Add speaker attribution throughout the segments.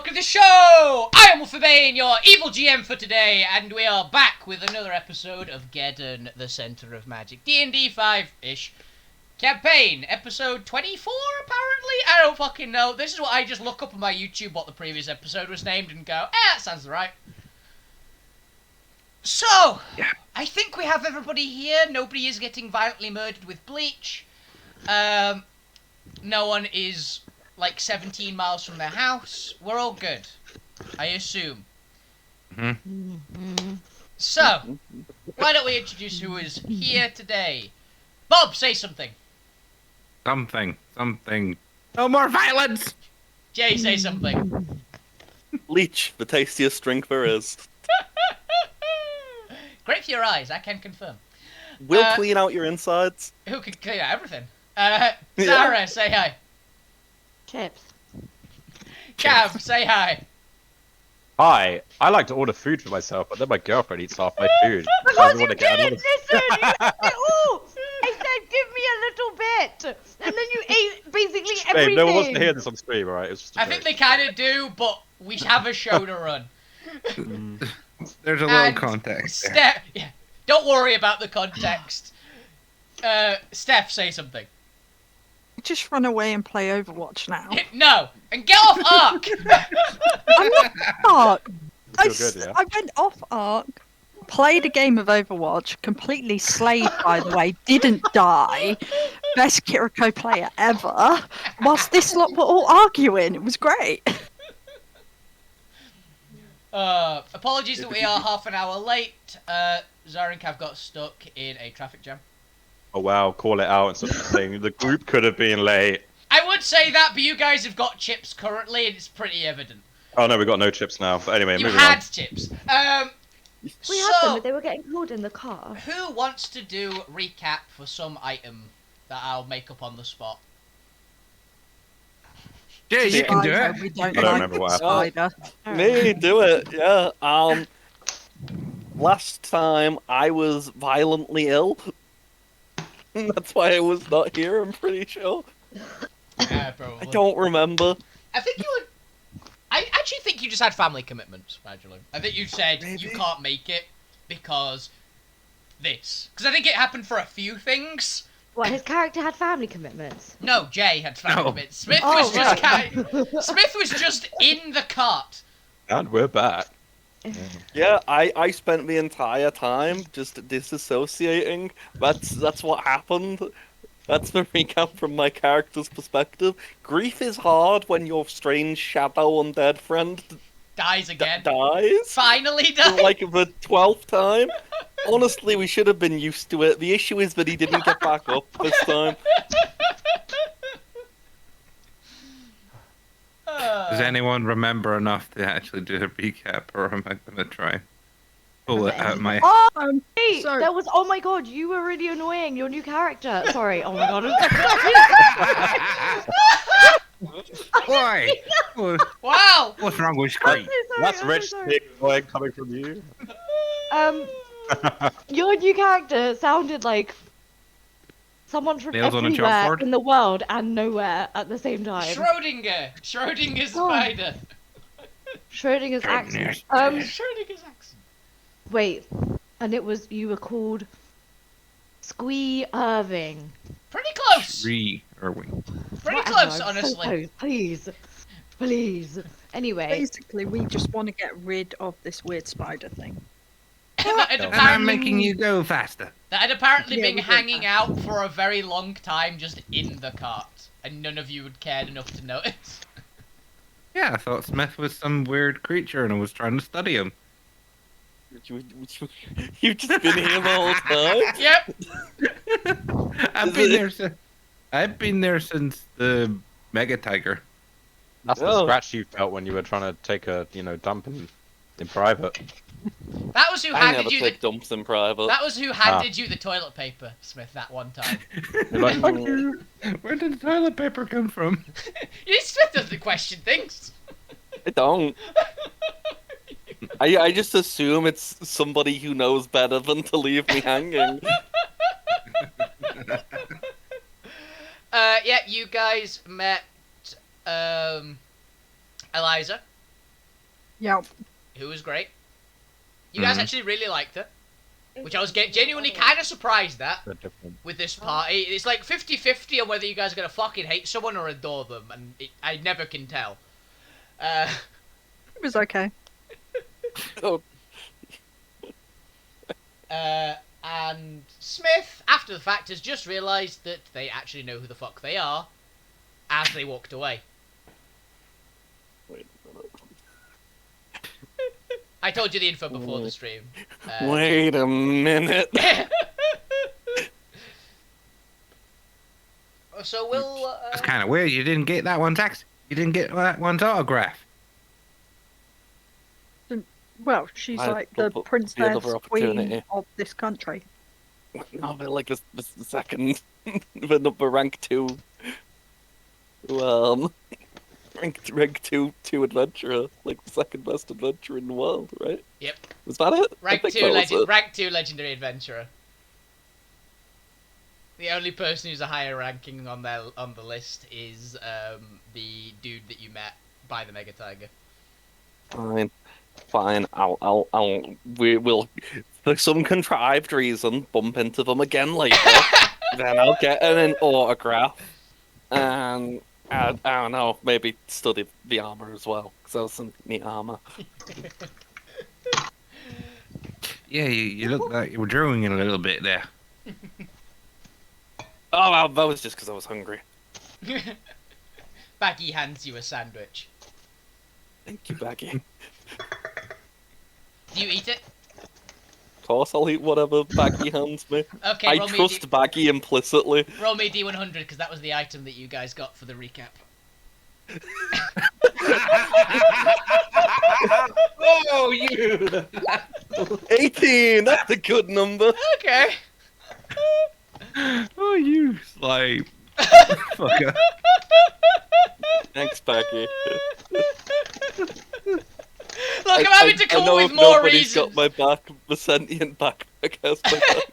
Speaker 1: welcome to the show! I am Wolfie, your evil GM for today, and we are back with another episode of Geddon, the Center of Magic. DnD 5-ish campaign, episode 24, apparently? I don't fucking know. This is what I just look up on my YouTube what the previous episode was named and go, that sounds right. So, I think we have everybody here. Nobody is getting violently murdered with bleach. No one is like 17 miles from their house. We're all good, I assume. So, why don't we introduce who is here today? Bob, say something.
Speaker 2: Something. No more violence!
Speaker 1: Jay, say something.
Speaker 3: Leech, the tastiest drink there is.
Speaker 1: Great for your eyes, I can confirm.
Speaker 3: We'll clean out your insides.
Speaker 1: Who can clear everything? Sarah, say hi.
Speaker 4: Chips.
Speaker 1: Cav, say hi.
Speaker 5: Hi, I like to order food for myself, but then my girlfriend eats half my food.
Speaker 4: Because you didn't listen! You ate it all! I said, give me a little bit! And then you ate basically everything!
Speaker 5: Babe, no one wants to hear this on stream, alright?
Speaker 1: I think they kind of do, but we have a show to run.
Speaker 2: There's a little context there.
Speaker 1: Yeah, don't worry about the context. Steph, say something.
Speaker 6: Just run away and play Overwatch now.
Speaker 1: No, and get off Ark!
Speaker 6: I'm not Ark.
Speaker 5: Feel good, yeah?
Speaker 6: I went off Ark, played a game of Overwatch, completely slayed, by the way, didn't die. Best Kiriko player ever. Whilst this lot were all arguing, it was great.
Speaker 1: Apologies that we are half an hour late. Zara and Cav got stuck in a traffic jam.
Speaker 5: Oh wow, call it out and such a thing. The group could have been late.
Speaker 1: I would say that, but you guys have got chips currently, and it's pretty evident.
Speaker 5: Oh no, we got no chips now. But anyway,
Speaker 1: You
Speaker 5: moving
Speaker 1: had
Speaker 5: on.
Speaker 1: chips.
Speaker 4: We had them, but they were getting cold in the car.
Speaker 1: Who wants to do recap for some item that I'll make up on the spot?
Speaker 2: Jay, you can do it.
Speaker 6: We don't
Speaker 5: I don't
Speaker 6: like
Speaker 5: remember what
Speaker 6: spider.
Speaker 3: Me, do it, yeah. Last time I was violently ill. That's why I was not here, I'm pretty sure.
Speaker 1: Probably.
Speaker 3: I don't remember.
Speaker 1: I think you would. I actually think you just had family commitments, actually. I think you said you can't make it because this. Because I think it happened for a few things.
Speaker 4: What, his character had family commitments?
Speaker 1: No, Jay had family
Speaker 2: No.
Speaker 1: commitments. Smith
Speaker 4: Oh,
Speaker 1: was just
Speaker 4: right.
Speaker 1: Smith was just in the cart.
Speaker 5: And we're back.
Speaker 3: Yeah, I spent the entire time just disassociating. That's what happened. That's the recap from my character's perspective. Grief is hard when your strange shadow undead friend
Speaker 1: Dies again.
Speaker 3: dies.
Speaker 1: Finally
Speaker 3: For
Speaker 1: died.
Speaker 3: like the 12th time. Honestly, we should have been used to it. The issue is that he didn't get back up this time.
Speaker 2: Does anyone remember enough to actually do a recap, or am I going to try pull it out of my...
Speaker 6: Oh,
Speaker 4: Hey,
Speaker 6: sorry.
Speaker 4: there was. Oh my god, you were really annoying. Your new character. Sorry. Oh my god.
Speaker 2: Why?
Speaker 1: Wow.
Speaker 2: What's wrong with
Speaker 4: I'm
Speaker 2: Scream?
Speaker 4: so sorry,
Speaker 5: That's
Speaker 4: I'm
Speaker 5: rich
Speaker 4: so sorry.
Speaker 5: big coming from you.
Speaker 4: Your new character sounded like someone from
Speaker 2: Nails on a
Speaker 4: everywhere
Speaker 2: chalkboard?
Speaker 4: in the world and nowhere at the same time.
Speaker 1: Schrodinger's
Speaker 4: Oh.
Speaker 1: spider.
Speaker 4: Schrodinger's accent.
Speaker 1: Schrodinger's accent.
Speaker 4: Wait, and you were called Squee Irving.
Speaker 1: Pretty close.
Speaker 2: Tree, are we?
Speaker 1: Pretty
Speaker 4: Whatever,
Speaker 1: close,
Speaker 4: I'm so
Speaker 1: honestly.
Speaker 4: close. Please. Anyway,
Speaker 6: basically, we just want to get rid of this weird spider thing.
Speaker 1: that had
Speaker 2: And I'm
Speaker 1: apparently,
Speaker 2: making you go faster.
Speaker 1: that had apparently
Speaker 6: Yeah,
Speaker 1: been
Speaker 6: we did
Speaker 1: hanging
Speaker 6: that.
Speaker 1: out for a very long time just in the cart, and none of you had cared enough to notice.
Speaker 2: Yeah, I thought Smith was some weird creature and I was trying to study him.
Speaker 3: You've just been here the whole time?
Speaker 1: Yep.
Speaker 2: I've been there since the Mega Tiger.
Speaker 5: That's the
Speaker 3: Oh.
Speaker 5: scratch you felt when you were trying to take a, dump in private.
Speaker 1: That was who
Speaker 3: I
Speaker 1: handed
Speaker 3: never
Speaker 1: you
Speaker 3: take
Speaker 1: the.
Speaker 3: dumps in private.
Speaker 1: That was who handed you the toilet paper, Smith. That one time.
Speaker 5: You're like,
Speaker 2: Where did the toilet paper come from?
Speaker 1: Smith doesn't question things.
Speaker 3: I don't. I just assume it's somebody who knows better than to leave me hanging.
Speaker 1: Yeah, you guys met Eliza.
Speaker 6: Yeah.
Speaker 1: who was great. You guys actually really liked it, which I was genuinely kind of surprised at
Speaker 5: They're different.
Speaker 1: with this party. It's like 50-50 on whether you guys are going to fucking hate someone or adore them, and I never can tell.
Speaker 6: It was okay.
Speaker 3: Oh,
Speaker 1: And Smith, after the fact, has just realised that they actually know who the fuck they are as they walked away.
Speaker 3: wait a minute.
Speaker 1: I told you the info before the stream.
Speaker 3: Wait a minute.
Speaker 1: So we'll...
Speaker 2: That's kind of weird. You didn't get that one's You didn't get that one's autograph.
Speaker 6: Well, she's
Speaker 3: I
Speaker 6: like the
Speaker 3: thought
Speaker 6: princess
Speaker 3: the other
Speaker 6: queen
Speaker 3: opportunity.
Speaker 6: of this country.
Speaker 3: No, but like the second, the number rank 2. Rank 2 adventurer, like the second best adventurer in the world, right?
Speaker 1: Yep.
Speaker 3: Was that it? I
Speaker 1: Rank
Speaker 3: think
Speaker 1: 2
Speaker 3: that was it.
Speaker 1: rank 2 legendary adventurer. The only person who's a higher ranking on the list is the dude that you met by the Mega Tiger.
Speaker 3: Fine. We will, for some contrived reason, bump into them again later. Then I'll get an autograph, and I don't know, maybe study the armor as well, because that was some neat armor.
Speaker 2: Yeah, you look like you were drawing a little bit there.
Speaker 3: Oh, well, that was just because I was hungry.
Speaker 1: Baggy hands you a sandwich.
Speaker 3: Thank you, Baggy.
Speaker 1: Do you eat it?
Speaker 3: Of course, I'll eat whatever Baggy hands me.
Speaker 1: Okay,
Speaker 3: I
Speaker 1: roll me,
Speaker 3: trust Baggy implicitly.
Speaker 1: roll me D100 because that was the item that you guys got for the recap.
Speaker 2: Oh, you!
Speaker 3: 18! That's a good number.
Speaker 1: Okay.
Speaker 2: Oh, you slave. Fucker.
Speaker 3: Thanks, Baggy.
Speaker 1: Look, I'm having to come
Speaker 3: I know
Speaker 1: up
Speaker 3: if
Speaker 1: with more
Speaker 3: nobody's
Speaker 1: reasons.
Speaker 3: got my back, the sentient backpack has my back.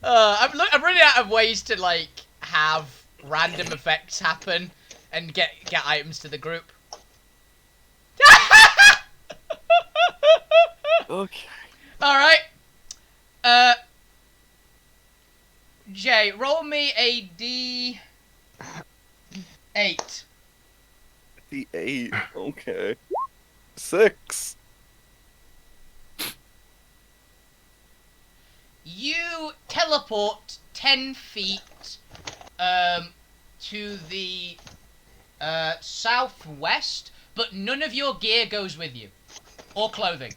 Speaker 1: I'm running out of ways to like have random effects happen and get items to the group.
Speaker 3: Okay.
Speaker 1: All right. Jay, roll me a D8.
Speaker 3: The 8. Okay. 6.
Speaker 1: You teleport 10 feet to the southwest, but none of your gear goes with you. Or clothing.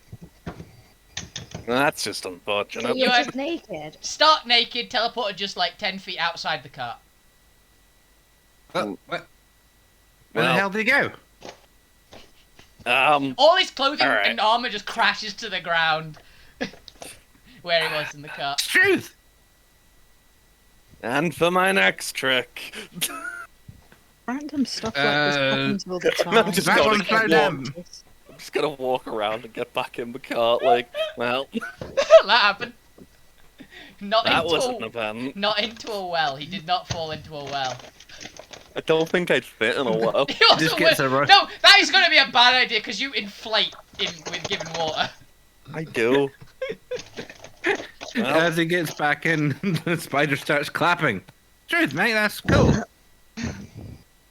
Speaker 3: That's just unfortunate.
Speaker 1: You
Speaker 4: You're
Speaker 1: are-
Speaker 4: just naked.
Speaker 1: Start naked, teleported just like 10 feet outside the cart.
Speaker 2: Where the
Speaker 3: Well.
Speaker 2: hell did he go?
Speaker 1: All his clothing
Speaker 3: Alright.
Speaker 1: and armor just crashes to the ground. Where he was in the cart.
Speaker 2: Truth!
Speaker 3: And for my next trick.
Speaker 6: Random stuff like this happens all the
Speaker 3: I'm
Speaker 6: time.
Speaker 3: just
Speaker 2: That
Speaker 3: gonna
Speaker 2: one's
Speaker 3: get
Speaker 2: slow down.
Speaker 3: I'm just gonna walk around and get back in the cart like, well,
Speaker 1: That happened. Not
Speaker 3: that
Speaker 1: into
Speaker 3: wasn't an
Speaker 1: a,
Speaker 3: event.
Speaker 1: not into a well. He did not fall into a well.
Speaker 3: I don't think I'd fit in a well.
Speaker 1: He also
Speaker 2: Just gets
Speaker 1: went-
Speaker 2: a rush.
Speaker 1: No, that is going to be a bad idea because you inflate with given water.
Speaker 3: I do. Well,
Speaker 2: As he gets back in, the spider starts clapping. Truth, mate, that's cool.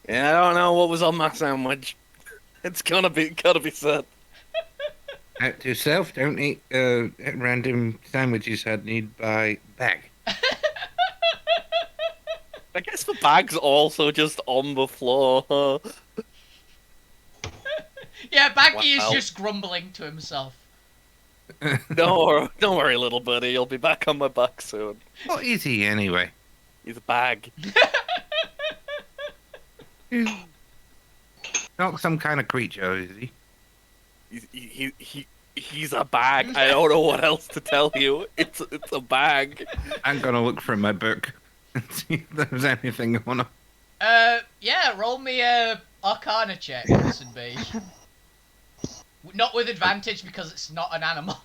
Speaker 3: yeah, I don't know what was on my sandwich. It's gotta be said.
Speaker 2: Out to yourself, don't eat random sandwiches had need by bag.
Speaker 3: I guess the bag's also just on the floor, huh?
Speaker 1: Yeah, Baggy is
Speaker 3: Wow.
Speaker 1: just grumbling to himself.
Speaker 3: Don't worry, little buddy. You'll be back on my back soon.
Speaker 2: What is he anyway?
Speaker 3: He's a bag.
Speaker 2: Not some kind of creature, is he?
Speaker 3: He's a bag. I don't know what else to tell you. It's a bag.
Speaker 2: I'm gonna look through my book and see if there's anything on it.
Speaker 1: Yeah, roll me a Arcana check, listen, beige. Not with advantage because it's not an animal.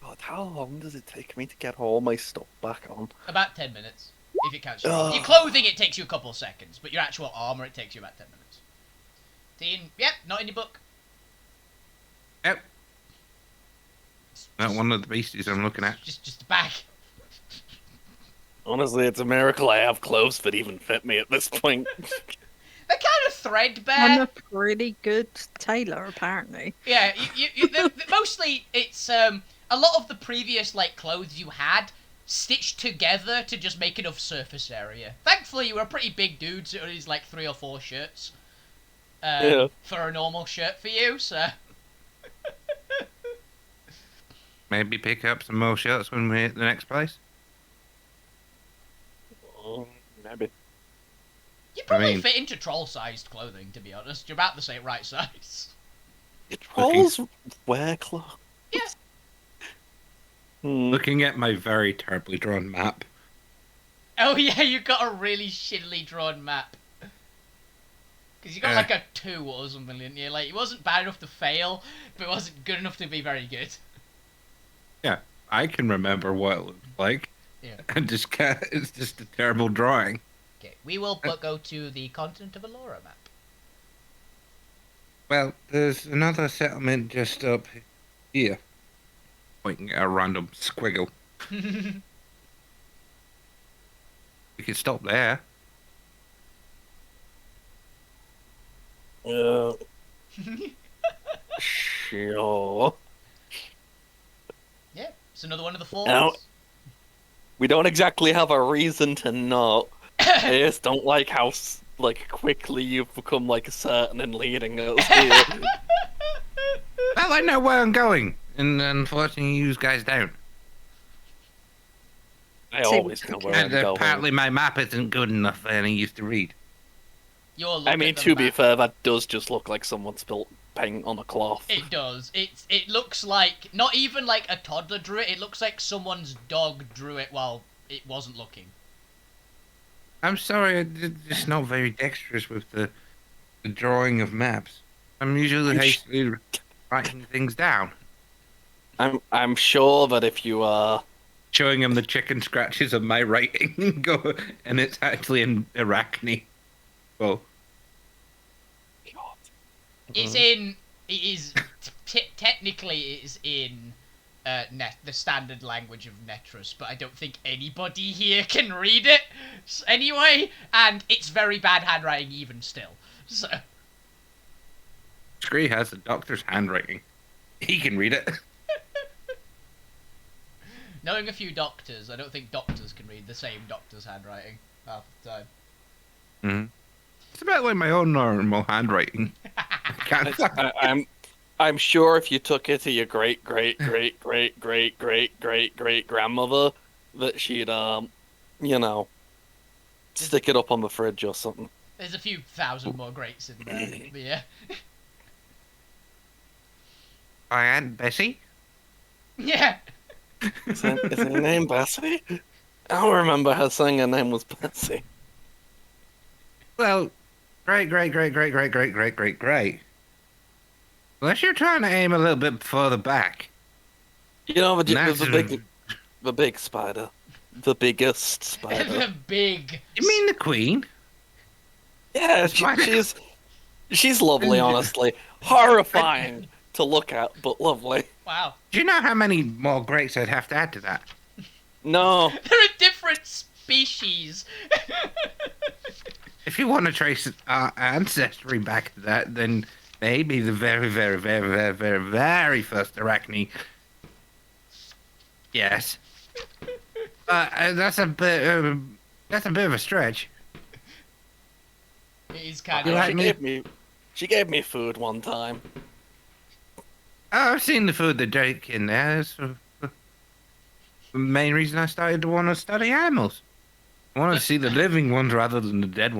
Speaker 3: God, how long does it take me to get all my stuff back on?
Speaker 1: About 10 minutes, if you count your clothing, it takes you a couple of seconds, but your actual armor, it takes you about 10 minutes. Yep, not in your book.
Speaker 2: Not one of the beasties I'm looking at.
Speaker 1: Just the back.
Speaker 3: Honestly, it's a miracle I have clothes that even fit me at this point.
Speaker 1: They're kind of threadbare.
Speaker 6: I'm a pretty good tailor, apparently.
Speaker 1: Yeah, mostly it's a lot of the previous like clothes you had stitched together to just make enough surface area. Thankfully, you were a pretty big dude, so it was like 3 or 4 shirts for a normal shirt for you. So
Speaker 2: Maybe pick up some more shirts when we're at the next place.
Speaker 3: Maybe.
Speaker 1: you probably
Speaker 2: mean-
Speaker 1: fit into troll-sized clothing. To be honest, you're about the same right size.
Speaker 3: Trolls wear clothes.
Speaker 1: Yeah.
Speaker 2: Looking at my very terribly drawn map.
Speaker 1: Oh yeah, you got a really shittily drawn map. Because you got like a 2 or something, didn't you? Like, it wasn't bad enough to fail, but it wasn't good enough to be very good.
Speaker 2: Yeah, I can remember what it looked like.
Speaker 1: Yeah.
Speaker 2: And it's just a terrible drawing.
Speaker 1: Okay, we will go to the continent of Allura map.
Speaker 2: Well, there's another settlement just up here. Pointing at a random squiggle. We could stop there.
Speaker 3: Sure.
Speaker 1: Yeah, it's another one of the falls.
Speaker 3: Now- We don't exactly have a reason to not. I just don't like how quickly you've become certain in leading us here.
Speaker 2: Well, I know where I'm going, and unfortunately, you guys don't.
Speaker 3: I always know where I'm
Speaker 2: And
Speaker 3: going.
Speaker 2: apparently, my map isn't good enough for any use to read.
Speaker 1: You're
Speaker 3: I
Speaker 1: looking
Speaker 3: mean,
Speaker 1: at the
Speaker 3: to be
Speaker 1: map.
Speaker 3: fair, that does just look like someone spilt paint on a cloth.
Speaker 1: It does. It looks like not even like a toddler drew it. It looks like someone's dog drew it while it wasn't looking.
Speaker 2: I'm sorry, I'm just not very dexterous with the drawing of maps. I'm usually hastily writing things down.
Speaker 3: I'm sure that if you
Speaker 2: Showing him the chicken scratches of my writing, and it's actually in Arachne. Well,
Speaker 1: It's in. It is technically it is in the standard language of Netris, but I don't think anybody here can read it anyway, and it's very bad handwriting even still. So
Speaker 2: Scree has the doctor's handwriting. He can read it.
Speaker 1: knowing a few doctors, I don't think doctors can read the same doctor's handwriting half the time.
Speaker 2: Mm-hmm. It's about like my own normal handwriting.
Speaker 3: I'm sure if you took it to your great grandmother, that she'd stick it up on the fridge or something.
Speaker 1: There's a few thousand more greats in there, but yeah.
Speaker 2: My Aunt Bessie?
Speaker 1: Yeah.
Speaker 3: Is her name Bessie? I don't remember her saying her name was Bessie.
Speaker 2: Well, great. Unless you're trying to aim a little bit further back.
Speaker 3: You know
Speaker 2: That's
Speaker 3: the big spider, the biggest spider.
Speaker 1: The big.
Speaker 2: You mean the Queen?
Speaker 3: Yeah, she's lovely, honestly. Horrifying to look at, but lovely.
Speaker 1: Wow.
Speaker 2: Do you know how many more greats I'd have to add to that?
Speaker 3: No,
Speaker 1: They're a different species.
Speaker 2: If you want to trace our ancestry back to that, then maybe the very first Arachne. Yes. That's a bit of a stretch.
Speaker 1: It is kind
Speaker 2: You
Speaker 1: of.
Speaker 2: like
Speaker 3: she gave me food one time.
Speaker 2: Oh, I've seen the food they take in there. That's the main reason I started to want to study animals. I want to see the living ones rather than the dead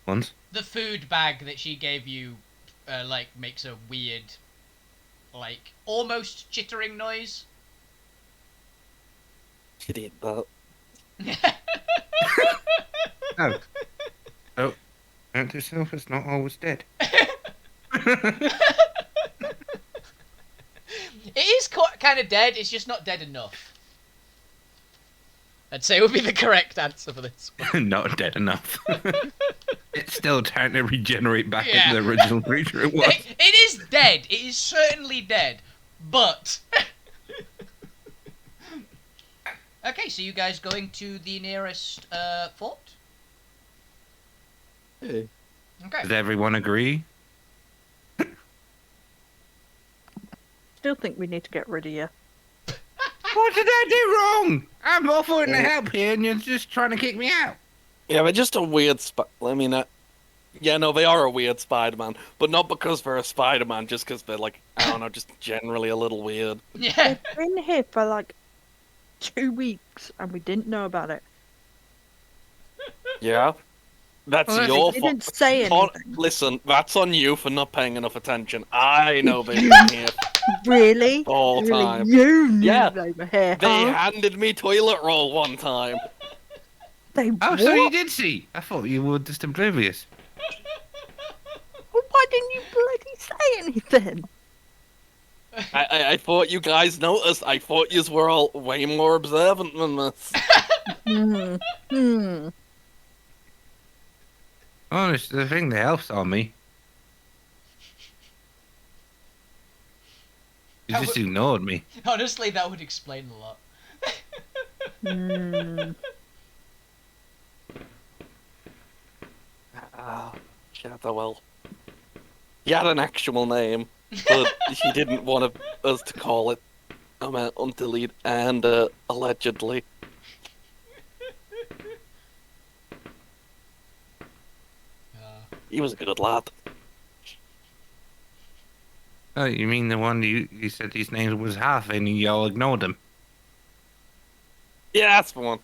Speaker 2: ones.
Speaker 1: The food bag that she gave you, makes a weird, almost chittering noise.
Speaker 3: She'd eat that.
Speaker 2: Oh. Oh. Note yourself is not always dead.
Speaker 1: It is kind of dead, it's just not dead enough. I'd say would be the correct answer for this one.
Speaker 2: Not dead enough. It's still trying to regenerate back
Speaker 1: Yeah.
Speaker 2: into the original creature it was.
Speaker 1: It is dead, it is certainly dead, but Okay, so you guys going to the nearest fort?
Speaker 3: Hey.
Speaker 1: Okay.
Speaker 2: Does everyone agree?
Speaker 6: Still think we need to get rid of you.
Speaker 2: What did I do wrong? I'm offering to help here, and you're just trying to kick me out.
Speaker 3: Yeah, they're just a weird I mean, yeah, no, they are a weird Spider-Man, but not because they're a Spider-Man, just because they're like, I don't know, just generally a little weird.
Speaker 1: Yeah.
Speaker 6: They've been here for like 2 weeks and we didn't know about it.
Speaker 3: Yeah, that's
Speaker 2: Well,
Speaker 3: your
Speaker 6: They
Speaker 3: fault.
Speaker 6: didn't say anything.
Speaker 3: Listen, that's on you for not paying enough attention. I know they've been here
Speaker 6: Really?
Speaker 3: the whole
Speaker 6: Really?
Speaker 3: time.
Speaker 6: You knew
Speaker 3: Yeah.
Speaker 6: they were here,
Speaker 3: They
Speaker 6: huh?
Speaker 3: handed me toilet roll one time.
Speaker 6: They
Speaker 2: Oh, so you
Speaker 6: what?
Speaker 2: did see? I thought you were just oblivious.
Speaker 6: Well, why didn't you bloody say anything?
Speaker 3: I thought you guys noticed. I thought you were all way more observant than this.
Speaker 6: Hmm.
Speaker 2: Honest, the thing the elf saw me. You just ignored me.
Speaker 1: Honestly, that would explain a lot.
Speaker 6: Hmm.
Speaker 3: Ah, Shadowell. He had an actual name, but he didn't want us to call it until he'd and allegedly. He was a good lad.
Speaker 2: Oh, you mean the one you said his name was Half and you all ignored him?
Speaker 3: Yeah, that's the one.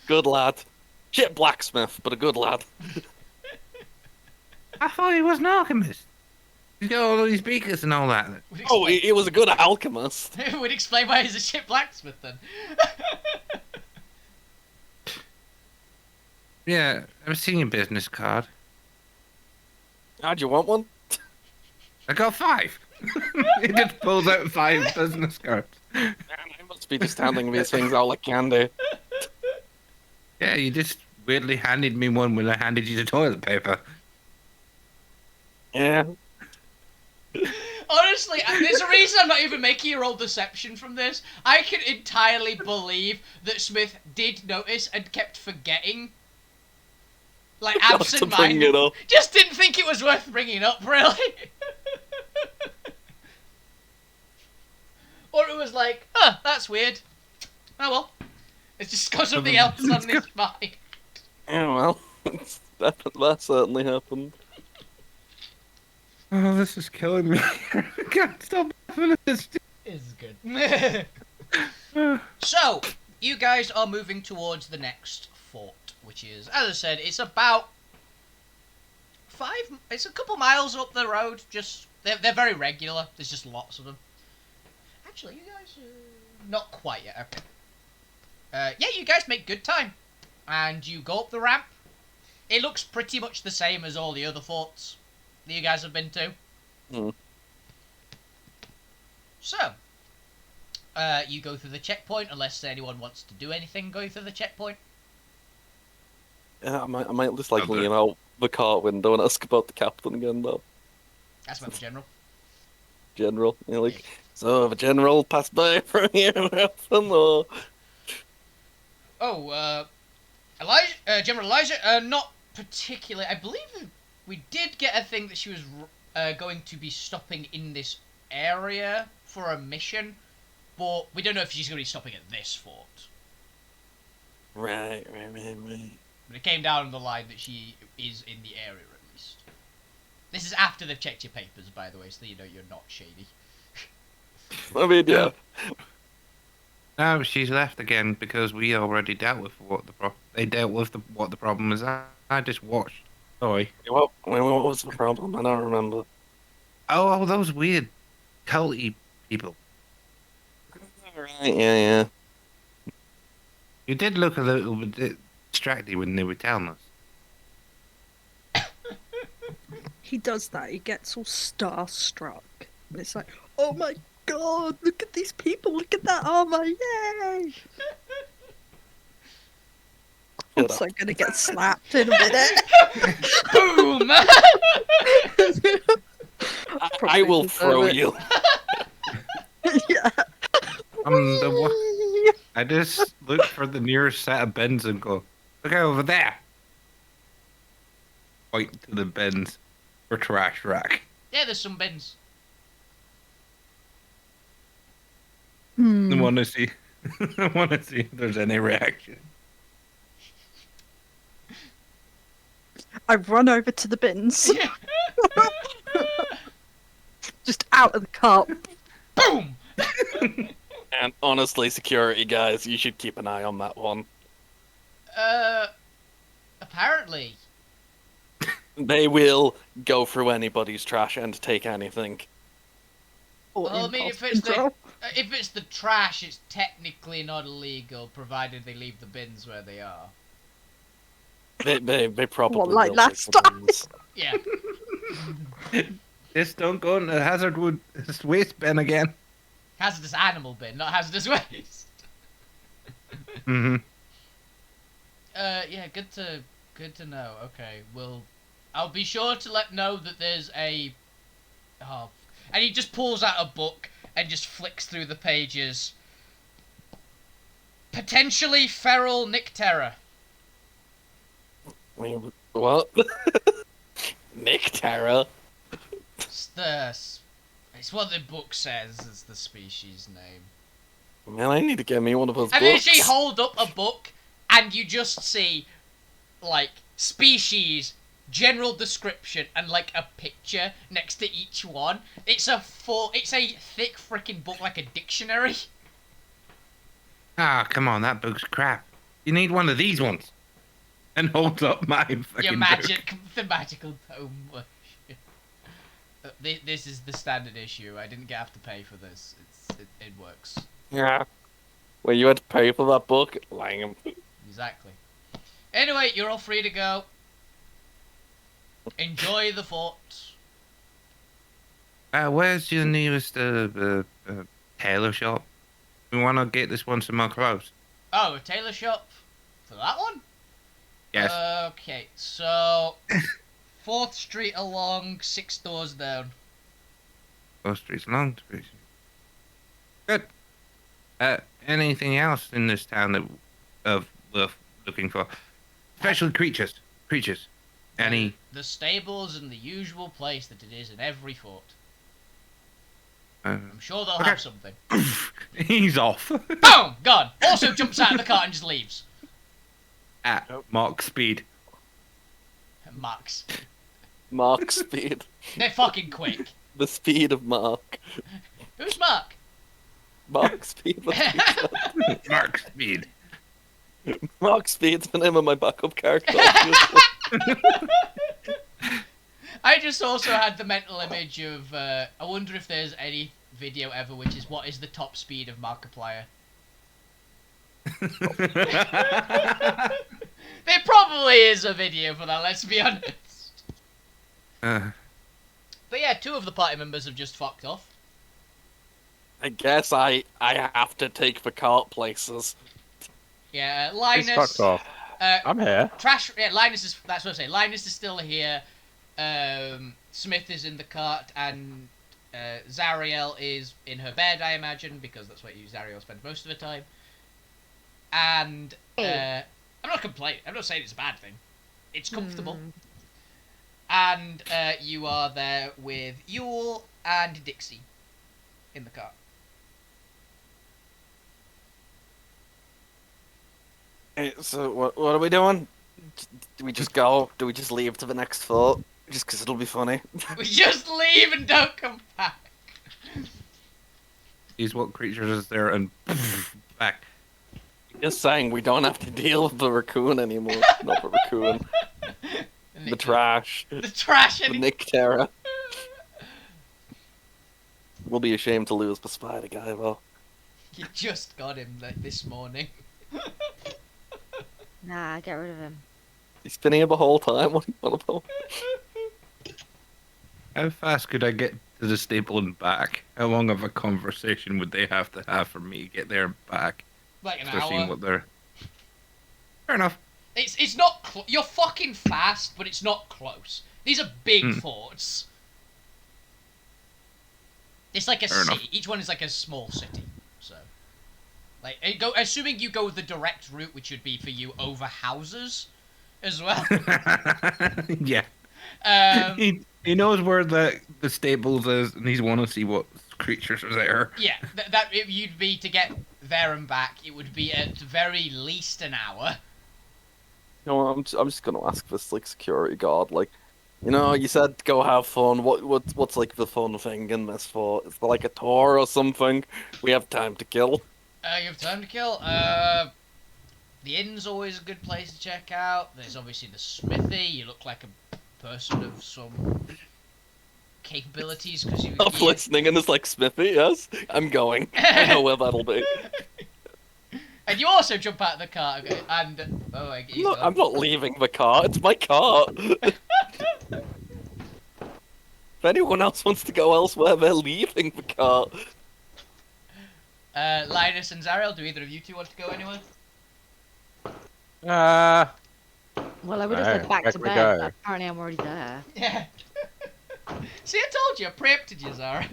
Speaker 3: Good lad. Shit blacksmith, but a good lad.
Speaker 2: I thought he was an alchemist. He's got all these beakers and all that.
Speaker 1: Would
Speaker 3: Oh,
Speaker 1: explain,
Speaker 3: he was a good alchemist.
Speaker 1: would explain why he's a shit blacksmith then.
Speaker 2: Yeah, I've seen your business card.
Speaker 3: How'd you want one?
Speaker 2: I got 5. He just pulls out 5 business cards.
Speaker 3: Man, I must be just handing these things out like candy.
Speaker 2: Yeah, you just weirdly handed me one when I handed you the toilet paper.
Speaker 3: Yeah.
Speaker 1: Honestly, there's a reason I'm not even making a roll deception from this. I can entirely believe that Smith did notice and kept forgetting. Like,
Speaker 3: Not to bring
Speaker 1: absent-minded.
Speaker 3: it up.
Speaker 1: Just didn't think it was worth bringing up, really. Or it was like, huh, that's weird. Oh well. It's just got something else on his mind.
Speaker 3: Yeah, well, that certainly happened.
Speaker 2: Oh, this is killing me. I can't stop laughing at this.
Speaker 1: This is good. So, you guys are moving towards the next fort, which is, as I said, it's about it's a couple miles up the road. Just they're very regular. There's just lots of them. Actually, you guys not quite yet. Okay. Yeah, you guys make good time, and you go up the ramp. It looks pretty much the same as all the other forts that you guys have been to.
Speaker 3: Hmm.
Speaker 1: So, you go through the checkpoint unless anyone wants to do anything going through the checkpoint.
Speaker 3: Yeah, I might just like
Speaker 2: Okay.
Speaker 3: lean out the car window and ask about the captain again, though.
Speaker 1: That's about the general.
Speaker 3: General, you know, like, so the general passed by from here or nothing, or
Speaker 1: Oh, Elijah, General Elijah, not particularly. I believe we did get a thing that she was going to be stopping in this area for a mission, but we don't know if she's going to be stopping at this fort.
Speaker 3: right.
Speaker 1: But it came down the line that she is in the area at least. This is after they've checked your papers, by the way, so you know you're not shady.
Speaker 3: I mean, yeah.
Speaker 2: No, she's left again because we already dealt with they dealt with what the problem was. I just watched. Sorry.
Speaker 3: What was the problem? I don't remember.
Speaker 2: Oh, those weird culty people.
Speaker 3: Right, yeah.
Speaker 2: You did look a little bit distracted when they were telling us.
Speaker 6: He does that. He gets all starstruck. And it's like, oh my god, look at these people. Look at that armor. Yay! I'm
Speaker 3: Shut
Speaker 6: so gonna get slapped in a minute.
Speaker 1: Boom!
Speaker 3: I will throw
Speaker 6: it.
Speaker 3: you.
Speaker 6: Yeah.
Speaker 2: I just look for the nearest set of bins and go, look over there. Point to the bins for trash rack.
Speaker 1: Yeah, there's some bins.
Speaker 2: I want to see. I want to see if there's any reaction.
Speaker 6: I run over to the bins. Just out of the cart.
Speaker 1: Boom!
Speaker 3: And honestly, security guys, you should keep an eye on that one.
Speaker 1: Apparently.
Speaker 3: They will go through anybody's trash and take anything.
Speaker 6: Or
Speaker 1: Well, I mean,
Speaker 6: impulse control.
Speaker 1: if it's the trash, it's technically not illegal, provided they leave the bins where they are.
Speaker 3: They probably
Speaker 6: What, like
Speaker 3: will
Speaker 6: last
Speaker 3: take the
Speaker 6: time?
Speaker 3: bins.
Speaker 1: Yeah.
Speaker 2: Just don't go in the hazard waste bin again.
Speaker 1: Hazardous animal bin, not hazardous waste.
Speaker 2: Mm-hmm.
Speaker 1: Yeah, good to know. Okay, I'll be sure to know that there's a... Oh, and he just pulls out a book and just flicks through the pages. Potentially feral Nyctera.
Speaker 3: I mean, what? Nyctera?
Speaker 1: It's what the book says is the species name.
Speaker 3: Man, I need to get me one of those
Speaker 1: And
Speaker 3: books.
Speaker 1: then she hold up a book, and you just see, like, species, general description, and like a picture next to each one. It's a thick freaking book, like a dictionary.
Speaker 2: Ah, come on, that book's crap. You need one of these ones. And holds up my fucking
Speaker 1: The magical tome. This is the standard issue. I didn't have to pay for this. It works.
Speaker 3: Yeah. Well, you had to pay for that book? Lame.
Speaker 1: Exactly. Anyway, you're all free to go. Enjoy the fort.
Speaker 2: Where's your nearest tailor shop? We want to get this one some more clothes.
Speaker 1: Oh, a tailor shop for that one?
Speaker 2: Yes.
Speaker 1: Okay, so 4th Street along, 6 doors down.
Speaker 2: 4th Street's long. Good. Anything else in this town that worth looking for? Especially creatures. Any?
Speaker 1: The stables and the usual place that it is in every fort. I'm sure they'll have something.
Speaker 2: He's off.
Speaker 1: Boom! Gone. Also jumps out of the car and just leaves.
Speaker 2: At Mark speed.
Speaker 1: Max.
Speaker 3: Mark speed.
Speaker 1: They're fucking quick.
Speaker 3: The speed of Mark.
Speaker 1: Who's Mark?
Speaker 3: Mark speed.
Speaker 2: Mark speed.
Speaker 3: Mark speed's the name of my backup character.
Speaker 1: I just also had the mental image of, I wonder if there's any video ever which is what is the top speed of Markiplier. There probably is a video for that, let's be honest. But yeah, 2 of the party members have just fucked off.
Speaker 3: I guess I have to take the cart places.
Speaker 1: Yeah,
Speaker 5: He's
Speaker 1: Linus...
Speaker 5: fucked off. I'm here.
Speaker 1: Linus is... That's what I say. Linus is still here. Smith is in the cart, and Zariel is in her bed, I imagine, because that's where Zariel spends most of the time. And I'm not complaining. I'm not saying it's a bad thing. It's comfortable. And you are there with Yule and Dixie in the cart.
Speaker 3: Hey, so what are we doing? Do we just go? Do we just leave to the next fort? Just because it'll be funny.
Speaker 1: We just leave and don't come back.
Speaker 2: Sees what creatures is there and back.
Speaker 3: Just saying, we don't have to deal with the raccoon anymore. Not the raccoon. The trash.
Speaker 1: The trash.
Speaker 3: The Nyctera. We'll be ashamed to lose the spider guy, though.
Speaker 1: You just got him this morning.
Speaker 4: Nah, get rid of him.
Speaker 3: He's been here the whole time. What are you on about?
Speaker 2: How fast could I get to the stable and back? How long of a conversation would they have to have for me to get there and back?
Speaker 1: Like an
Speaker 2: They're seeing
Speaker 1: hour.
Speaker 2: what they're... Fair enough.
Speaker 1: It's not... You're fucking fast, but it's not close. These are big forts. It's like a
Speaker 2: Fair
Speaker 1: city.
Speaker 2: enough.
Speaker 1: Each one is like a small city. So Like, assuming you go the direct route, which would be for you over houses, as well.
Speaker 2: Yeah.
Speaker 1: Um,
Speaker 2: He knows where the stables is, and he's want to see what creatures are there.
Speaker 1: yeah, you'd be to get there and back. It would be at very least an hour.
Speaker 3: You know, I'm just gonna ask this like security guard, like, you know, you said go have fun. What's like the fun thing in this for? Is there like a tour or something? We have time to kill.
Speaker 1: You have time to kill. The inn's always a good place to check out. There's obviously the smithy. You look like a person of some capabilities because you.
Speaker 3: I'm listening, and it's like Smithy. Yes, I'm going. I know where that'll be.
Speaker 1: And you also jump out of the car and
Speaker 3: I'm not leaving the car. It's my car. If anyone else wants to go elsewhere, they're leaving the car.
Speaker 1: Linus and Zariel, do either of you two want to go anywhere?
Speaker 4: Well, I would have said back
Speaker 5: where
Speaker 4: to
Speaker 5: can we
Speaker 4: bed,
Speaker 5: go?
Speaker 4: but apparently I'm already there.
Speaker 1: Yeah. See, I told you, I preempted you, Zara.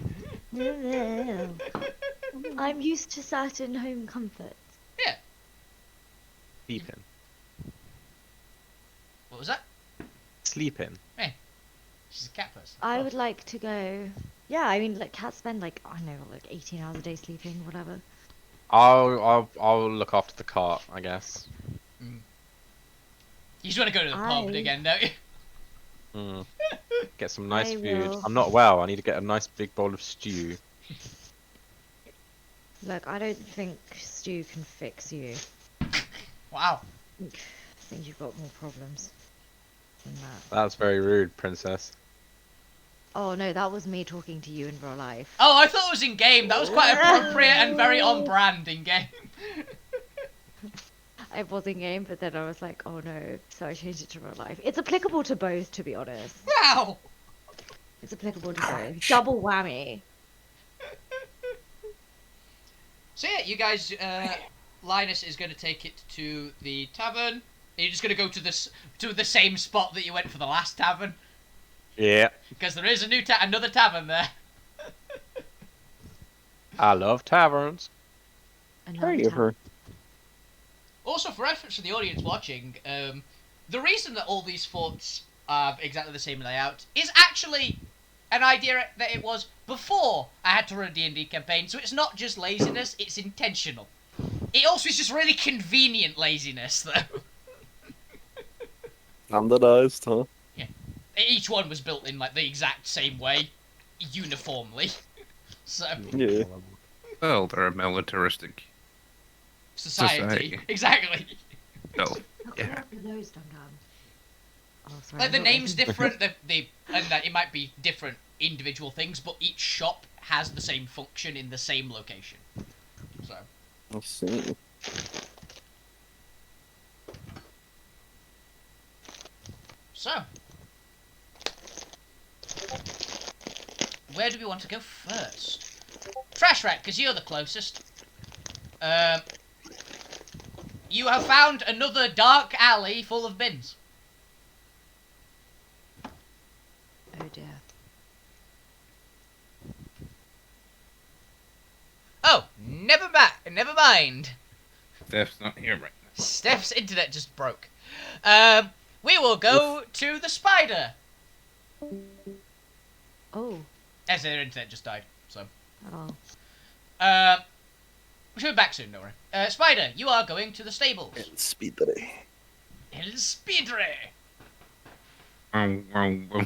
Speaker 7: I'm used to certain home comforts.
Speaker 1: Yeah.
Speaker 5: Sleeping.
Speaker 1: What was that?
Speaker 5: Sleeping.
Speaker 1: She's a cat person.
Speaker 7: I would like to go. Yeah, I mean, like cats spend like I don't know, like 18 hours a day sleeping, whatever.
Speaker 5: I'll look after the cart, I guess.
Speaker 1: You just want to go to the pub again, don't you?
Speaker 5: Mm. Get some nice
Speaker 7: I
Speaker 5: food.
Speaker 7: will.
Speaker 5: I'm not well. I need to get a nice big bowl of stew.
Speaker 7: Look, I don't think Stu can fix you.
Speaker 1: Wow.
Speaker 7: I think you've got more problems than that.
Speaker 5: That's very rude, princess.
Speaker 7: Oh no, that was me talking to you in real life.
Speaker 1: Oh, I thought it was in game. That was quite appropriate and very on brand in game.
Speaker 7: It was in game, but then I was like, oh no, so I changed it to real life. It's applicable to both, to be honest.
Speaker 1: Wow.
Speaker 7: It's applicable to both. Double whammy.
Speaker 1: So yeah, you guys, Linus is going to take it to the tavern. You're just going to go to the same spot that you went for the last tavern,
Speaker 5: Yeah.
Speaker 1: because there is a new another tavern there.
Speaker 5: I love taverns.
Speaker 7: Another time.
Speaker 1: Also, for reference to the audience watching, the reason that all these forts are exactly the same layout is actually an idea that it was before I had to run a D&D campaign, so it's not just laziness, it's intentional. It also is just really convenient laziness, though.
Speaker 3: Standardized, huh?
Speaker 1: Each one was built in like the exact same way, uniformly. So,
Speaker 3: Yeah.
Speaker 2: Well, they're a militaristic.
Speaker 1: society. Exactly.
Speaker 2: No.
Speaker 7: Oh,
Speaker 2: Yeah.
Speaker 7: those dum dum. Oh, sorry.
Speaker 1: Like the
Speaker 7: I thought I
Speaker 1: name's
Speaker 7: could-
Speaker 1: different, and that it might be different individual things, but each shop has the same function in the same location. So,
Speaker 3: I see.
Speaker 1: where do we want to go first? Trash Rat, because you're the closest. You have found another dark alley full of bins.
Speaker 7: Oh dear.
Speaker 1: Oh, never mind.
Speaker 2: Steph's not here right now.
Speaker 1: Steph's internet just broke. We will go to the spider.
Speaker 7: Oh.
Speaker 1: As their internet just died, so.
Speaker 7: Oh.
Speaker 1: She'll be back soon, don't worry. Spider, you are going to the stables.
Speaker 3: Speedery.
Speaker 1: El Speedery.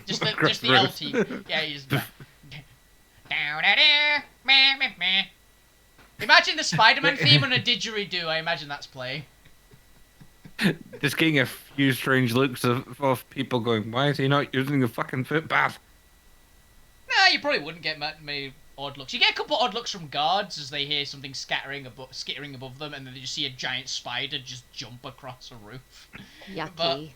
Speaker 1: Just the
Speaker 2: Just
Speaker 1: L team. Yeah, he's down there. Meh, meh, meh. Imagine the Spider-Man theme on a didgeridoo. I imagine that's playing.
Speaker 2: Just getting a few strange looks of people going, why is he not using the fucking footpath?
Speaker 1: Nah, you probably wouldn't get many odd looks. You get a couple odd looks from guards as they hear something skittering above them, and then they just see a giant spider just jump across a roof.
Speaker 7: Yucky.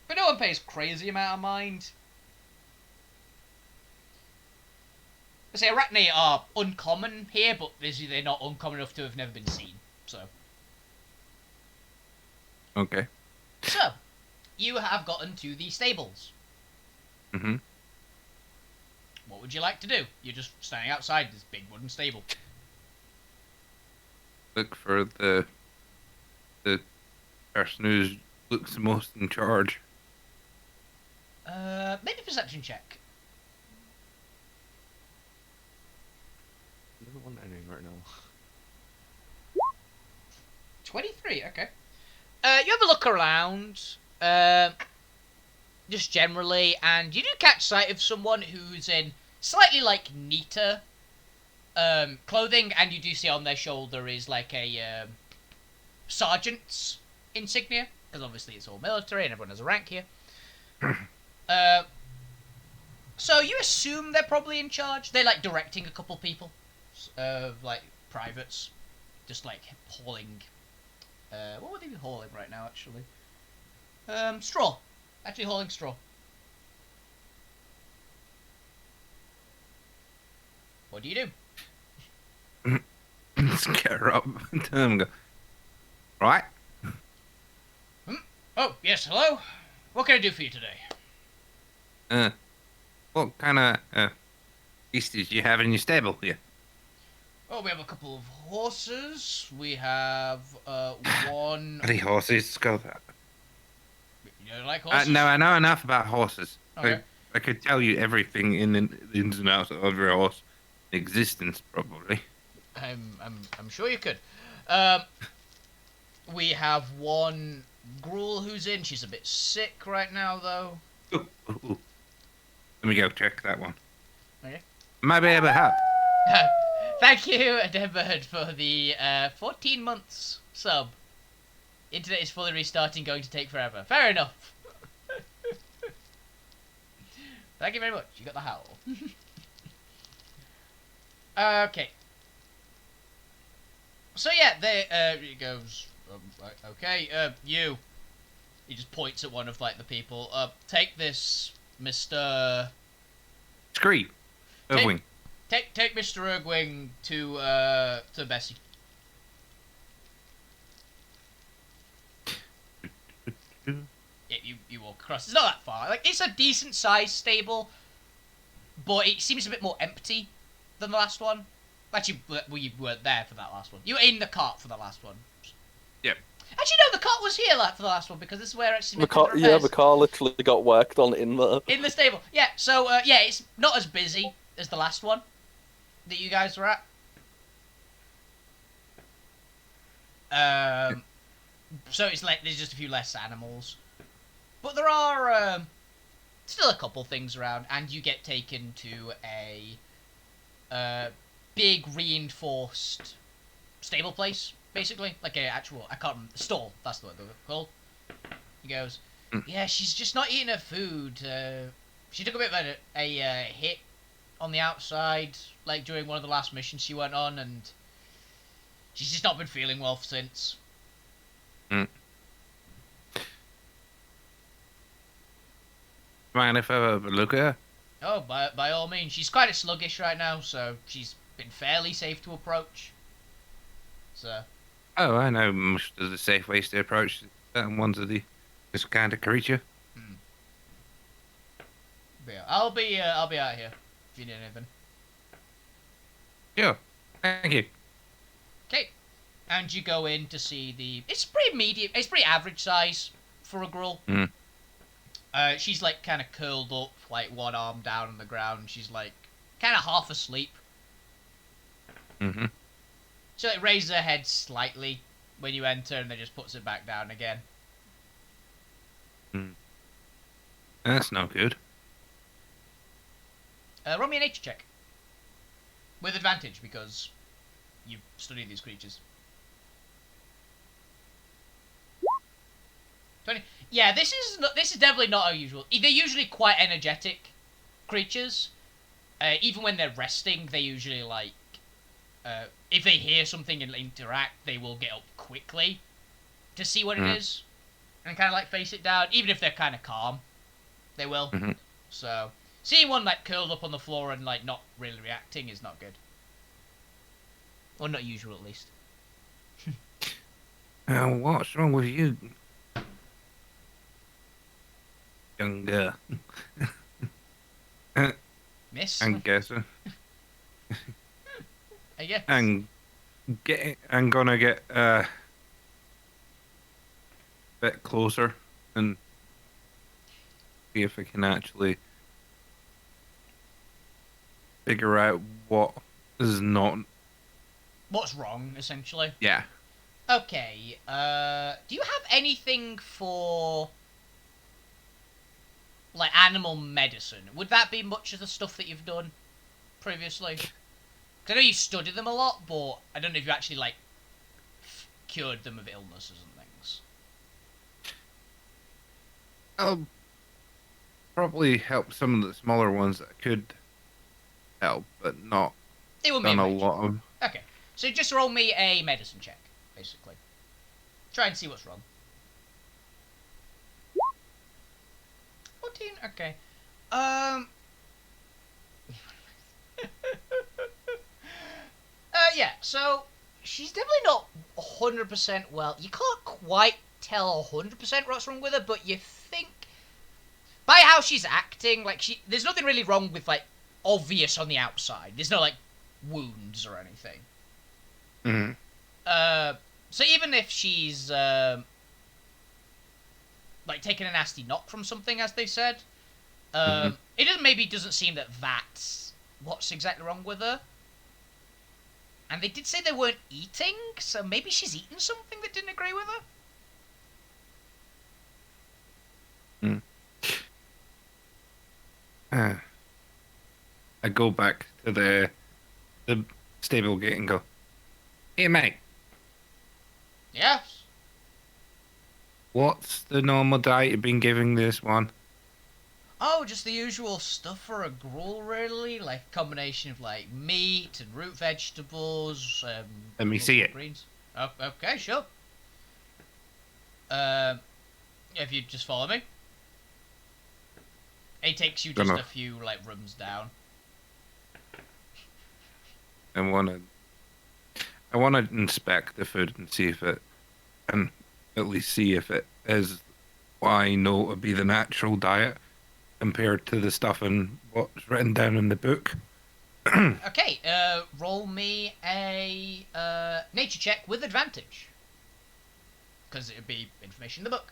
Speaker 1: But no one pays crazy amount of mind. I say arachne are uncommon here, but they're not uncommon enough to have never been seen. So,
Speaker 2: Okay.
Speaker 1: you have gotten to the stables.
Speaker 2: Mm-hmm.
Speaker 1: What would you like to do? You're just standing outside this big wooden stable.
Speaker 2: look for the person who looks the most in charge.
Speaker 1: Maybe perception check.
Speaker 5: I don't want anything right now.
Speaker 1: 23, okay. You have a look around, just generally, and you do catch sight of someone who's in slightly, like, neater clothing, and you do see on their shoulder is, like, a sergeant's insignia, because obviously it's all military and everyone has a rank here. So you assume they're probably in charge. They're, like, directing a couple people, like, privates, just, like, hauling... what would they be hauling right now, actually? Straw. Actually hauling straw. What do you do?
Speaker 2: Let's get her up and tell them, go, right?
Speaker 1: Oh, yes, hello? What can I do for you today?
Speaker 2: What kind of beasties do you have in your stable here?
Speaker 1: Oh, we have a couple of horses. We have, one...
Speaker 2: Bloody horses, go.
Speaker 1: You don't like horses?
Speaker 2: No, I know enough about horses.
Speaker 1: Okay.
Speaker 2: I could tell you everything in the ins and outs of your horse existence, probably.
Speaker 1: I'm sure you could. We have one gruel who's in. She's a bit sick right now, though.
Speaker 2: Ooh. Let me go check that one.
Speaker 1: Okay.
Speaker 2: Might be able to help.
Speaker 1: Thank you, Debird, for the 14 months sub. Internet is fully restarting, going to take forever. Fair enough. Thank you very much. You got the howl. Okay. So yeah, he goes, okay, you. He just points at one of, like, the people. Take this, Mr.
Speaker 2: Scream. Wing.
Speaker 1: Take Mr. Urgwing to Bessie. Yeah, you walk across. It's not that far. Like, it's a decent sized stable, but it seems a bit more empty than the last one. Actually, well, you weren't there for that last one. You were in the cart for the last one.
Speaker 2: Yep.
Speaker 1: Actually, no, the cart was here for the last one because this is where actually
Speaker 3: The car, the car literally got worked on in there.
Speaker 1: in the stable. Yeah, so yeah, it's not as busy as the last one that you guys were at. So it's like there's just a few less animals, but there are still a couple things around, and you get taken to a big reinforced stable place, basically, like a actual I can't remember, stall. That's what they're called. He goes, yeah, she's just not eating her food. She took a bit of a hit on the outside, like during one of the last missions she went on, and she's just not been feeling well since.
Speaker 2: Mind if I have a look at her?
Speaker 1: Oh, by all means. She's quite sluggish right now, so she's been fairly safe to approach. So.
Speaker 2: Oh, I know most of the safe ways to approach certain ones of this kind of creature.
Speaker 1: But yeah, I'll be out here if you need anything.
Speaker 2: Sure. Thank you.
Speaker 1: Okay. And you go in to see the. It's pretty medium. It's pretty average size for a gruel. She's like kind of curled up, like one arm down on the ground. She's like kind of half asleep. She like raises her head slightly when you enter, and then just puts it back down again.
Speaker 2: That's not good.
Speaker 1: Roll me a nature check with advantage because you've studied these creatures. 20. Yeah, this is definitely not unusual. They're usually quite energetic creatures. Even when they're resting, they usually like if they hear something and interact, they will get up quickly to see what it is and kind of like face it down. Even if they're kind of calm, they will. So seeing one like curled up on the floor and like not really reacting is not good, or not usual at least.
Speaker 2: What's wrong with you, young girl?
Speaker 1: Miss?
Speaker 2: I'm guessing.
Speaker 1: I guess.
Speaker 2: And I'm gonna get a bit closer and see if I can actually figure out what is not.
Speaker 1: What's wrong, essentially?
Speaker 2: Yeah.
Speaker 1: Okay, do you have anything for, like, animal medicine? Would that be much of the stuff that you've done previously? 'Cause I know you studied them a lot, but I don't know if you actually, like, cured them of illnesses and things.
Speaker 2: I'll probably help some of the smaller ones that could help, but not
Speaker 1: It would be
Speaker 2: done a
Speaker 1: major.
Speaker 2: lot of them.
Speaker 1: Okay, so just roll me a medicine check, basically. Try and see what's wrong. 14, okay. Yeah, so she's definitely not 100% well. You can't quite tell 100% what's wrong with her, but you think by how she's acting, like there's nothing really wrong with, like, obvious on the outside. There's no, like, wounds or anything.
Speaker 2: Mhm.
Speaker 1: So even if she's like taking a nasty knock from something, as they said, it doesn't seem that that's what's exactly wrong with her. And they did say they weren't eating, so maybe she's eaten something that didn't agree with her.
Speaker 2: I go back to the stable gate and go, "Hey, mate,
Speaker 1: Yes.
Speaker 2: what's the normal diet you've been giving this one?"
Speaker 1: Oh, just the usual stuff for a gruel, really. Like a combination of, like, meat and root vegetables.
Speaker 2: Let me see it.
Speaker 1: Greens. Oh, okay, sure. If you just follow me. It takes you just
Speaker 2: Dunno.
Speaker 1: a few, like, rooms down.
Speaker 2: I wanna inspect the food and see if it, and at least see if it is what I know would be the natural diet compared to the stuff in what's written down in the book.
Speaker 1: Okay, roll me a nature check with advantage. Because it would be information in the book.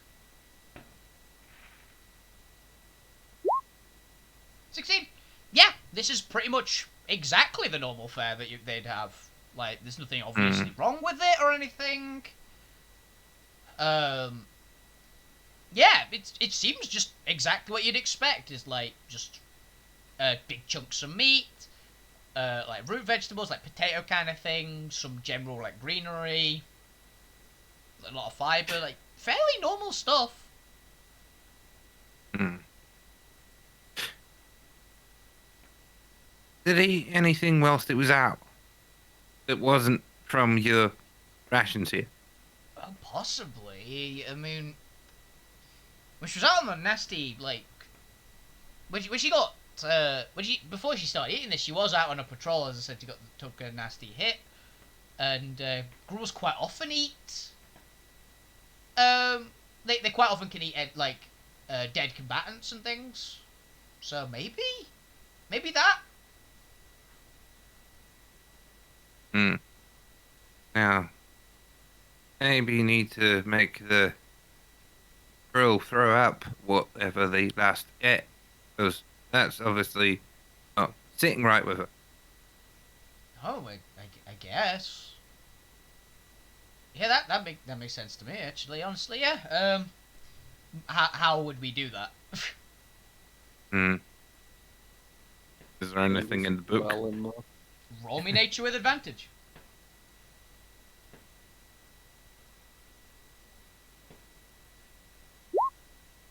Speaker 1: 16. Yeah, this is pretty much exactly the normal fare that they'd have. Like, there's nothing obviously wrong with it or anything. Yeah, it seems just exactly what you'd expect. Is like just big chunks of meat, like root vegetables, like potato kind of thing, some general, like, greenery, a lot of fiber, like fairly normal stuff.
Speaker 2: Did he eat anything whilst it was out that wasn't from your rations here?
Speaker 1: Possibly. I mean, when she was out on the nasty, like, when she got before she started eating this, she was out on a patrol. As I said, she took a nasty hit, and gruels quite often eat. They quite often can eat, like, dead combatants and things. So maybe that.
Speaker 2: Now, maybe you need to make the crew throw up whatever they last ate, because that's obviously not sitting right with her.
Speaker 1: Oh, I guess. Yeah, that makes sense to me, actually. Honestly, yeah. How would we do that?
Speaker 2: Is there anything in the book?
Speaker 3: Well enough.
Speaker 1: Roll me nature with advantage.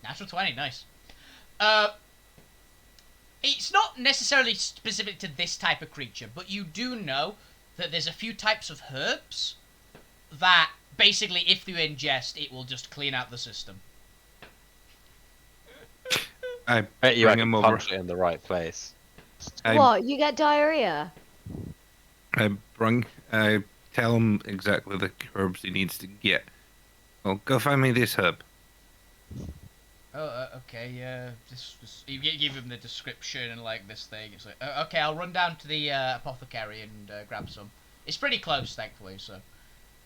Speaker 1: Natural 20, nice. It's not necessarily specific to this type of creature, but you do know that there's a few types of herbs that basically, if you ingest, it will just clean out the system.
Speaker 2: I
Speaker 5: Bet you I
Speaker 2: bring
Speaker 5: can
Speaker 2: him over.
Speaker 5: punch it in the right place.
Speaker 7: What? You get diarrhea?
Speaker 2: I tell him exactly the herbs he needs to get. Well, go find me this herb.
Speaker 1: Oh, okay, yeah. You give him the description and, like, this thing. It's like, okay, I'll run down to the apothecary and grab some. It's pretty close, thankfully, so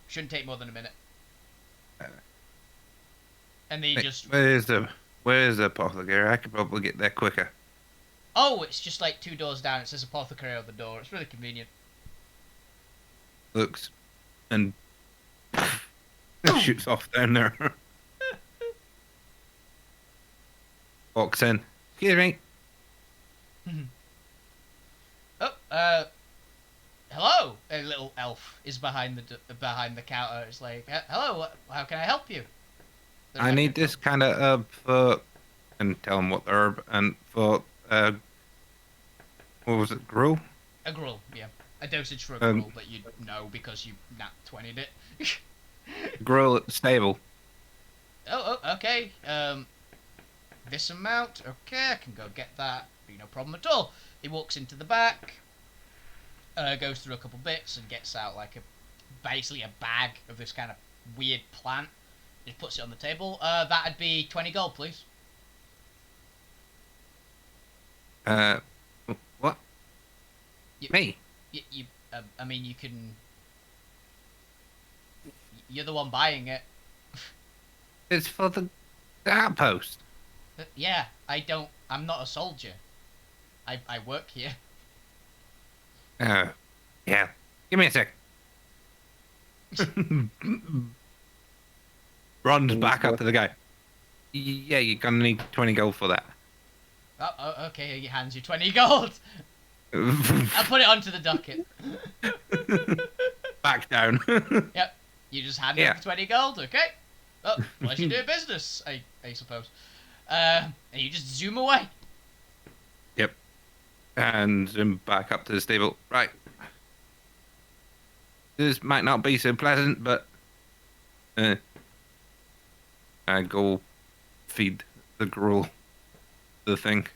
Speaker 1: shouldn't take more than a minute. And then you just...
Speaker 2: Where's the apothecary? I could probably get there quicker.
Speaker 1: Oh, it's just like 2 doors down. It says apothecary on the door. It's really convenient.
Speaker 2: Looks and shoots off down there. Walks in. Excuse me.
Speaker 1: Oh, hello. A little elf is behind the counter. It's like, hello. How can I help you? There's
Speaker 2: I
Speaker 1: like
Speaker 2: need
Speaker 1: a-
Speaker 2: this kind of herb for, and tell him what the herb, and for what was it, gruel?
Speaker 1: A gruel, yeah. A dosage for a
Speaker 2: Um,
Speaker 1: gruel that you know because you nat 20'd it.
Speaker 2: Gruel at the stable.
Speaker 1: Oh, okay. This amount. Okay, I can go get that. Be no problem at all. He walks into the back, goes through a couple bits and gets out like basically a bag of this kind of weird plant. Just puts it on the table. That'd be 20 gold, please.
Speaker 2: What?
Speaker 1: You-
Speaker 2: Me?
Speaker 1: I mean, you can. You're the one buying it.
Speaker 2: It's for the outpost.
Speaker 1: Yeah, I'm not a soldier. I work here.
Speaker 2: Oh, yeah. Give me a sec. Runs back up to the guy. Yeah, you're gonna need 20 gold for that.
Speaker 1: Oh, okay. He hands you 20 gold. I'll put it onto the docket.
Speaker 2: Back down.
Speaker 1: Yep. You just hand
Speaker 2: Yeah.
Speaker 1: him 20 gold, okay? Oh, pleasure doing business, I suppose. And you just zoom away.
Speaker 2: Yep. And zoom back up to the stable. Right. This might not be so pleasant, but I go feed the gruel the thing.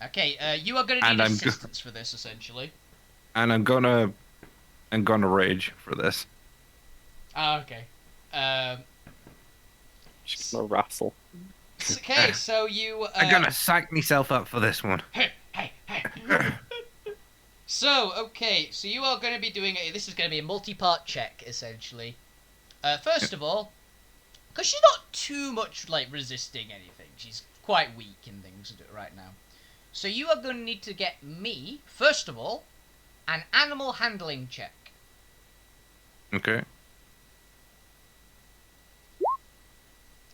Speaker 1: Okay, you are going to
Speaker 2: And
Speaker 1: need
Speaker 2: I'm
Speaker 1: assistance for this, essentially.
Speaker 2: And I'm gonna rage for this.
Speaker 1: Oh, okay.
Speaker 3: Just gonna wrestle.
Speaker 1: Okay, so you...
Speaker 2: I'm gonna psych myself up for this one.
Speaker 1: Hey. So, okay, so you are going to be doing this is going to be a multi-part check, essentially. First of all, because she's not too much, like, resisting anything. She's quite weak and things right now. So you are going to need to get me, first of all, an animal handling check.
Speaker 2: Okay.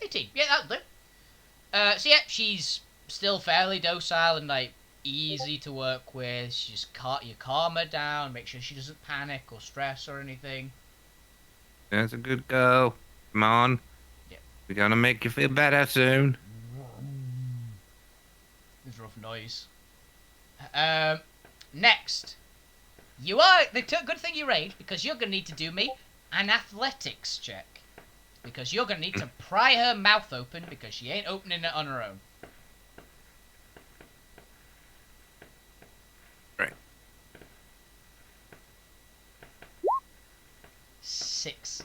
Speaker 1: 18. Yeah, that'll do. So yeah, she's still fairly docile and, like, easy to work with. You just you calm her down, make sure she doesn't panic or stress or anything.
Speaker 2: That's a good girl. Come on.
Speaker 1: Yeah.
Speaker 2: We're gonna make you feel better soon.
Speaker 1: There's rough noise. Next, you are good thing you raged because you're gonna need to do me an athletics check because you're gonna need to pry her mouth open because she ain't opening it on her own.
Speaker 2: Right.
Speaker 1: 6.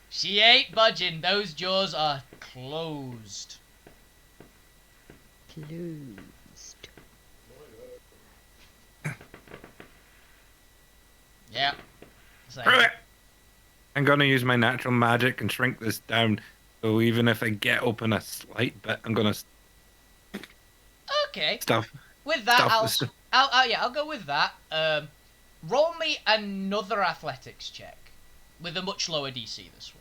Speaker 1: She ain't budging. Those jaws are closed.
Speaker 7: Closed.
Speaker 1: Yeah. So,
Speaker 2: Screw it. I'm gonna use my natural magic and shrink this down. So even if I get open a slight bit, I'm gonna
Speaker 1: okay.
Speaker 2: stuff.
Speaker 1: With that,
Speaker 2: Stuff.
Speaker 1: I'll go with that. Roll me another athletics check with a much lower DC this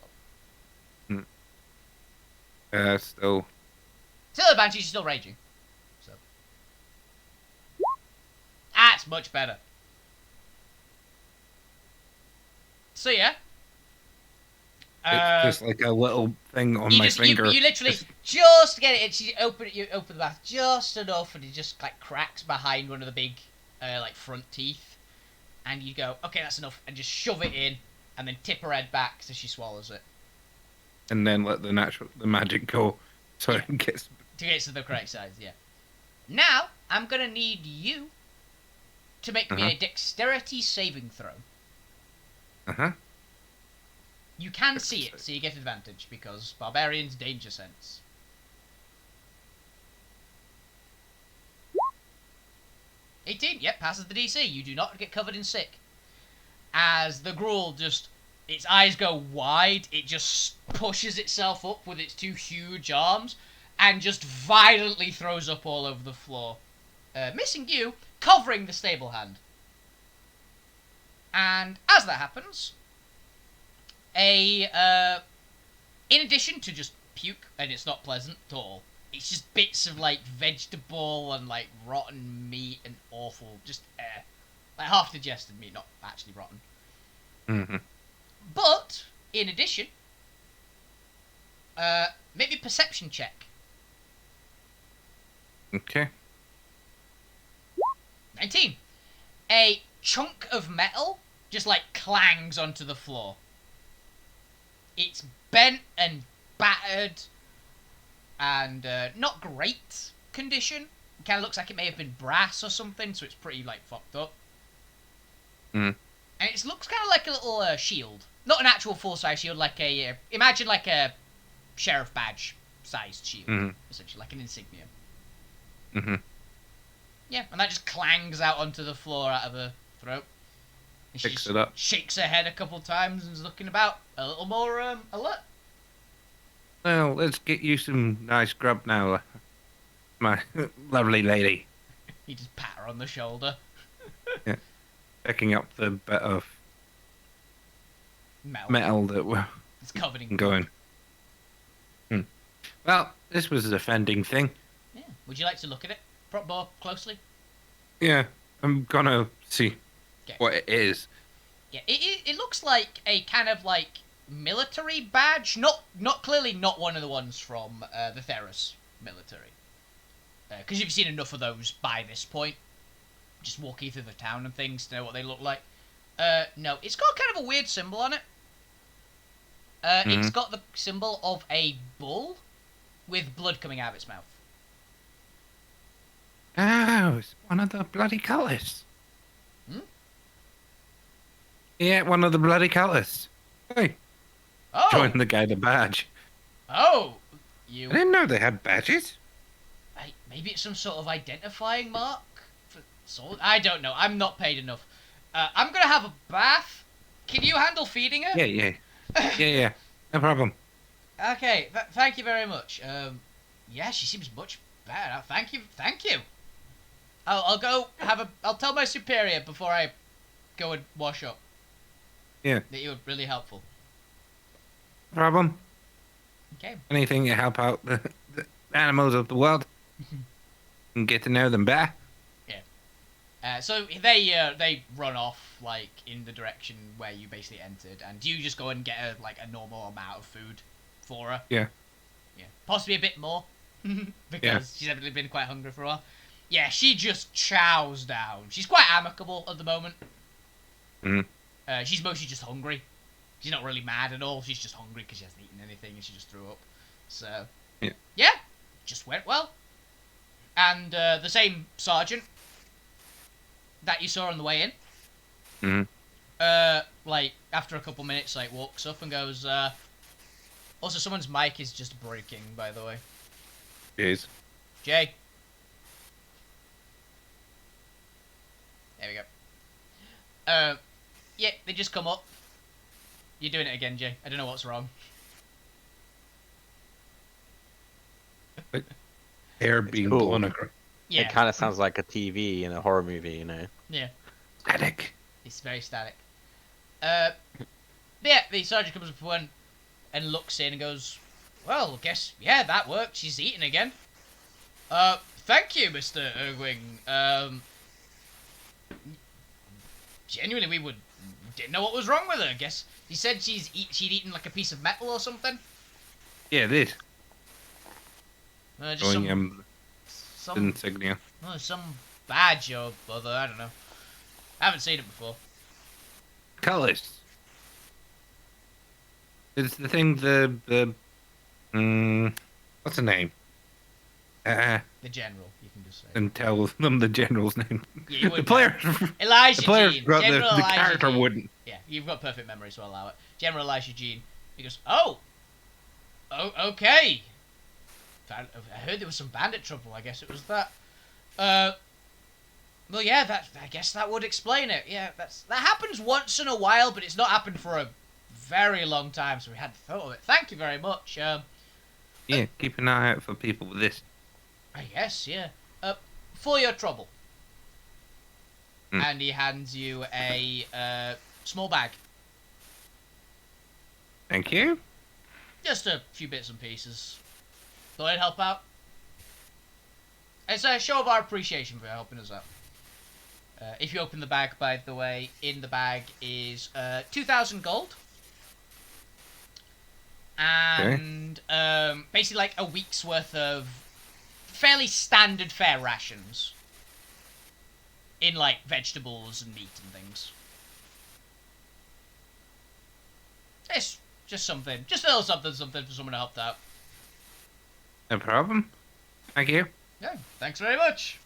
Speaker 1: one.
Speaker 2: Still.
Speaker 1: Still a banshee, she's still raging. So that's much better. So yeah.
Speaker 2: It's just like a little thing on my finger.
Speaker 1: You literally just get it. And you open the mouth just enough, and it just like cracks behind one of the big, like front teeth, and you go, okay, that's enough, and just shove it in, and then tip her head back so she swallows it
Speaker 2: And then let the magic go, so it gets.
Speaker 1: to get to the correct size. Yeah. Now I'm gonna need you to make me a dexterity saving throw.
Speaker 2: Uh-huh.
Speaker 1: You can see it, so you get advantage because barbarians danger sense. 18. Yep, passes the DC. You do not get covered in sick. as the gruel just, its eyes go wide, it just pushes itself up with its two huge arms and just violently throws up all over the floor, missing you, covering the stable hand. And as that happens, in addition to just puke, and it's not pleasant at all, it's just bits of like vegetable and like rotten meat and awful, just like half digested meat, not actually rotten.
Speaker 2: Mm-hmm.
Speaker 1: But in addition, maybe perception check.
Speaker 2: Okay.
Speaker 1: 19. A chunk of metal just like clangs onto the floor. It's bent and battered and not great condition. It kind of looks like it may have been brass or something, so it's pretty like fucked up.
Speaker 2: Mm.
Speaker 1: And it looks kind of like a little shield. Not an actual full-size shield, like a... imagine like a sheriff badge-sized shield, essentially, like an insignia.
Speaker 2: Mm-hmm.
Speaker 1: Yeah, and that just clangs out onto the floor out of her throat. And she
Speaker 2: Picks
Speaker 1: just
Speaker 2: it up.
Speaker 1: shakes her head a couple times and is looking about a little more alert.
Speaker 2: Well, let's get you some nice grub now, my lovely lady.
Speaker 1: You just pat her on the shoulder.
Speaker 2: Picking up the bit of
Speaker 1: Metal.
Speaker 2: metal that we're
Speaker 1: It's covered in
Speaker 2: going. Well, this was an offending thing.
Speaker 1: Yeah. Would you like to look at it more closely?
Speaker 2: Yeah, I'm gonna see
Speaker 1: Okay.
Speaker 2: what it is.
Speaker 1: Yeah, it looks like a kind of like military badge. Not clearly not one of the ones from the Theros military. Because you've seen enough of those by this point. Just walking through the town and things to know what they look like. No, it's got kind of a weird symbol on it. It's got the symbol of a bull with blood coming out of its mouth.
Speaker 2: Oh, it's one of the bloody cultists.
Speaker 1: Hmm?
Speaker 2: Yeah, one of the bloody cultists. Hey,
Speaker 1: Oh!
Speaker 2: join the guy the badge.
Speaker 1: Oh!
Speaker 2: I
Speaker 1: You...
Speaker 2: didn't know they had badges.
Speaker 1: Maybe it's some sort of identifying mark? I don't know. I'm not paid enough. I'm gonna have a bath. Can you handle feeding her?
Speaker 2: Yeah. No problem.
Speaker 1: Okay, thank you very much. Yeah, she seems much better. Thank you. I'll go I'll tell my superior before I go and wash up.
Speaker 2: Yeah.
Speaker 1: That you were really helpful.
Speaker 2: No problem.
Speaker 1: Okay.
Speaker 2: Anything to help out the animals of the world and get to know them better.
Speaker 1: So they run off like in the direction where you basically entered, and you just go and get her like a normal amount of food for her.
Speaker 2: Yeah.
Speaker 1: Yeah. Possibly a bit more because she's evidently been quite hungry for a while. Yeah, she just chows down. She's quite amicable at the moment. She's mostly just hungry. She's not really mad at all. She's just hungry because she hasn't eaten anything and she just threw up. So yeah, just went well. And the same sergeant that you saw on the way in, like after a couple minutes, like walks up and goes, also someone's mic is just breaking, by the way.
Speaker 2: Jeez.
Speaker 1: Jay. There we go. Yeah, they just come up. You're doing it again, Jay. I don't know what's wrong.
Speaker 2: Hair being
Speaker 5: cool.
Speaker 2: blown across.
Speaker 1: Yeah.
Speaker 5: It kind of sounds like a TV in a horror movie, you know.
Speaker 1: Yeah.
Speaker 2: Static.
Speaker 1: It's very static. Yeah, the sergeant comes up one and looks in and goes, well, guess, yeah, that worked. She's eating again. Thank you, Mr. Ergwing. Genuinely, we didn't know what was wrong with her, I guess. He said she'd eaten like a piece of metal or something.
Speaker 2: Yeah, it is.
Speaker 1: Just
Speaker 2: Showing
Speaker 1: some
Speaker 2: insignia.
Speaker 1: some badge or other, I don't know. I haven't seen it before.
Speaker 2: Cultists. It's the thing, what's the name?
Speaker 1: The general, you can just say.
Speaker 2: And tell them the general's name.
Speaker 1: Yeah, you
Speaker 2: The
Speaker 1: wouldn't
Speaker 2: player,
Speaker 1: Elijah
Speaker 2: the player
Speaker 1: Jean.
Speaker 2: forgot
Speaker 1: General
Speaker 2: the
Speaker 1: Elijah
Speaker 2: character
Speaker 1: Jean.
Speaker 2: wouldn't.
Speaker 1: Yeah, you've got perfect memory, so I'll allow it. General Elijah Jean. He goes, oh, okay. I heard there was some bandit trouble. I guess it was that. Well, yeah, I guess that would explain it. Yeah, that happens once in a while, but it's not happened for a very long time, so we hadn't thought of it. Thank you very much.
Speaker 2: Yeah, keep an eye out for people with this.
Speaker 1: I guess, yeah. For your trouble.
Speaker 2: Hmm.
Speaker 1: And he hands you a small bag.
Speaker 2: Thank you.
Speaker 1: Just a few bits and pieces. Thought I'd help out. It's a show of our appreciation for helping us out. If you open the bag, by the way, in the bag is 2,000 gold. And basically like a week's worth of fairly standard fare rations. In like vegetables and meat and things. It's just something. Just a little something for someone to help out.
Speaker 2: No problem. Thank you.
Speaker 1: Yeah, thanks very much.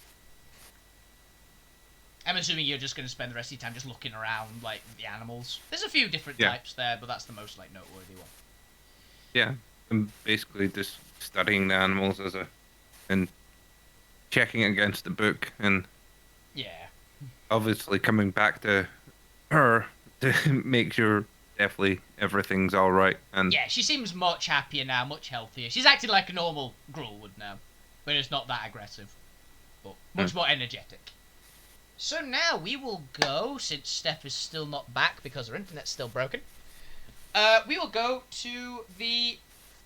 Speaker 1: I'm assuming you're just going to spend the rest of your time just looking around, like, the animals. There's a few different types there, but that's the most, like, noteworthy one.
Speaker 2: Yeah, I'm basically just studying the animals and checking against the book and
Speaker 1: Yeah.
Speaker 2: obviously coming back to her to make sure definitely everything's all right. And
Speaker 1: Yeah, she seems much happier now, much healthier. She's acting like a normal Gruul would now, but it's not that aggressive, but much more energetic. So now we will go, since Steph is still not back because her internet's still broken, we will go to the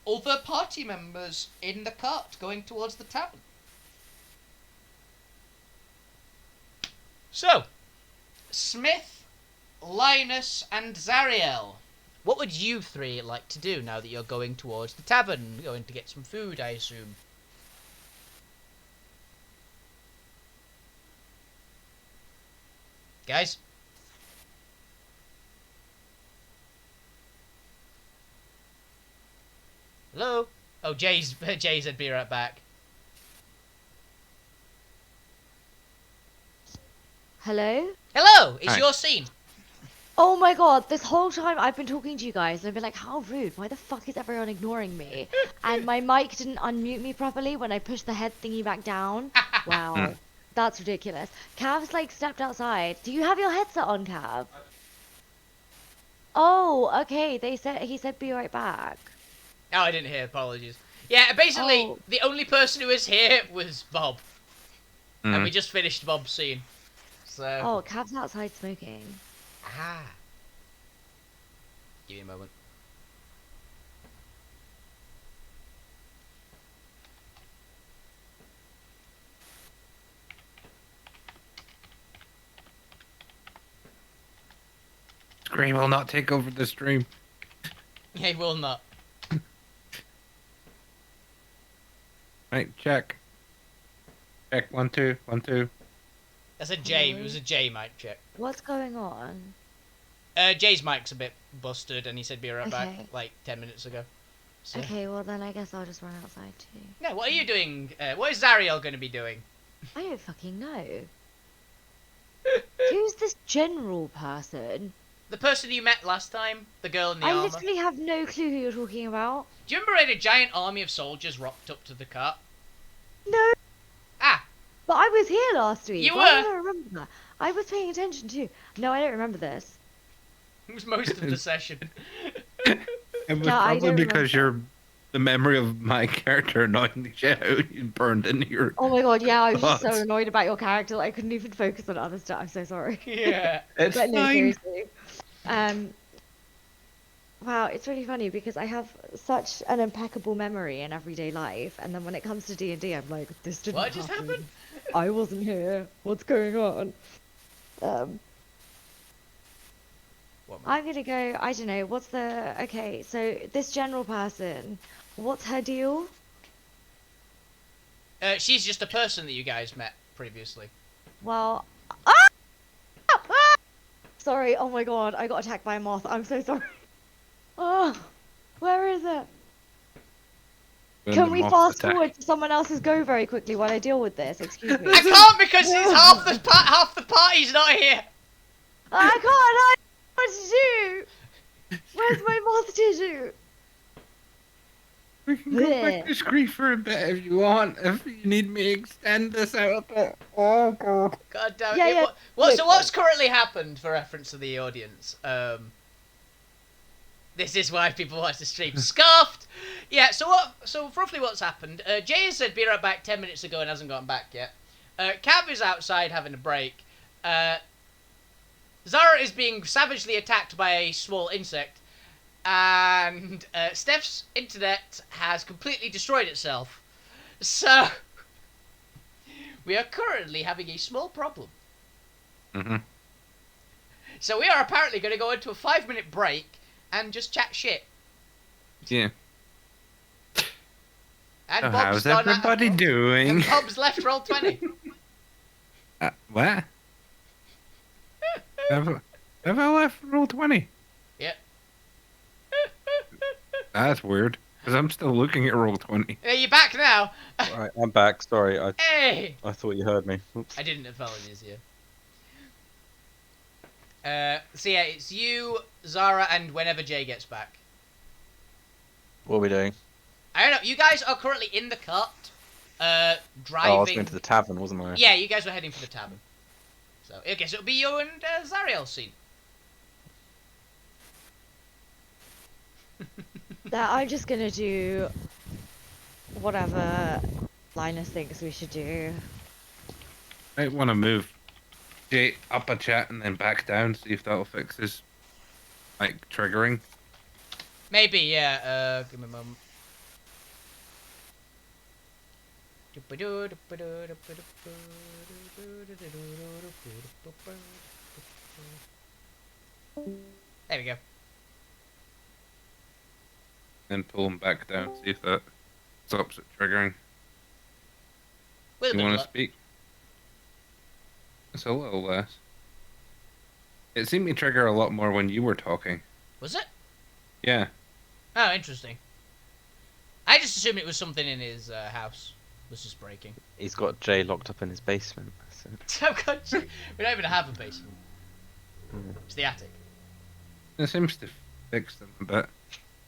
Speaker 1: other party members in the cart going towards the tavern. So, Smith, Linus, and Zariel, what would you three like to do now that you're going towards the tavern? Going to get some food, I assume. Guys? Hello? Oh, Jay said be right back.
Speaker 7: Hello?
Speaker 1: Hello! It's
Speaker 2: Hi.
Speaker 1: your scene.
Speaker 7: Oh my god, this whole time I've been talking to you guys and I've been like, how rude, why the fuck is everyone ignoring me? And my mic didn't unmute me properly when I pushed the head thingy back down. Wow, that's ridiculous. Cav's like stepped outside. Do you have your headset on, Cav? Oh, okay, he said be right back.
Speaker 1: Oh, I didn't hear. Apologies. Yeah, basically,
Speaker 7: Oh.
Speaker 1: the only person who was here was Bob. And
Speaker 2: Mhm.
Speaker 1: we just finished Bob's scene. So...
Speaker 7: Oh, Cav's outside smoking.
Speaker 1: Ah. Give me a moment.
Speaker 2: Scream will not take over the stream.
Speaker 1: He will not.
Speaker 2: Right, check. Check 1 2 1 2.
Speaker 1: That's a J. It was a J mic check.
Speaker 7: What's going on?
Speaker 1: Jay's mic's a bit busted, and he said be right back
Speaker 7: Okay.
Speaker 1: like 10 minutes ago. So.
Speaker 7: Okay, well then I guess I'll just run outside too.
Speaker 1: No, what are you doing? What is Zariel going to be doing?
Speaker 7: I don't fucking know. Who's this general person?
Speaker 1: The person you met last time, the girl in the
Speaker 7: I
Speaker 1: armor.
Speaker 7: literally have no clue who you're talking about.
Speaker 1: Do you remember when a giant army of soldiers rocked up to the cart?
Speaker 7: No,
Speaker 1: Ah,
Speaker 7: but I was here last week.
Speaker 1: You
Speaker 7: Why
Speaker 1: were?
Speaker 7: do I remember that? I was paying attention too. No, I don't remember this.
Speaker 1: it was most of the session.
Speaker 2: It was
Speaker 7: Yeah, I
Speaker 2: probably
Speaker 7: don't
Speaker 2: because the memory of my character annoying the shit out of you burned into your.
Speaker 7: Oh my god, yeah, I was just so
Speaker 2: What?
Speaker 7: annoyed about your character that I couldn't even focus on other stuff. I'm so sorry.
Speaker 1: Yeah.
Speaker 2: It's
Speaker 7: But no,
Speaker 2: fine.
Speaker 7: seriously. Wow, it's really funny because I have such an impeccable memory in everyday life, and then when it comes to D&D, I'm like, this didn't
Speaker 1: What just
Speaker 7: happen.
Speaker 1: happened?
Speaker 7: I wasn't here. What's going on?
Speaker 1: What, man?
Speaker 7: I'm gonna go. I don't know. What's the? Okay, so this general person, what's her deal?
Speaker 1: She's just a person that you guys met previously.
Speaker 7: Well, ah! Ah! Sorry. Oh my god, I got attacked by a moth. I'm so sorry. Oh, where is it?
Speaker 2: When
Speaker 7: Can
Speaker 2: the
Speaker 7: we
Speaker 2: moth
Speaker 7: fast
Speaker 2: attacked.
Speaker 7: forward to someone else's go very quickly while I deal with this? Excuse me.
Speaker 1: I can't because it's half the party's not here.
Speaker 7: I can't. I don't know what to do. Where's my moth tissue?
Speaker 2: We can go back to Scree for a bit if you want. If you need me to extend this out a bit. Oh god.
Speaker 1: God damn it.
Speaker 4: Yeah, yeah.
Speaker 1: So what's currently happened for reference to the audience? This is why people watch the stream. Scuffed! Yeah, so roughly what's happened, Jay has said be right back 10 minutes ago and hasn't gotten back yet. Cav is outside having a break. Zara is being savagely attacked by a small insect. And Steph's internet has completely destroyed itself. So, we are currently having a small problem.
Speaker 2: Mm-hmm.
Speaker 1: So we are apparently going to go into a 5-minute break and just chat shit.
Speaker 2: Yeah.
Speaker 1: And
Speaker 2: So
Speaker 1: Bob's
Speaker 2: how's
Speaker 1: gone
Speaker 2: everybody doing?
Speaker 1: And Bob's left roll 20.
Speaker 2: What? have I left roll 20?
Speaker 1: Yep.
Speaker 2: That's weird. Because I'm still looking at roll 20.
Speaker 1: Are you back now?
Speaker 5: Right, I'm back. Sorry,
Speaker 1: Hey!
Speaker 5: I thought you heard me. Oops.
Speaker 1: I didn't apologize, yeah. So yeah, it's you, Zara, and whenever Jay gets back.
Speaker 5: What are we doing?
Speaker 1: I don't know. You guys are currently in the cart, driving.
Speaker 5: Oh, I was going to the tavern, wasn't I?
Speaker 1: Yeah, you guys were heading for the tavern. So I guess it'll be you and Zariel scene.
Speaker 7: That I'm just gonna do whatever Linus thinks we should do.
Speaker 2: I want to move Jay up a chat and then back down, see if that'll fix his, like, triggering.
Speaker 1: Maybe, yeah. Give me a moment. There we go.
Speaker 2: Then pull him back down, see if that stops it triggering.
Speaker 1: With a
Speaker 2: You
Speaker 1: bit of
Speaker 2: want to
Speaker 1: luck.
Speaker 2: speak? It's a little less. It seemed to trigger a lot more when you were talking.
Speaker 1: Was it?
Speaker 2: Yeah.
Speaker 1: Oh, interesting. I just assumed it was something in his house. Was just breaking.
Speaker 5: He's got Jay locked up in his basement. So.
Speaker 1: Oh god, we don't even have a basement. It's the attic.
Speaker 2: It seems to fix them a bit.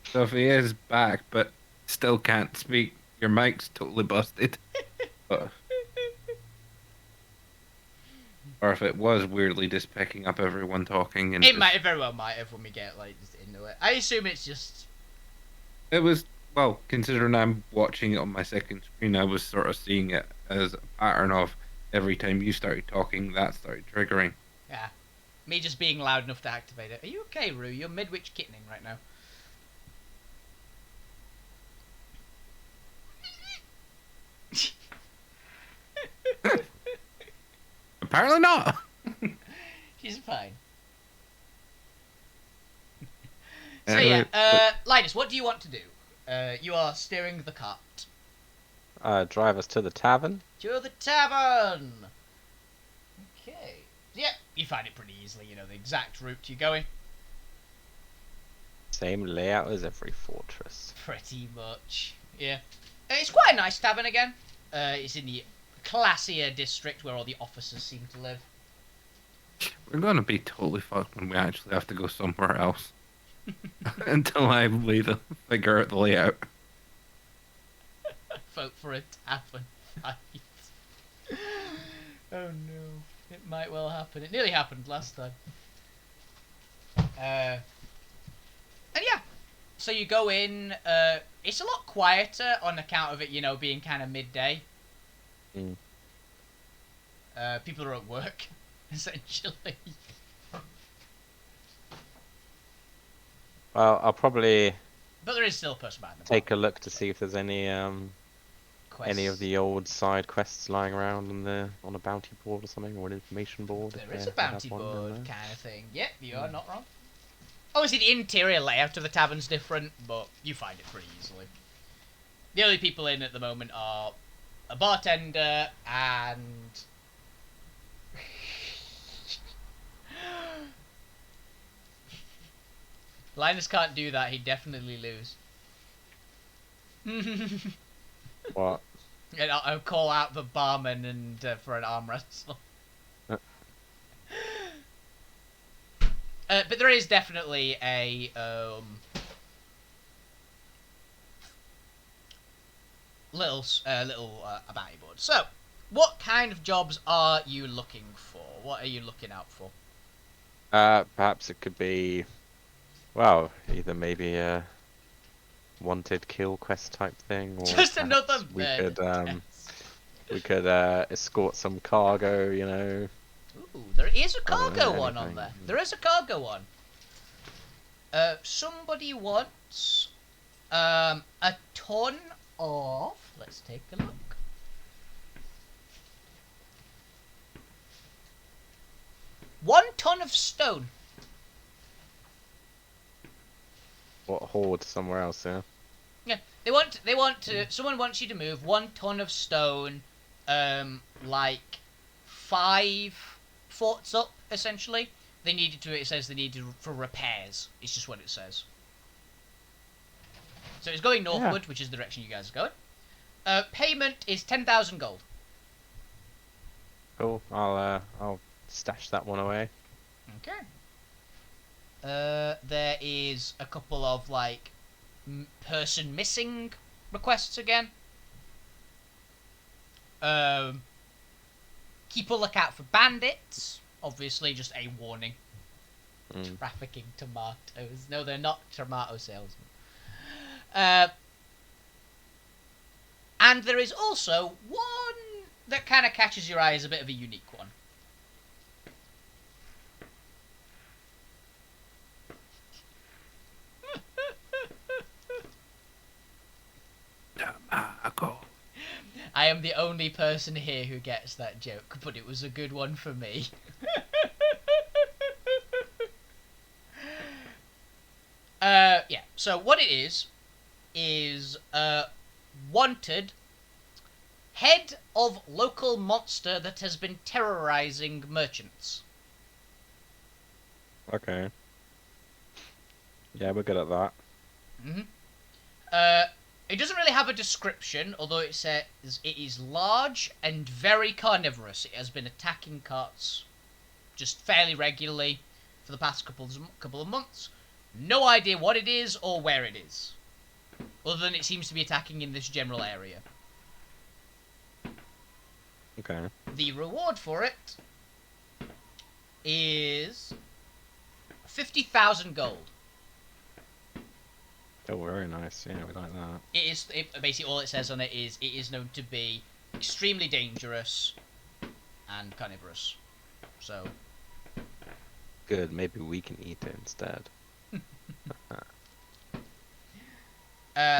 Speaker 2: So if he is back but still can't speak, your mic's totally busted. But, or if it was weirdly just picking up everyone talking and
Speaker 1: It very well might have when we get like just into it. I assume it's just
Speaker 2: it was, well, considering I'm watching it on my second screen, I was sort of seeing it as a pattern of every time you started talking, that started triggering.
Speaker 1: me just being loud enough to activate it. Are you okay, Rue? You're midwich kittening right now.
Speaker 2: Apparently not.
Speaker 1: She's fine. So yeah, Linus, what do you want to do? You are steering the cart.
Speaker 5: Drive us to the tavern.
Speaker 1: To the tavern! Okay. Yep, you find it pretty easily, you know, the exact route you're going.
Speaker 5: Same layout as every fortress.
Speaker 1: Pretty much, yeah. It's quite a nice tavern again. It's in the classier district where all the officers seem to live.
Speaker 2: We're gonna be totally fucked when we actually have to go somewhere else. Until I figure out the layout.
Speaker 1: Vote for a tavern fight. Oh no. It might well happen. It nearly happened last time. And yeah. So you go in, it's a lot quieter on account of it, you know, being kind of midday.
Speaker 5: Mm.
Speaker 1: People are at work, essentially.
Speaker 5: Well, I'll probably
Speaker 1: But there is still a person behind them.
Speaker 5: take a look to see if there's any
Speaker 1: Quests.
Speaker 5: of the old side quests lying around on a bounty board or something, or an information board.
Speaker 1: There
Speaker 5: if
Speaker 1: is
Speaker 5: they
Speaker 1: a bounty
Speaker 5: have one in
Speaker 1: board
Speaker 5: there.
Speaker 1: kind of thing. Yep, you are not wrong. Obviously, the interior layout of the tavern's different, but you find it pretty easily. The only people in at the moment are a bartender and... Linus can't do that, he'd definitely lose.
Speaker 5: What?
Speaker 1: And I'll call out the barman and for an arm wrestle. But there is definitely a little bounty board. So, what kind of jobs are you looking for? What are you looking out for?
Speaker 5: Perhaps it could be, well, either maybe a wanted kill quest type thing, or
Speaker 1: Just another
Speaker 5: perhaps
Speaker 1: murder
Speaker 5: we could escort some cargo, you know.
Speaker 1: Ooh, there is a
Speaker 5: I don't know,
Speaker 1: cargo one on
Speaker 5: anything.
Speaker 1: there. There is a cargo one. Somebody wants a ton of. Let's take a look. One ton of stone.
Speaker 5: What, hoard somewhere else, yeah?
Speaker 1: Yeah, they want to. Someone wants you to move 1 ton of stone, like 5 forts up, essentially. They needed to. It says they needed for repairs. It's just what it says. So it's going northward, which is the direction you guys are going. Payment is 10,000 gold.
Speaker 5: Cool. I'll stash that one away.
Speaker 1: Okay. There is a couple of like person missing requests again. Keep a lookout for bandits. Obviously, just a warning.
Speaker 5: Mm.
Speaker 1: Trafficking tomatoes. No, they're not tomato salesmen. And there is also one that kind of catches your eye as a bit of a unique one.
Speaker 2: Tobacco.
Speaker 1: I am the only person here who gets that joke, but it was a good one for me. Yeah, so what it is wanted head of local monster that has been terrorizing merchants.
Speaker 5: Okay. Yeah, we're good at that.
Speaker 1: It doesn't really have a description, although it says it is large and very carnivorous. It has been attacking carts just fairly regularly for the past couple of months. No idea what it is or where it is, other than it seems to be attacking in this general area.
Speaker 5: Okay.
Speaker 1: The reward for it is 50,000 gold.
Speaker 5: Oh, very nice. Yeah, we like that.
Speaker 1: Basically all it says on it is known to be extremely dangerous and carnivorous. So
Speaker 5: Good. Maybe we can eat it instead.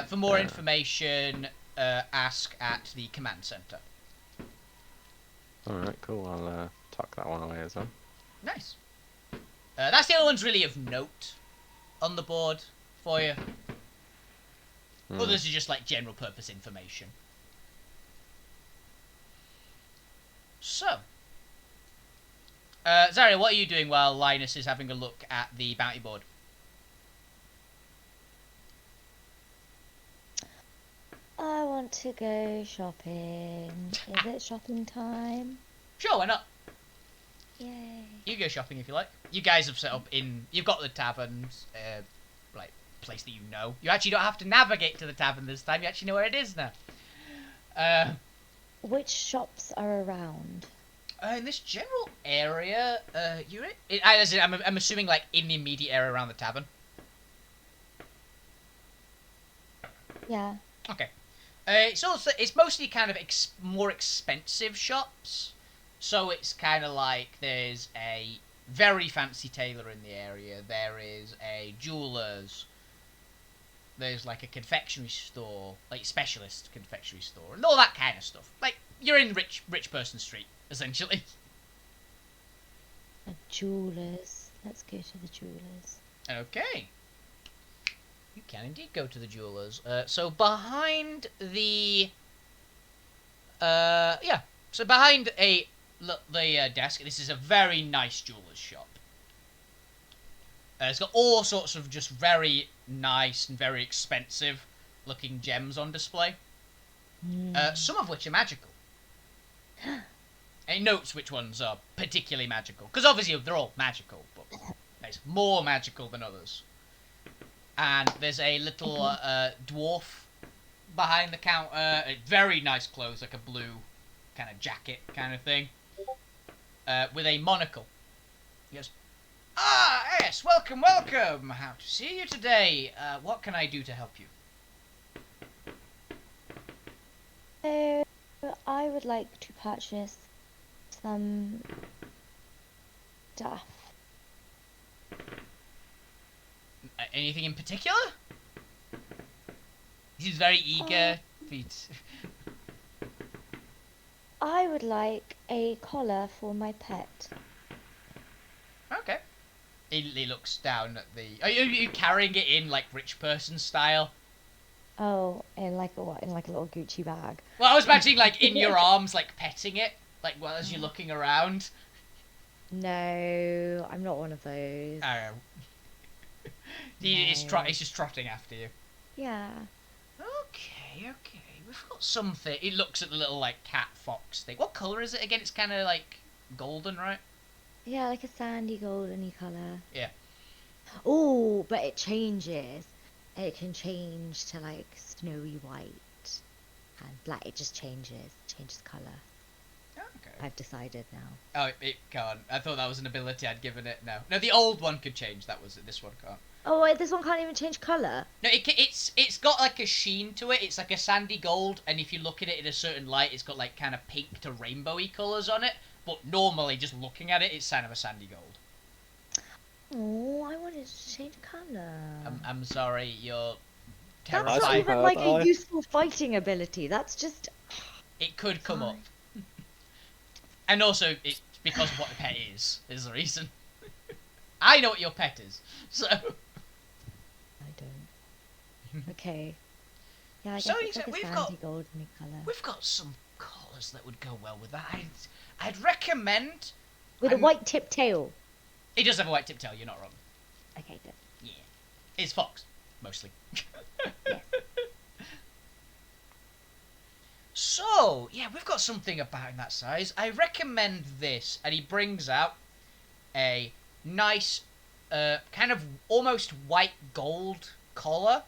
Speaker 1: for more information, ask at the command center.
Speaker 5: All right. Cool. I'll tuck that one away as well.
Speaker 1: Nice. That's the only ones really of note on the board for you.
Speaker 5: Mm.
Speaker 1: Others are just like general purpose information. So, Zarya, what are you doing while Linus is having a look at the bounty board?
Speaker 7: I want to go shopping. Is it shopping time?
Speaker 1: Sure, why not?
Speaker 7: Yay.
Speaker 1: You go shopping if you like. You guys have set up you've got the taverns, like place that you know. You actually don't have to navigate to the tavern this time. You actually know where it is now.
Speaker 7: Which shops are around?
Speaker 1: In this general area, I'm assuming like in the immediate area around the tavern.
Speaker 7: Yeah.
Speaker 1: Okay. It's mostly kind of more expensive shops. So it's kind of like there's a very fancy tailor in the area. There is a jeweler's. There's like a confectionery store, like specialist confectionery store, and all that kind of stuff. Like you're in rich person street, essentially.
Speaker 7: A jeweler's. Let's go to the jeweler's.
Speaker 1: Okay. You can indeed go to the jeweler's. So behind the, So behind the desk, this is a very nice jeweler's shop. It's got all sorts of just very nice and very expensive looking gems on display. Some of which are magical. And it notes which ones are particularly magical. Because obviously they're all magical, but it's more magical than others. And there's a little dwarf behind the counter. Very nice clothes, like a blue kind of jacket kind of thing. With a monocle. He goes, "Ah, yes, welcome, welcome. How to see you today? What can I do to help you?"
Speaker 7: So, I would like to purchase some stuff.
Speaker 1: Anything in particular? He's very eager.
Speaker 7: I would like a collar for my pet.
Speaker 1: Okay. He looks down at the. Are you carrying it in like rich person style?
Speaker 7: Oh, in like a little Gucci bag.
Speaker 1: Well, I was imagining like in your arms, like petting it, like while as you're looking around.
Speaker 7: No, I'm not one of those.
Speaker 1: Oh. He's just trotting after you.
Speaker 7: Yeah.
Speaker 1: Okay. We've got something. He looks at the little like cat fox thing. What color is it again? It's kind of like golden, right?
Speaker 7: Yeah, like a sandy goldeny colour.
Speaker 1: Yeah.
Speaker 7: Oh, but it changes. It can change to like snowy white and black. It just changes colour.
Speaker 1: Okay.
Speaker 7: I've decided now.
Speaker 1: Oh, it can't. I thought that was an ability I'd given it. No, the old one could change. That was it. This one can't.
Speaker 7: Oh wait, this one can't even change colour.
Speaker 1: No, it's got like a sheen to it. It's like a sandy gold, and if you look at it in a certain light, it's got like kind of pink to rainbowy colours on it. But normally, just looking at it, it's kind of a sandy gold.
Speaker 7: Oh, I wanted to change colour.
Speaker 1: I'm sorry, you're
Speaker 7: That's
Speaker 1: terrified.
Speaker 7: not even like a
Speaker 3: Bye-bye.
Speaker 7: useful fighting ability. That's just.
Speaker 1: It could come up.
Speaker 7: Fine.
Speaker 1: And also, it's because of what the pet is the reason. I know what your pet is, so.
Speaker 7: I don't. Okay. Yeah, I guess
Speaker 1: So
Speaker 7: it's like a
Speaker 1: we've
Speaker 7: sandy
Speaker 1: got-
Speaker 7: goldeny colour.
Speaker 1: We've got some colours that would go well with that. I'd recommend.
Speaker 7: With a
Speaker 1: I'm-
Speaker 7: white tip tail.
Speaker 1: He does have a white tip tail. You're not wrong.
Speaker 7: Okay, good.
Speaker 1: Yeah, it's fox mostly.
Speaker 7: Yes.
Speaker 1: So yeah, we've got something about in that size. I recommend this, and he brings out a nice, kind of almost white gold collar.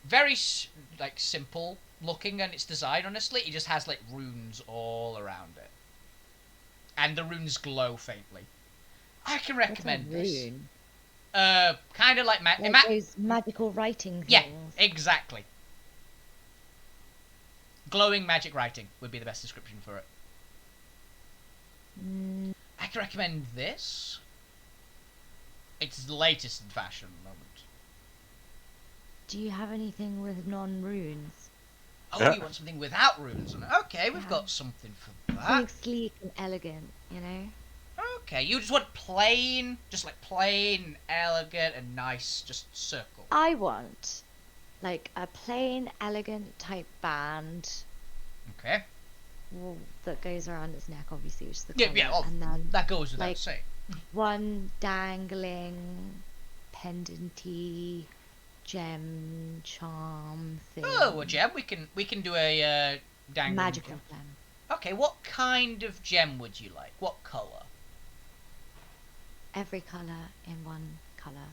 Speaker 1: Very like simple looking in its design. Honestly, it just has like runes all around it, and the runes glow faintly. I can
Speaker 7: What's a
Speaker 1: recommend this.
Speaker 7: rune?
Speaker 1: Kind of like
Speaker 7: Like those magical writing things.
Speaker 1: yeah, exactly. Glowing magic writing would be the best description for it.
Speaker 7: Mm,
Speaker 1: I can recommend this. It's the latest in fashion at the moment.
Speaker 7: do you have anything with non-runes?
Speaker 1: Oh,
Speaker 5: Yeah.
Speaker 1: you want something without runes on it? Okay, we've
Speaker 7: Yeah.
Speaker 1: got something for
Speaker 7: Something
Speaker 1: that.
Speaker 7: sleek and elegant, you know?
Speaker 1: Okay, you just want plain, just like plain, elegant, and nice, just circle.
Speaker 7: I want like a plain, elegant type band
Speaker 1: Okay,
Speaker 7: that goes around its neck, obviously, which is the
Speaker 1: Yeah,
Speaker 7: collar,
Speaker 1: yeah, oh,
Speaker 7: and then
Speaker 1: that goes without
Speaker 7: Like-
Speaker 1: saying.
Speaker 7: one dangling pendenty gem charm thing.
Speaker 1: Oh, a gem. We can do a dangling
Speaker 7: Magical
Speaker 1: gem.
Speaker 7: gem.
Speaker 1: Okay, what kind of gem would you like? What color?
Speaker 7: Every colour in one colour.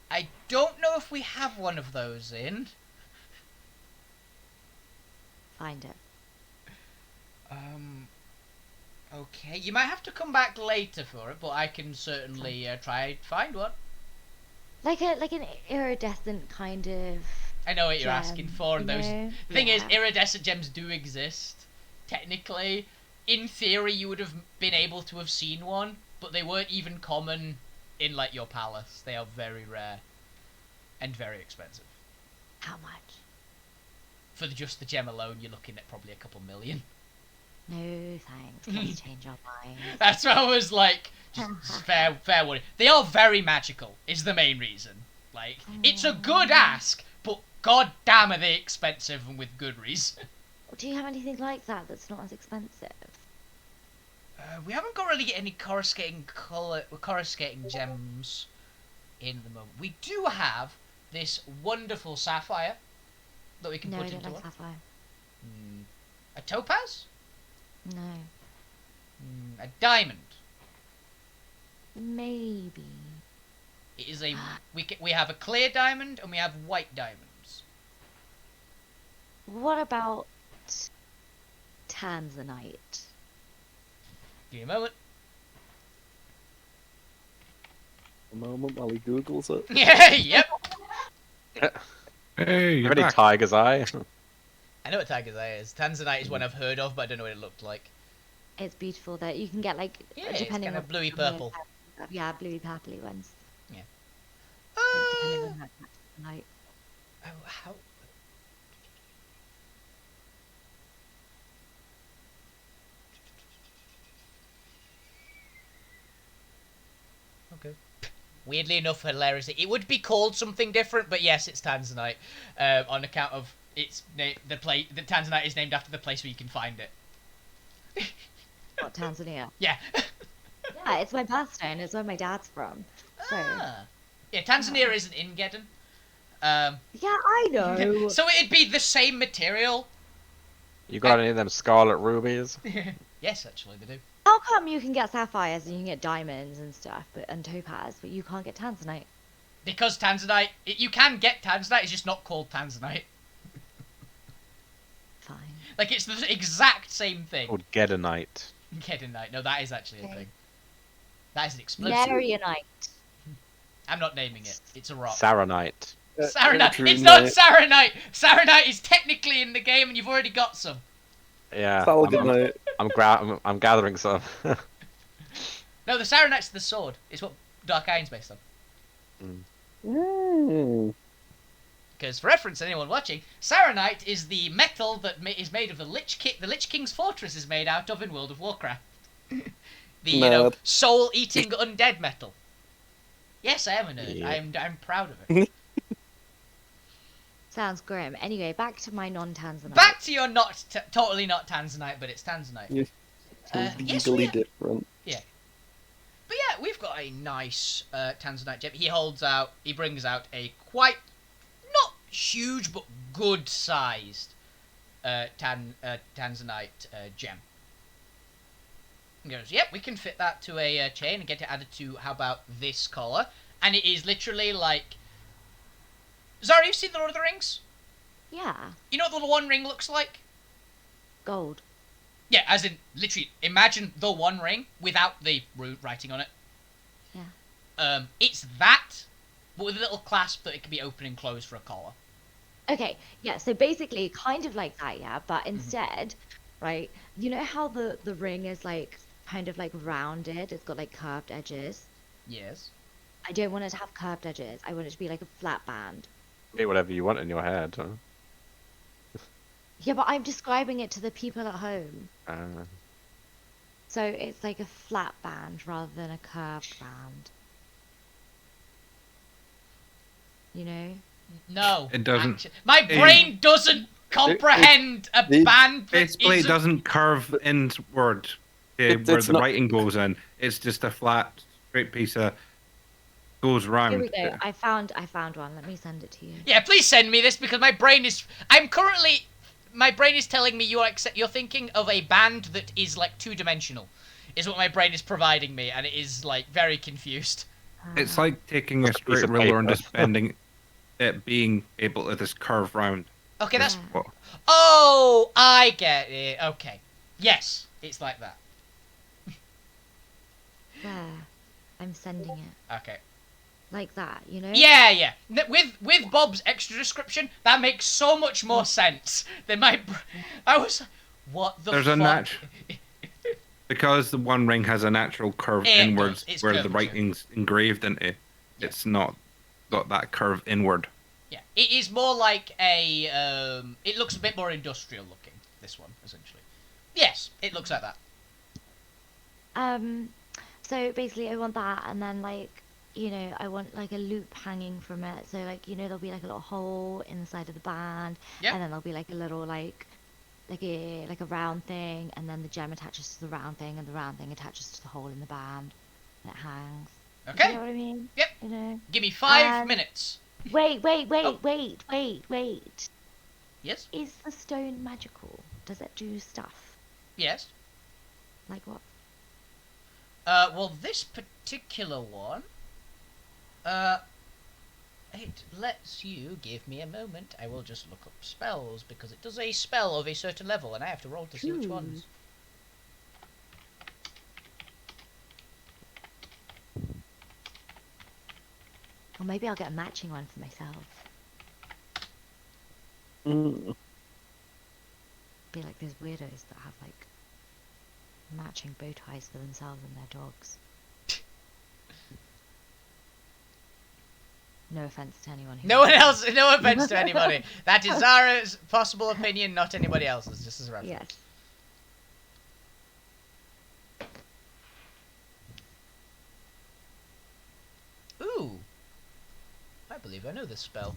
Speaker 1: I don't know if we have one of those in.
Speaker 7: Find it.
Speaker 1: Okay, you might have to come back later for it, but I can certainly try and find one.
Speaker 7: Like an iridescent kind of.
Speaker 1: I know what you're
Speaker 7: gem,
Speaker 1: asking for, and
Speaker 7: you
Speaker 1: those.
Speaker 7: know?
Speaker 1: The thing is,
Speaker 7: Yeah.
Speaker 1: iridescent gems do exist. Technically, in theory, you would have been able to have seen one, but they weren't even common in like your palace. They are very rare and very expensive.
Speaker 7: How much?
Speaker 1: For just the gem alone, you're looking at probably a couple million.
Speaker 7: No thanks. Let's change our minds.
Speaker 1: That's why I was like, just fair warning. They are very magical. Is the main reason. Like, it's a good ask, but god damn are they expensive and with good reason.
Speaker 7: Do you have anything like that that's not as expensive?
Speaker 1: We haven't got really any coruscating gems in the moment. We do have this wonderful sapphire that we can
Speaker 7: No, I
Speaker 1: put
Speaker 7: don't
Speaker 1: into
Speaker 7: like
Speaker 1: one.
Speaker 7: sapphire.
Speaker 1: A topaz?
Speaker 7: No.
Speaker 1: A diamond?
Speaker 7: Maybe.
Speaker 1: It is a we have a clear diamond and we have white diamonds.
Speaker 7: What about tanzanite?
Speaker 1: Give me a moment.
Speaker 3: A moment while he googles it.
Speaker 1: Yeah, yep.
Speaker 2: Hey, you're
Speaker 5: Already
Speaker 2: back.
Speaker 5: tiger's eye.
Speaker 1: I know what tiger's eye is. Tanzanite is one I've heard of, but I don't know what it looked like.
Speaker 7: It's beautiful that you can get like
Speaker 1: Yeah, it's
Speaker 7: depending
Speaker 1: kind
Speaker 7: on
Speaker 1: of bluey
Speaker 7: the color,
Speaker 1: purple.
Speaker 7: Yeah, bluey purpley ones.
Speaker 1: Yeah.
Speaker 7: Like, depending on that light.
Speaker 1: Oh, how? Okay. Weirdly enough, hilariously, it would be called something different, but yes, it's Tanzanite, on account of its the Tanzanite is named after the place where you can find it.
Speaker 7: Not Tanzania.
Speaker 1: Yeah.
Speaker 7: Yeah, it's my birthstone. It's where my dad's from. So
Speaker 1: Yeah, Tanzania isn't in Geddon.
Speaker 7: yeah, I know.
Speaker 1: So it'd be the same material.
Speaker 5: You got any of them scarlet rubies?
Speaker 1: Yes, actually, they do.
Speaker 7: How come you can get sapphires and you can get diamonds and stuff, and topaz, but you can't get tanzanite?
Speaker 1: Because Tanzanite, you can get Tanzanite, it's just not called Tanzanite.
Speaker 7: Fine.
Speaker 1: Like, it's the exact same thing.
Speaker 5: Called Geddonite.
Speaker 1: Geddonite. No, that is actually a
Speaker 7: Okay.
Speaker 1: thing. That is an explosive.
Speaker 7: Marianite.
Speaker 1: I'm not naming it. It's a rock.
Speaker 5: Saronite.
Speaker 1: Saronite. It's not Saronite. Saronite is technically in the game, and you've already got some.
Speaker 5: Yeah.
Speaker 3: Salagonite.
Speaker 5: I'm gathering some.
Speaker 1: No, the Saronite's the sword. It's what Dark Iron's based on.
Speaker 3: Mm.
Speaker 1: Because, for reference, anyone watching, Saronite is the metal that is made of the Lich King's fortress is made out of in World of Warcraft. The
Speaker 3: Nerd.
Speaker 1: soul-eating undead metal. Yes, I am a nerd.
Speaker 5: Yeah.
Speaker 1: I'm proud of it.
Speaker 7: Sounds grim. Anyway, back to my non-tanzanite.
Speaker 1: Back to your totally not Tanzanite, but it's Tanzanite.
Speaker 3: Yeah.
Speaker 1: Yes,
Speaker 3: Legally
Speaker 1: we
Speaker 3: different.
Speaker 1: But yeah, we've got a nice Tanzanite gem. He brings out a quite, not huge, but good-sized Tanzanite gem. He goes, yep, we can fit that to a chain and get it added to, how about this collar? And it is literally like... Zara, you've seen the Lord of the Rings?
Speaker 7: Yeah,
Speaker 1: You know what the One Ring looks like?
Speaker 7: gold.
Speaker 1: Yeah, as in, literally, imagine the One Ring without the writing on it.
Speaker 7: Yeah.
Speaker 1: It's that, but with a little clasp that it can be open and closed for a collar.
Speaker 7: Okay, yeah, so basically kind of like that, yeah, but instead, right, you know how the ring is like kind of like rounded, it's got like curved edges?
Speaker 1: Yes.
Speaker 7: I don't want it to have curved edges. I want it to be like a flat band.
Speaker 5: Be whatever you want in your head. Huh?
Speaker 7: Yeah, but I'm describing it to the people at home. So it's like a flat band rather than a curved band. You know?
Speaker 1: No.
Speaker 2: It doesn't.
Speaker 1: My brain doesn't comprehend a
Speaker 3: the-
Speaker 1: band that
Speaker 2: Basically, it
Speaker 1: isn't...
Speaker 2: doesn't curve inward where
Speaker 3: It's
Speaker 2: the
Speaker 3: not-
Speaker 2: writing goes in. It's just a flat, straight piece of goes round.
Speaker 7: Here we go. I found one. Let me send it to you.
Speaker 1: Yeah, please send me this because my brain is... My brain is telling me you're thinking of a band that is like two-dimensional. Is what my brain is providing me, and it is like very confused.
Speaker 2: It's like taking a
Speaker 5: Piece
Speaker 2: straight
Speaker 5: of
Speaker 2: ruler and
Speaker 5: paper.
Speaker 2: just bending it, being able to just curve round.
Speaker 1: Okay, that's...
Speaker 7: Yeah.
Speaker 2: What?
Speaker 1: Oh, I get it. Okay. Yes, it's like that.
Speaker 7: There. I'm sending it.
Speaker 1: Okay.
Speaker 7: Like that, you know?
Speaker 1: Yeah, yeah. With Bob's extra description, that makes so much more sense than my... I was... What the
Speaker 2: There's
Speaker 1: fuck?
Speaker 2: a because the One Ring has a natural curve
Speaker 1: It
Speaker 2: inwards
Speaker 1: does. It's
Speaker 2: where the
Speaker 1: curvature.
Speaker 2: writing's engraved into it. It's not got that curve inward.
Speaker 1: Yeah, it is more like a... it looks a bit more industrial looking, this one, essentially. Yes, it looks like that.
Speaker 7: So basically I want that, and then like, you know, I want like a loop hanging from it. So like, you know, there'll be like a little hole in the side of the band,
Speaker 1: Yeah.
Speaker 7: and then there'll be like a little like a round thing, and then the gem attaches to the round thing, and the round thing attaches to the hole in the band, and it hangs. You
Speaker 1: Okay,
Speaker 7: know what I mean?
Speaker 1: Yep.
Speaker 7: You know.
Speaker 1: give me 5
Speaker 7: And-
Speaker 1: minutes.
Speaker 7: Wait.
Speaker 1: Oh.
Speaker 7: Wait.
Speaker 1: Yes?
Speaker 7: Is the stone magical? Does it do stuff?
Speaker 1: Yes.
Speaker 7: Like what?
Speaker 1: Well, this particular one... It lets you give me a moment. I will just look up spells because it does a spell of a certain level, and I have to roll to see which ones.
Speaker 7: Or maybe I'll get a matching one for myself. Be like those weirdos that have like matching bow ties for themselves and their dogs. No offense to anyone who.
Speaker 1: No one else. No offense to anybody. That is Zara's possible opinion, not anybody else's. Just as a reference.
Speaker 7: Yes.
Speaker 1: Ooh. I believe I know this spell.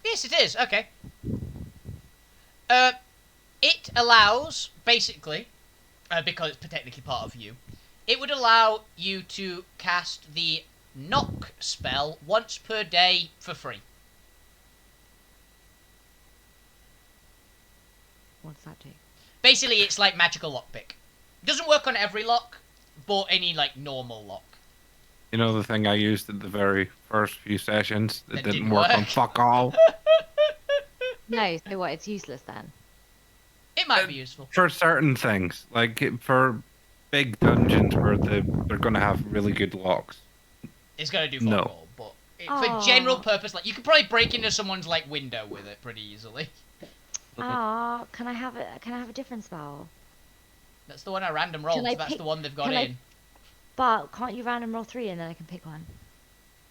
Speaker 1: Yes, it is. Okay. It allows, basically, because it's technically part of you, it would allow you to cast the knock spell once per day for free.
Speaker 7: What does that do?
Speaker 1: Basically, it's like magical lockpick. It doesn't work on every lock, but any like normal lock.
Speaker 2: You know the thing I used at the very first few sessions that
Speaker 1: That
Speaker 2: didn't
Speaker 1: didn't
Speaker 2: work on
Speaker 1: work.
Speaker 2: fuck all?
Speaker 7: No, so what? It's useless then.
Speaker 1: It might be useful.
Speaker 2: For certain things, for big dungeons where they're gonna have really good locks.
Speaker 1: It's gonna do fuck
Speaker 2: No.
Speaker 1: all, but for general purpose, like you could probably break into someone's like window with it pretty easily.
Speaker 7: Ah, can I have it? Can I have a different spell?
Speaker 1: That's the one I random rolled,
Speaker 7: Can I
Speaker 1: so that's
Speaker 7: pick-
Speaker 1: the one they've got
Speaker 7: can I-
Speaker 1: in.
Speaker 7: But can't you random roll 3 and then I can pick one?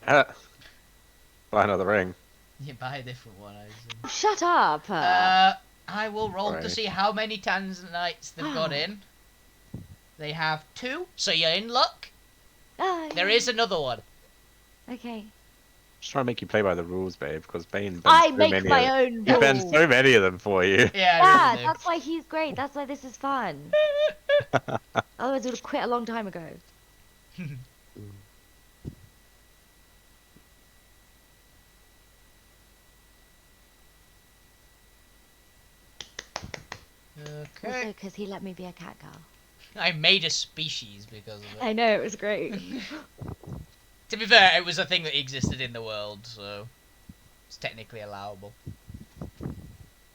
Speaker 5: Buy another ring.
Speaker 1: You buy a different one, I assume.
Speaker 7: Oh, shut up!
Speaker 1: I will roll to
Speaker 5: Right.
Speaker 1: see how many Tanzanites they've got in. They have 2, so you're in luck. There is another one.
Speaker 7: Okay.
Speaker 5: Just trying to make you play by the rules, babe, because Bane bends
Speaker 7: I
Speaker 5: so
Speaker 7: make
Speaker 5: many
Speaker 7: my
Speaker 5: of
Speaker 7: own
Speaker 5: He bends
Speaker 7: rules.
Speaker 5: so many of them for you.
Speaker 1: Yeah,
Speaker 7: Yeah,
Speaker 1: I really
Speaker 7: that's why he's great. That's why this is fun. Otherwise, I would have quit a long time ago.
Speaker 1: do.
Speaker 7: Also,
Speaker 1: Okay.
Speaker 7: because he let me be a cat girl.
Speaker 1: I made a species because of it.
Speaker 7: I know, it was great.
Speaker 1: To be fair, it was a thing that existed in the world, so it's technically allowable.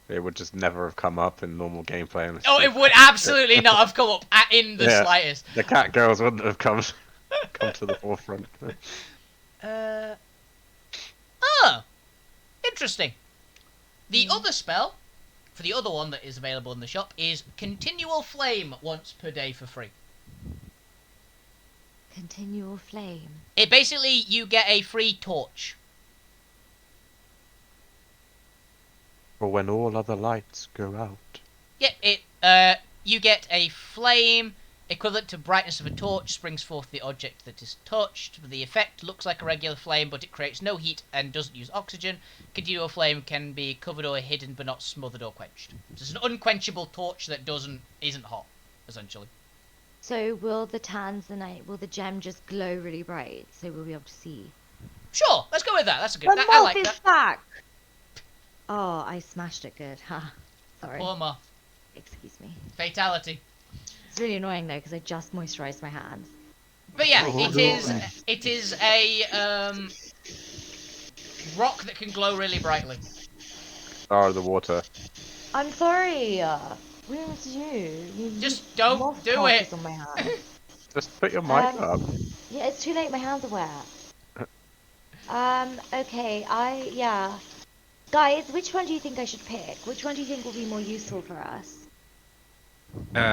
Speaker 5: It would just never have come up in normal gameplay. unless
Speaker 1: Oh,
Speaker 5: the-
Speaker 1: it would absolutely not have come up in the
Speaker 5: Yeah.
Speaker 1: slightest.
Speaker 5: The cat girls wouldn't have come to the forefront.
Speaker 1: Oh, interesting. The other spell, for the other one that is available in the shop, is Continual Flame once per day for free.
Speaker 7: Continual flame.
Speaker 1: It basically, you get a free torch.
Speaker 5: For when all other lights go out.
Speaker 1: Yeah, you get a flame equivalent to brightness of a torch, springs forth the object that is touched. The effect looks like a regular flame, but it creates no heat and doesn't use oxygen. Continual flame can be covered or hidden, but not smothered or quenched. So it's an unquenchable torch that isn't hot, essentially.
Speaker 7: So will the tanzanite, will the gem just glow really bright so we'll be able to see?
Speaker 1: Sure, let's go with that. That's a good.
Speaker 7: The
Speaker 1: I
Speaker 7: moth
Speaker 1: like
Speaker 7: is
Speaker 1: that.
Speaker 7: back! Oh, I smashed it good. Ha. Sorry.
Speaker 1: Poor moth.
Speaker 7: Excuse me.
Speaker 1: Fatality.
Speaker 7: It's really annoying though because I just moisturised my hands.
Speaker 1: But yeah,
Speaker 5: Oh,
Speaker 1: it is a rock that can glow really brightly.
Speaker 5: Star of the water.
Speaker 7: I'm sorry. What do you want to do?
Speaker 1: Just don't
Speaker 7: moth
Speaker 1: do
Speaker 7: carcass
Speaker 1: it.
Speaker 7: on my hands.
Speaker 5: Just put your mic up.
Speaker 7: Yeah, it's too late. My hands are wet. Okay. Yeah. Guys, which one do you think I should pick? Which one do you think will be more useful for us?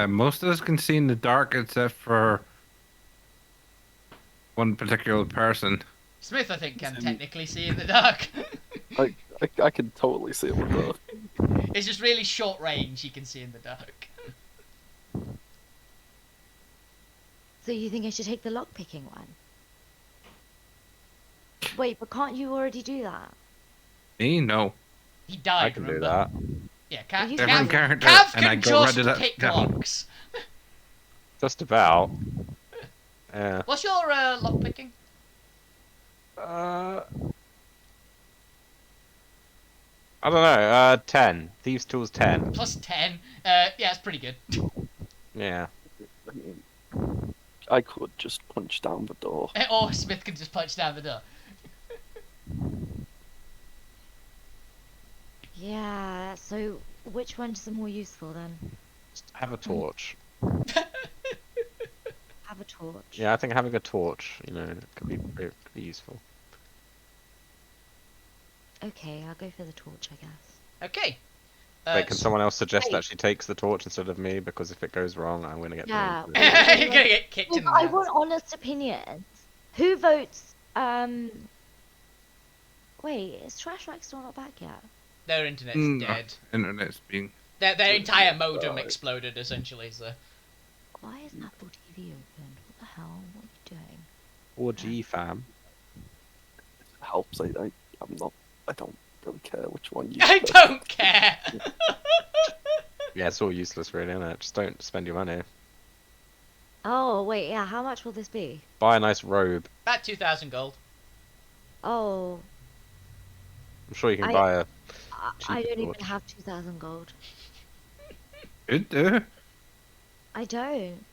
Speaker 2: Most of us can see in the dark except for one particular person.
Speaker 1: Smith, I think, can technically see in the dark.
Speaker 3: I can totally see it with the.
Speaker 1: It's just really short range. You can see in the dark.
Speaker 7: So you think I should take the lockpicking one? Wait, but can't you already do that?
Speaker 2: Me? No.
Speaker 1: He died.
Speaker 5: I can do
Speaker 1: remember?
Speaker 5: that.
Speaker 1: Yeah, Cav,
Speaker 7: You
Speaker 2: Different
Speaker 7: can.
Speaker 2: character,
Speaker 1: Cav
Speaker 2: and I
Speaker 1: can
Speaker 2: go
Speaker 1: just
Speaker 2: right to
Speaker 1: pick
Speaker 2: that.
Speaker 1: locks.
Speaker 5: Just about. Yeah.
Speaker 1: What's your lock picking?
Speaker 5: I don't know. 10. Thieves' tools 10.
Speaker 1: +10. Yeah, it's pretty good.
Speaker 5: Yeah.
Speaker 3: I could just punch down the door.
Speaker 1: Or Smith can just punch down the door.
Speaker 7: Yeah, so which one's the more useful then?
Speaker 5: Have a torch.
Speaker 7: Have a torch.
Speaker 5: Yeah, I think having a torch, could be useful.
Speaker 7: Okay, I'll go for the torch, I guess.
Speaker 1: Okay.
Speaker 5: Wait, can someone else suggest
Speaker 7: wait.
Speaker 5: that she takes the torch instead of me? Because if it goes wrong, I'm gonna get
Speaker 7: Yeah.
Speaker 5: blamed.
Speaker 1: You're gonna get kicked
Speaker 7: Look,
Speaker 1: in the
Speaker 7: I
Speaker 1: nuts.
Speaker 7: want honest opinions. Who votes? Wait, is Trash Rack still not back yet?
Speaker 1: Their internet's
Speaker 2: Mm,
Speaker 1: dead.
Speaker 2: Internet's being.
Speaker 1: Their entire modem exploded, essentially, so.
Speaker 7: Why is Apple TV open? What the hell? What are you doing?
Speaker 5: Or G fam.
Speaker 3: It helps. I don't really care which one you.
Speaker 1: I don't care!
Speaker 5: Yeah, it's all useless, really, isn't it? Just don't spend your money.
Speaker 7: Oh, wait, yeah, how much will this be?
Speaker 5: Buy a nice robe.
Speaker 1: About 2,000 gold.
Speaker 7: Oh,
Speaker 5: I'm sure you can
Speaker 7: I-
Speaker 5: buy a.
Speaker 7: I
Speaker 5: Cheap
Speaker 7: don't even
Speaker 5: torch.
Speaker 7: have 2,000 gold.
Speaker 2: Good there.
Speaker 7: I don't.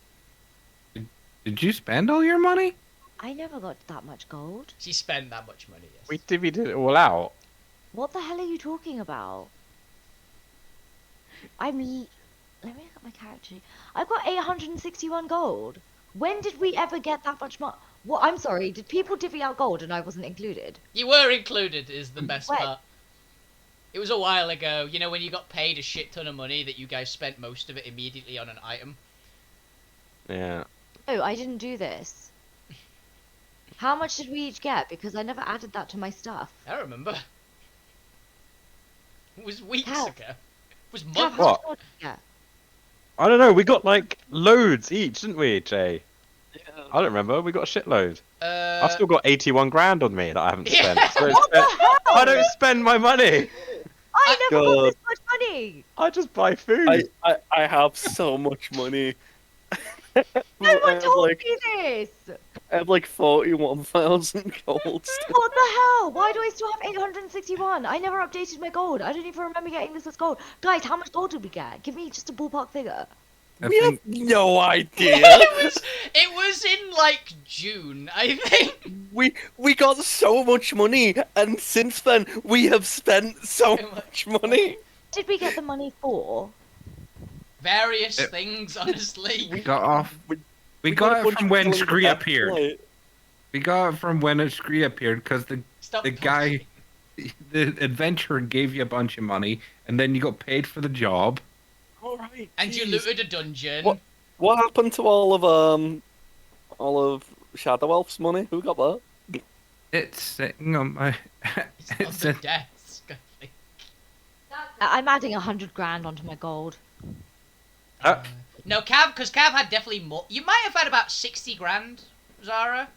Speaker 2: Did you spend all your money?
Speaker 7: I never got that much gold.
Speaker 1: She spent that much money, yes.
Speaker 5: We divvied it all out.
Speaker 7: What the hell are you talking about? Let me look at my character sheet. I've got 861 gold. When did we ever get that much money? Well, I'm sorry, did people divvy out gold and I wasn't included?
Speaker 1: You were included, is the best
Speaker 7: When?
Speaker 1: part. It was a while ago, when you got paid a shit ton of money that you guys spent most of it immediately on an item.
Speaker 5: Yeah.
Speaker 7: Oh, I didn't do this. How much did we each get? Because I never added that to my stuff.
Speaker 1: I remember. It was weeks
Speaker 7: How?
Speaker 1: ago. It was
Speaker 7: Cav,
Speaker 1: months.
Speaker 7: how
Speaker 5: What?
Speaker 7: much gold did you get?
Speaker 5: I don't know. We got like loads each, didn't we, Jay?
Speaker 3: Yeah.
Speaker 5: I don't remember. We got a shitload. I've
Speaker 1: Uh,
Speaker 5: still got 81 grand on me that I haven't
Speaker 1: Yeah.
Speaker 5: spent. So
Speaker 7: What the hell?
Speaker 5: I don't spend my money.
Speaker 7: I never got
Speaker 3: God.
Speaker 7: this much money.
Speaker 5: I just buy food.
Speaker 3: I have so much money.
Speaker 7: No
Speaker 3: I
Speaker 7: one
Speaker 3: have
Speaker 7: told
Speaker 3: like
Speaker 7: me this.
Speaker 3: I have like 41,000 gold still.
Speaker 7: What the hell? Why do I still have 861? I never updated my gold. I don't even remember getting this as gold. Guys, how much gold did we get? Give me just a ballpark figure.
Speaker 2: I
Speaker 3: We have
Speaker 2: think
Speaker 3: no idea.
Speaker 1: it was in like June, I think.
Speaker 3: we got so much money, and since then we have spent so much money.
Speaker 7: Did we get the money for?
Speaker 1: Various things, honestly.
Speaker 2: we got off. We
Speaker 3: We
Speaker 2: got
Speaker 3: a
Speaker 2: it
Speaker 3: bunch
Speaker 2: from
Speaker 3: of
Speaker 2: when
Speaker 3: killing
Speaker 2: Scree
Speaker 3: back
Speaker 2: appeared.
Speaker 3: flight.
Speaker 2: We got it from when Scree appeared because
Speaker 1: Stop
Speaker 2: the guy, the adventurer gave you a bunch of money, and then you got paid for the job.
Speaker 3: All right.
Speaker 1: And you
Speaker 3: jeez.
Speaker 1: looted a dungeon.
Speaker 3: What happened to all of Shadow Elf's money? Who got that?
Speaker 2: It's sitting on my.
Speaker 1: It's on
Speaker 2: It's
Speaker 1: the
Speaker 2: a,
Speaker 1: desk, I think.
Speaker 7: I'm adding 100 grand onto my gold.
Speaker 1: No, because Cav had definitely more. You might have had about 60 grand, Zara.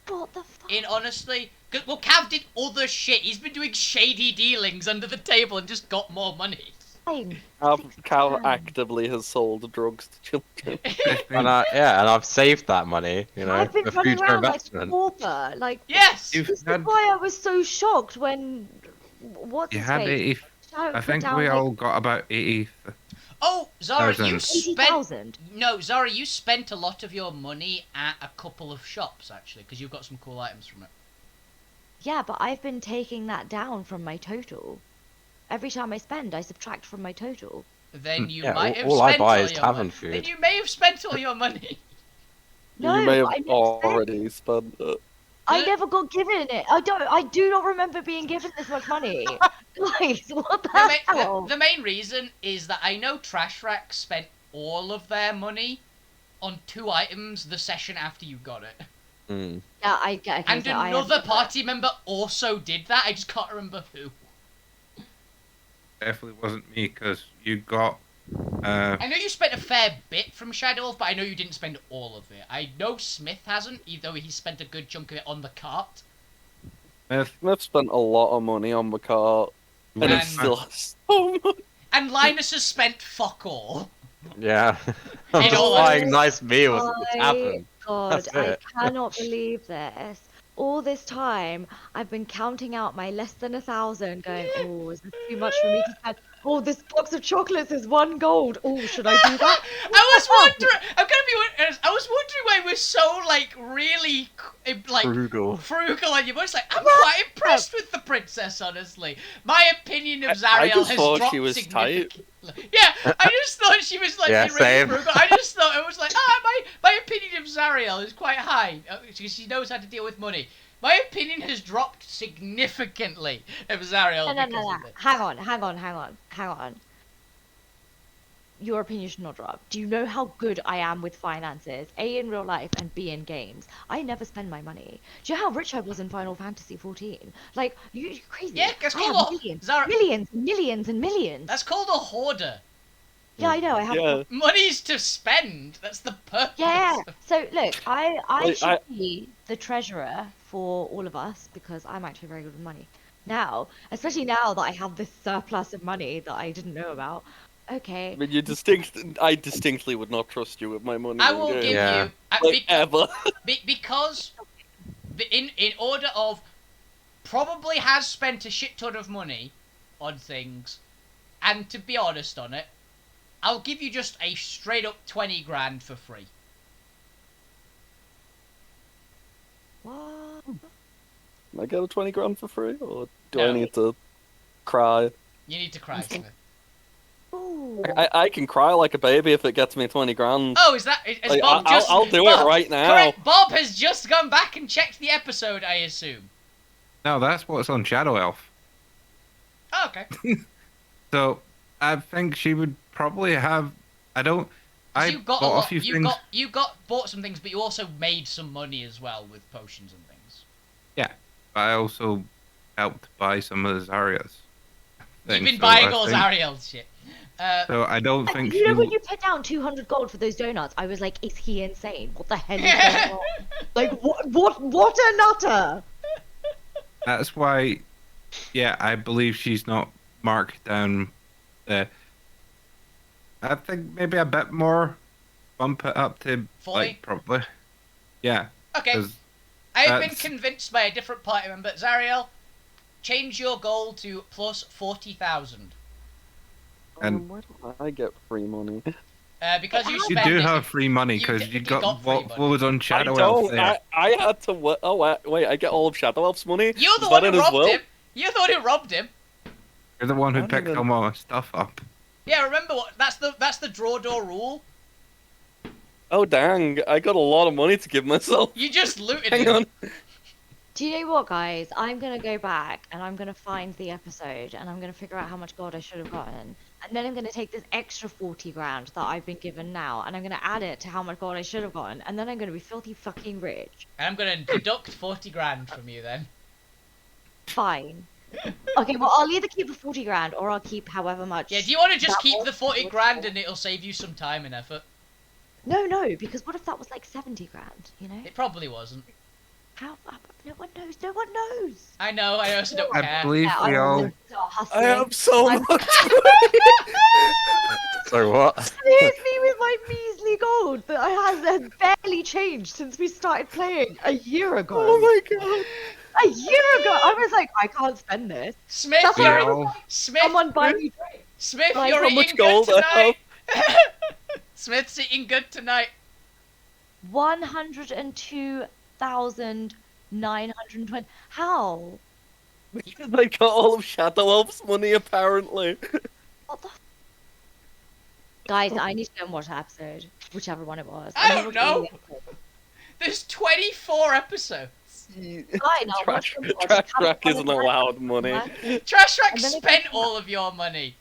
Speaker 7: What the fuck?
Speaker 1: Honestly. Well, Cav did other shit. He's been doing shady dealings under the table and just got more money.
Speaker 3: Cal actively has sold drugs to children.
Speaker 5: And I've saved that money,
Speaker 7: I've been
Speaker 5: for
Speaker 7: running
Speaker 5: future
Speaker 7: around like a
Speaker 5: investment.
Speaker 7: pauper. Like,
Speaker 1: Yes!
Speaker 2: You've
Speaker 7: this is
Speaker 2: had-
Speaker 7: why I was so shocked when. What's
Speaker 2: you
Speaker 7: his
Speaker 2: had
Speaker 7: face?
Speaker 2: 80.
Speaker 7: Shadow
Speaker 2: I
Speaker 7: put
Speaker 2: think
Speaker 7: down,
Speaker 2: we
Speaker 7: like,
Speaker 2: all got about 80.
Speaker 1: Oh, Zara, you
Speaker 2: 1,000.
Speaker 1: spent...
Speaker 7: 80,000.
Speaker 1: No, Zara, you spent a lot of your money at a couple of shops, actually, because you've got some cool items from it.
Speaker 7: Yeah, but I've been taking that down from my total. Every time I spend, I subtract from my total.
Speaker 1: Then you
Speaker 5: Yeah,
Speaker 1: might have
Speaker 5: all I
Speaker 1: spent
Speaker 5: buy
Speaker 1: all
Speaker 5: is
Speaker 1: your
Speaker 5: tavern
Speaker 1: money.
Speaker 5: food.
Speaker 1: Then you may have spent all your money.
Speaker 7: No,
Speaker 3: you may
Speaker 7: I
Speaker 3: have
Speaker 7: never
Speaker 3: already spent it.
Speaker 7: I never got given it. I do not remember being given this much money. Guys, what the hell?
Speaker 1: The main reason is that I know Trash Rack spent all of their money on 2 items the session after you got it.
Speaker 5: Mm.
Speaker 7: Yeah, I get it.
Speaker 1: And another party member also did that, I just can't remember who.
Speaker 2: Definitely wasn't me because you got.
Speaker 1: I know you spent a fair bit from Shadow Wolf, but I know you didn't spend all of it. I know Smith hasn't, even though he spent a good chunk of it on the cart.
Speaker 2: Smith,
Speaker 3: I've spent a lot of money on the cart, and
Speaker 1: And-
Speaker 3: it still has so much.
Speaker 1: And Linus has spent fuck all.
Speaker 5: Yeah. I'm
Speaker 1: In
Speaker 5: just
Speaker 1: all
Speaker 5: buying
Speaker 1: honesty-
Speaker 5: nice meals at the tavern.
Speaker 7: God,
Speaker 5: That's
Speaker 7: I
Speaker 5: it.
Speaker 7: cannot believe this. all this time I've been counting out my less than 1,000, going, oh, is this too much for me to spend? Oh, this box of chocolates is 1 gold. Oh, should I do that?
Speaker 1: I was wondering. I'm gonna be honest. I was wondering why we're so like really like
Speaker 5: Frugal.
Speaker 1: frugal on your voice. Like I'm quite impressed with the princess. Honestly, my opinion of
Speaker 3: I
Speaker 1: Zariel
Speaker 3: just
Speaker 1: has
Speaker 3: thought
Speaker 1: dropped
Speaker 3: she was
Speaker 1: significantly. Yeah, I just thought she was like
Speaker 5: Yeah,
Speaker 1: really
Speaker 5: same.
Speaker 1: frugal. I just thought it was like my opinion of Zariel is quite high because she knows how to deal with money. My opinion has dropped significantly of Zariel
Speaker 7: No.
Speaker 1: because of it.
Speaker 7: Hang on. Your opinion should not drop. Do you know how good I am with finances? A, in real life, and B, in games. I never spend my money. Do you know how rich I was in Final Fantasy 14? Like, you're crazy.
Speaker 1: Yeah, that's
Speaker 7: I have
Speaker 1: called
Speaker 7: millions and millions.
Speaker 1: That's called a hoarder.
Speaker 7: Yeah, I know. I have.
Speaker 3: Yeah.
Speaker 1: Money's to spend. That's the purpose.
Speaker 7: Yeah. So look, I
Speaker 3: Wait,
Speaker 7: should be the treasurer for all of us because I'm actually very good with money. Now, especially now that I have this surplus of money that I didn't know about. Okay.
Speaker 3: I mean, I distinctly would not trust you with my money.
Speaker 1: I will
Speaker 3: in-game.
Speaker 1: give
Speaker 5: Yeah.
Speaker 1: you
Speaker 3: Like, ever.
Speaker 1: because in order of probably has spent a shit ton of money on things, and to be honest on it, I'll give you just a straight up 20 grand for free.
Speaker 7: What?
Speaker 3: Can I get a 20 grand for free, or do
Speaker 1: No.
Speaker 3: I need to cry?
Speaker 1: You need to cry, Smith.
Speaker 7: Ooh.
Speaker 3: I can cry like a baby if it gets me 20 grand.
Speaker 1: Oh, is that? Is
Speaker 3: Like,
Speaker 1: Bob just?
Speaker 3: I'll do
Speaker 1: Bob,
Speaker 3: it right now.
Speaker 1: Correct. Bob has just gone back and checked the episode, I assume.
Speaker 2: No, that's what's on Shadow Elf.
Speaker 1: Oh, okay.
Speaker 2: So I think she would probably have. I don't. I
Speaker 1: You got a
Speaker 2: bought a
Speaker 1: lot.
Speaker 2: few
Speaker 1: You
Speaker 2: things.
Speaker 1: bought some things, but you also made some money as well with potions and things.
Speaker 2: But I also helped buy some of the Zarya's.
Speaker 1: You've
Speaker 2: things,
Speaker 1: been
Speaker 2: so
Speaker 1: buying
Speaker 2: I
Speaker 1: all
Speaker 2: think-
Speaker 1: Zariel's shit.
Speaker 2: So I don't think
Speaker 7: You know
Speaker 2: she.
Speaker 7: when you put down 200 gold for those donuts, I was like, is he insane? What the hell is going on? Like, what a nutter!
Speaker 2: That's why. Yeah, I believe she's not marked down there. I think maybe a bit more. Bump it up to
Speaker 1: 40?
Speaker 2: like probably. Yeah.
Speaker 1: Okay.
Speaker 2: 'cause
Speaker 1: I've been
Speaker 2: that's-
Speaker 1: convinced by a different party member. Zariel, change your goal to plus 40,000.
Speaker 2: And-
Speaker 3: Where do I get free money?
Speaker 1: Because you
Speaker 2: You
Speaker 1: spend
Speaker 2: do
Speaker 1: it.
Speaker 2: have free money
Speaker 1: you
Speaker 2: because
Speaker 1: d-
Speaker 2: you
Speaker 1: you
Speaker 2: got
Speaker 1: got free
Speaker 2: what
Speaker 1: money.
Speaker 2: was on
Speaker 3: I
Speaker 2: Shadow Elf
Speaker 3: don't.
Speaker 2: there.
Speaker 3: I had to. Oh wait, I get all of Shadow Elf's money.
Speaker 1: You're the
Speaker 3: Is
Speaker 1: one
Speaker 3: that
Speaker 1: who
Speaker 3: it as
Speaker 1: robbed
Speaker 3: well?
Speaker 1: him. You're the one who robbed him.
Speaker 2: You're the one who
Speaker 3: I don't
Speaker 2: picked
Speaker 3: even-
Speaker 2: all my stuff up.
Speaker 1: Yeah, remember what? That's the draw door rule.
Speaker 3: Oh dang! I got a lot of money to give myself.
Speaker 1: You just looted
Speaker 3: Hang
Speaker 1: him.
Speaker 3: on.
Speaker 7: Do you know what, guys? I'm gonna go back and I'm gonna find the episode and I'm gonna figure out how much gold I should have gotten. And then I'm gonna take this extra 40 grand that I've been given now and I'm gonna add it to how much gold I should have gotten. And then I'm gonna be filthy fucking rich.
Speaker 1: And I'm gonna deduct 40 grand from you then.
Speaker 7: Fine. Okay, well, I'll either keep the 40 grand or I'll keep however much.
Speaker 1: Yeah, do you want to just
Speaker 7: that
Speaker 1: keep
Speaker 7: was
Speaker 1: the 40
Speaker 7: for.
Speaker 1: grand and it'll save you some time and effort?
Speaker 7: No, because what if that was like 70 grand, you know?
Speaker 1: It probably wasn't.
Speaker 7: How? No one knows. No one knows.
Speaker 1: I know, I also don't
Speaker 2: I
Speaker 1: care.
Speaker 2: believe
Speaker 7: Yeah,
Speaker 2: we
Speaker 7: I'm
Speaker 2: all.
Speaker 7: gonna start
Speaker 3: I
Speaker 7: hustling.
Speaker 3: have so
Speaker 7: I'm-
Speaker 3: much.
Speaker 5: So what?
Speaker 7: Here's me with my measly gold that has barely changed since we started playing a year ago.
Speaker 3: Oh my god!
Speaker 7: A year ago, I was like, I can't spend this.
Speaker 1: Smith,
Speaker 7: That's
Speaker 2: We
Speaker 7: why I
Speaker 1: you're
Speaker 7: was
Speaker 2: all.
Speaker 7: like,
Speaker 1: Smith,
Speaker 7: someone buy me drink.
Speaker 1: Smith,
Speaker 7: like,
Speaker 1: you're
Speaker 3: how
Speaker 1: eating
Speaker 3: much
Speaker 1: good
Speaker 3: gold I
Speaker 1: tonight. Smith's eating good tonight.
Speaker 7: 102,920. How?
Speaker 3: Because I got all of Shadow Elf's money apparently.
Speaker 7: What the? Guys, I need to go and watch that episode, whichever one it was.
Speaker 1: I
Speaker 7: never
Speaker 1: don't know.
Speaker 7: really watched it.
Speaker 1: There's 24 episodes.
Speaker 7: Fine, I'll watch
Speaker 3: Trash,
Speaker 7: them all.
Speaker 3: trash
Speaker 7: Just have
Speaker 3: rack
Speaker 7: fun
Speaker 3: isn't
Speaker 7: and
Speaker 3: allowed money.
Speaker 1: Trash Rack
Speaker 7: And then it
Speaker 1: spent
Speaker 7: goes-
Speaker 1: all of your money.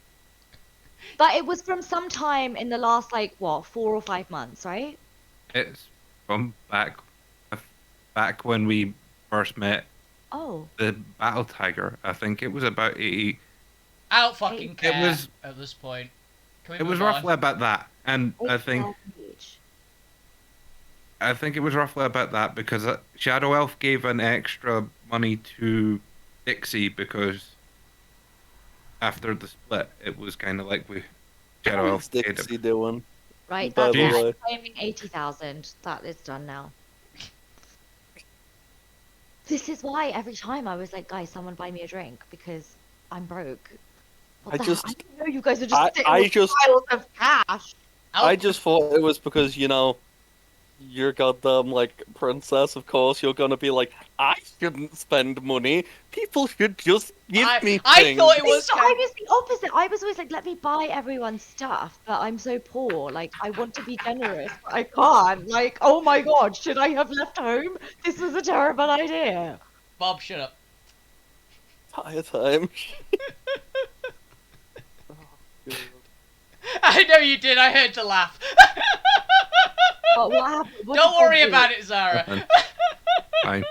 Speaker 7: But it was from some time in the last, like, what, 4 or 5 months, right?
Speaker 2: It's from back when we first met
Speaker 7: Oh.
Speaker 2: the Battle Tiger. I think it was about 80.
Speaker 1: I don't fucking
Speaker 2: It
Speaker 1: care
Speaker 2: was-
Speaker 1: at this point. Can we
Speaker 2: It was
Speaker 1: move on?
Speaker 2: roughly about that, and I think
Speaker 7: 8,000 each.
Speaker 2: it was roughly about that because Shadow Elf gave an extra money to Dixie because after the split, it was kind of like we Shadow Elf
Speaker 3: What's
Speaker 2: paid him.
Speaker 3: Dixie doing?
Speaker 7: Right,
Speaker 3: By
Speaker 7: that's
Speaker 2: the
Speaker 7: it.
Speaker 3: way.
Speaker 7: I'm claiming 80,000. That is done now. This is why every time I was like, guys, someone buy me a drink because I'm broke. What
Speaker 3: I
Speaker 7: the
Speaker 3: just-
Speaker 7: hell? I didn't know you guys are just sitting
Speaker 3: I
Speaker 7: with
Speaker 3: just-
Speaker 7: piles of cash.
Speaker 3: I just thought it was because, you're goddamn, like, princess, of course, you're gonna be like, I shouldn't spend money. People should just give me
Speaker 1: I
Speaker 3: things.
Speaker 1: thought it was
Speaker 7: I was the opposite. I was always like, let me buy everyone stuff, but I'm so poor. Like, I want to be generous, but I can't. Like, oh my god, should I have left home? This was a terrible idea.
Speaker 1: Bob, shut up.
Speaker 3: Entire time.
Speaker 1: I know you did. I heard the laugh.
Speaker 7: What happened? What
Speaker 1: Don't
Speaker 7: did
Speaker 1: worry
Speaker 7: Bob do?
Speaker 1: about it, Zara.
Speaker 2: Fine.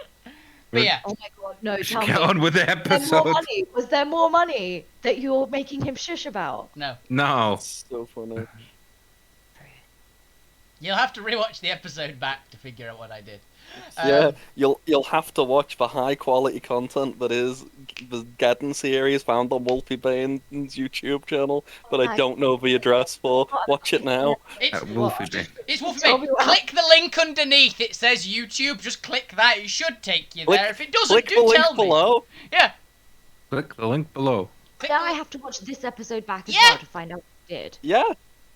Speaker 1: But yeah,
Speaker 7: Oh my god, no, tell
Speaker 2: Get
Speaker 7: me.
Speaker 2: on with the
Speaker 7: Was there more
Speaker 2: episode.
Speaker 7: money? Was there more money that you're making him shush about?
Speaker 1: no.
Speaker 2: No.
Speaker 3: So funny.
Speaker 1: You'll have to rewatch the episode back to figure out what I did.
Speaker 3: Yeah, you'll have to watch the high quality content that is the Geddon series found on Wolfie Bane's YouTube channel, but I don't know the address for. Watch it now.
Speaker 1: It's
Speaker 2: Wolfie Bay.
Speaker 1: It's Wolfie
Speaker 7: Tell
Speaker 1: Bay.
Speaker 7: me what
Speaker 1: Click the link underneath. It says YouTube. Just click that. It should take you
Speaker 3: Click-
Speaker 1: there. If it doesn't,
Speaker 3: Click
Speaker 1: do
Speaker 3: the link
Speaker 1: tell me.
Speaker 3: below.
Speaker 1: Yeah.
Speaker 2: Click the link below.
Speaker 1: Click
Speaker 7: Now
Speaker 1: the
Speaker 7: I
Speaker 1: link.
Speaker 7: have to watch this episode back as
Speaker 1: Yeah.
Speaker 7: well to find out what you did.
Speaker 3: Yeah,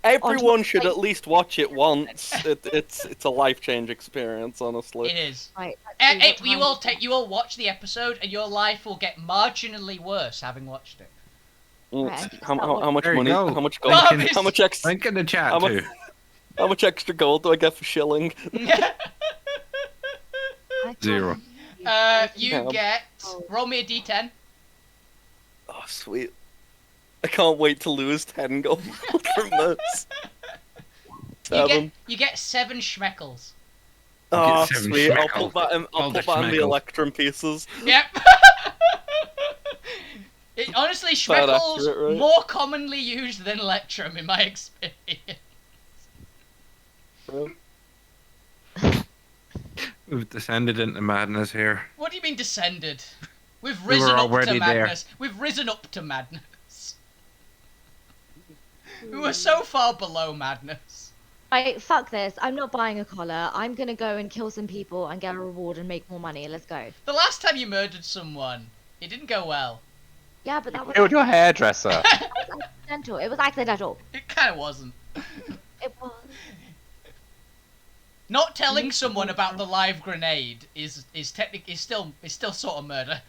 Speaker 3: everyone
Speaker 7: On-
Speaker 3: should
Speaker 7: like-
Speaker 3: at least watch it once. It's a life change experience, honestly.
Speaker 1: It is.
Speaker 7: Right. let's see what
Speaker 1: You
Speaker 7: time
Speaker 1: will
Speaker 7: it is.
Speaker 1: you will watch the episode, and your life will get marginally worse having watched it.
Speaker 7: Right.
Speaker 3: How much
Speaker 2: There you
Speaker 3: money?
Speaker 2: go.
Speaker 3: How much
Speaker 1: Bob
Speaker 3: gold?
Speaker 1: is-
Speaker 3: How much extra?
Speaker 2: Link in the chat
Speaker 3: I'm a-
Speaker 2: too.
Speaker 3: How much extra gold do I get for shilling?
Speaker 7: I can't
Speaker 2: 0.
Speaker 7: believe
Speaker 1: You
Speaker 3: Yeah.
Speaker 1: get
Speaker 7: Oh.
Speaker 1: roll me a d10.
Speaker 3: Oh, sweet. I can't wait to lose 10 gold from this.
Speaker 1: You get 7 schmeckles.
Speaker 3: Oh,
Speaker 2: Get 7
Speaker 3: sweet. I'll
Speaker 2: schmeckles.
Speaker 3: put that in,
Speaker 2: All
Speaker 3: I'll
Speaker 2: the
Speaker 3: put that in the
Speaker 2: schmeckles.
Speaker 3: electrum pieces.
Speaker 1: Yep. Honestly,
Speaker 3: About
Speaker 1: schmeckles
Speaker 3: accurate, right?
Speaker 1: more commonly used than electrum in my experience.
Speaker 2: We've descended into madness here.
Speaker 1: What do you mean descended? We've
Speaker 2: We were
Speaker 1: risen up to
Speaker 2: already there.
Speaker 1: madness. We've risen up to madness. We were so far below madness.
Speaker 7: Right, fuck this. I'm not buying a collar. I'm gonna go and kill some people and get a reward and make more money. Let's go.
Speaker 1: The last time you murdered someone, it didn't go well.
Speaker 7: Yeah, but that was
Speaker 5: Killed your hairdresser.
Speaker 7: accidental. It was accidental.
Speaker 1: It kind of wasn't.
Speaker 7: It was.
Speaker 1: Not telling someone about the live grenade is still sort of murder.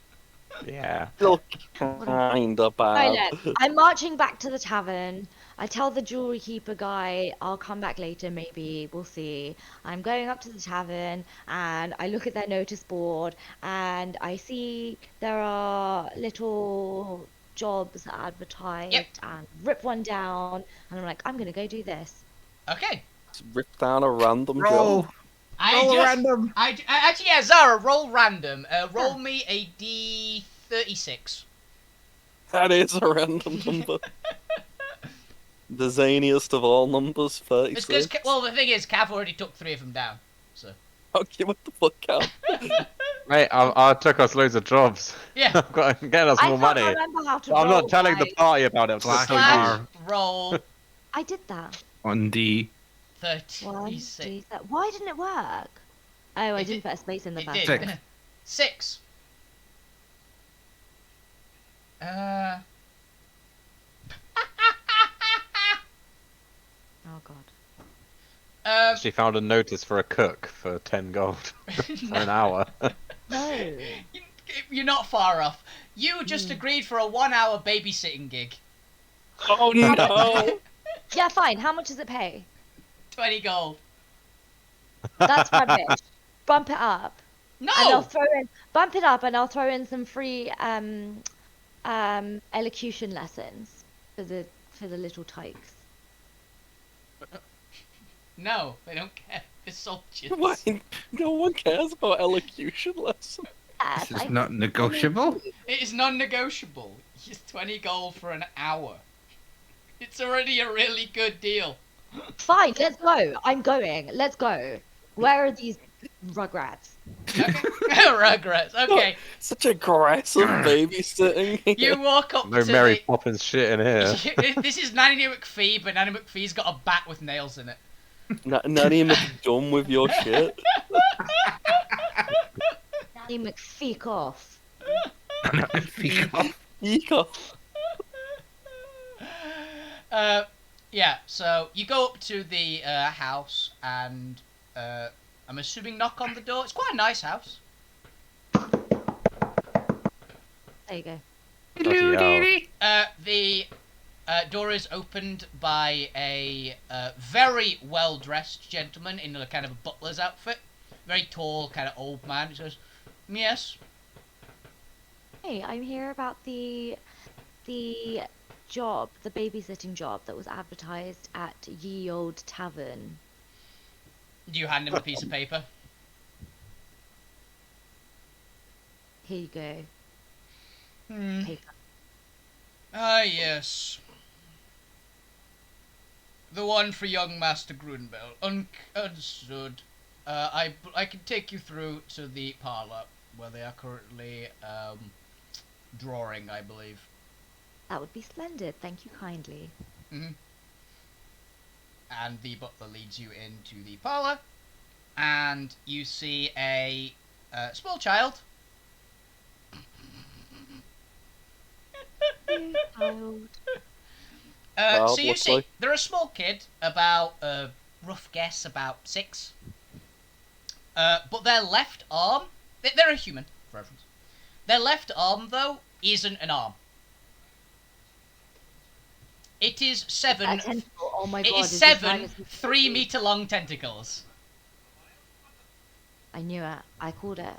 Speaker 5: Yeah.
Speaker 3: Still kinda
Speaker 7: Right,
Speaker 3: bad.
Speaker 7: look, I'm marching back to the tavern. I tell the jewelry keeper guy I'll come back later, maybe. We'll see. I'm going up to the tavern and I look at their notice board and I see there are little jobs advertised
Speaker 1: Yep.
Speaker 7: and rip one down and I'm like, I'm gonna go do this.
Speaker 1: Okay.
Speaker 3: Just rip down a random
Speaker 2: Roll.
Speaker 3: job.
Speaker 2: Roll random.
Speaker 1: Actually, yeah, Zara, roll random. Roll me a d36.
Speaker 3: That is a random number. The zaniest of all numbers,
Speaker 1: It's
Speaker 3: 36.
Speaker 1: because, well, the thing is, Cav already took 3 of them down. So
Speaker 3: Okay, what the fuck, Cal?
Speaker 5: Mate, I took us loads of jobs.
Speaker 1: yeah.
Speaker 5: I've got getting us
Speaker 7: I
Speaker 5: more
Speaker 7: can't
Speaker 5: money.
Speaker 7: remember how to
Speaker 5: But I'm
Speaker 7: roll,
Speaker 5: not telling the
Speaker 7: guys.
Speaker 5: party about it. I'm just
Speaker 2: Flash
Speaker 5: telling
Speaker 1: Slash
Speaker 5: you.
Speaker 2: bar.
Speaker 1: roll
Speaker 7: I did that.
Speaker 2: On D.
Speaker 1: 36.
Speaker 7: 1, 2, why didn't it work? Oh, I
Speaker 1: It
Speaker 7: didn't
Speaker 1: did-
Speaker 7: put a space in the
Speaker 1: It
Speaker 7: first
Speaker 1: did.
Speaker 7: one.
Speaker 2: 6.
Speaker 1: 6.
Speaker 7: Oh god.
Speaker 5: She found a notice for a cook for 10 gold for an hour.
Speaker 7: No.
Speaker 1: You're not far off. You just agreed for a 1-hour babysitting gig.
Speaker 3: Oh no!
Speaker 7: Yeah, fine. How much does it pay?
Speaker 1: 20 gold.
Speaker 7: That's rubbish. Bump it up.
Speaker 1: No!
Speaker 7: And I'll throw in bump it up and I'll throw in some free elocution lessons for the little tykes.
Speaker 1: No, they don't care. They're soldiers.
Speaker 3: Why? No one cares about elocution lessons.
Speaker 7: Yes,
Speaker 2: This is
Speaker 7: I-
Speaker 2: not negotiable.
Speaker 1: It is non-negotiable. It's 20 gold for an hour. It's already a really good deal.
Speaker 7: Fine, let's go. I'm going. Let's go. Where are these rugrats?
Speaker 1: Okay. Rugrats. Okay.
Speaker 3: Such aggressive babysitting.
Speaker 1: You walk up
Speaker 5: No
Speaker 1: to
Speaker 5: Mary
Speaker 1: the...
Speaker 5: Poppins shit in here.
Speaker 1: This is Nanny McPhee, but Nanny McPhee's got a bat with nails in it.
Speaker 3: Nanny McDumb with your shit.
Speaker 7: McFeek off.
Speaker 3: Eek.
Speaker 1: Yeah, so you go up to the house and I'm assuming knock on the door. It's quite a nice house.
Speaker 7: There you go.
Speaker 5: Bloody hell.
Speaker 1: The door is opened by a very well-dressed gentleman in a kind of a butler's outfit. Very tall, kind of old man. He says, "Yes."
Speaker 7: Hey, I'm here about the job, the babysitting job that was advertised at Ye Old Tavern.
Speaker 1: Do you hand him a piece of paper?
Speaker 7: Here you go. Paper.
Speaker 1: Ah, yes. The one for young Master Grunbel. Understood. I can take you through to the parlour where they are currently drawing, I believe.
Speaker 7: That would be splendid. Thank you kindly.
Speaker 1: And the butler leads you into the parlour, and you see a small child.
Speaker 7: Child.
Speaker 1: So you
Speaker 3: looks
Speaker 1: see,
Speaker 3: like.
Speaker 1: they're a small kid, about, rough guess, about 6. But their left arm, they're a human, for reference. Their left arm, though, isn't an arm. It is 7.
Speaker 7: A tentacle. Oh my
Speaker 1: It
Speaker 7: god.
Speaker 1: is
Speaker 7: this
Speaker 1: 7
Speaker 7: man is-
Speaker 1: 3-meter-long tentacles.
Speaker 7: I knew it. I called it.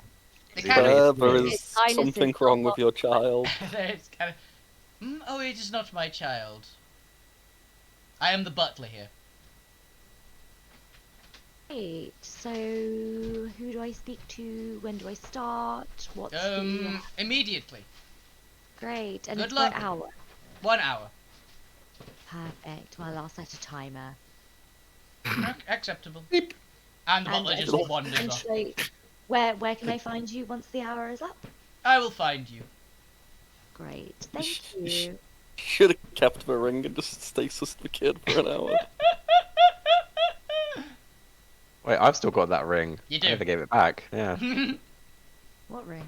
Speaker 1: They kind of,
Speaker 3: There is
Speaker 7: It's sinuses,
Speaker 3: something wrong with your child.
Speaker 1: it's kind of, oh, it is not my child. I am the butler here.
Speaker 7: Great. So, who do I speak to? When do I start? What's the...
Speaker 1: Immediately.
Speaker 7: Great. And
Speaker 1: Good
Speaker 7: it's
Speaker 1: luck.
Speaker 7: 1 hour.
Speaker 1: 1 hour.
Speaker 7: Perfect. Well, I'll set a timer.
Speaker 1: Acceptable. And the butler just wanders
Speaker 7: and
Speaker 1: off.
Speaker 7: should I- where can I find you once the hour is up?
Speaker 1: I will find you.
Speaker 7: Great. Thank you.
Speaker 3: Should have kept the ring and just stasis the kid for an hour.
Speaker 5: Wait, I've still got that ring.
Speaker 1: You do.
Speaker 5: I never gave it back. Yeah.
Speaker 7: What ring?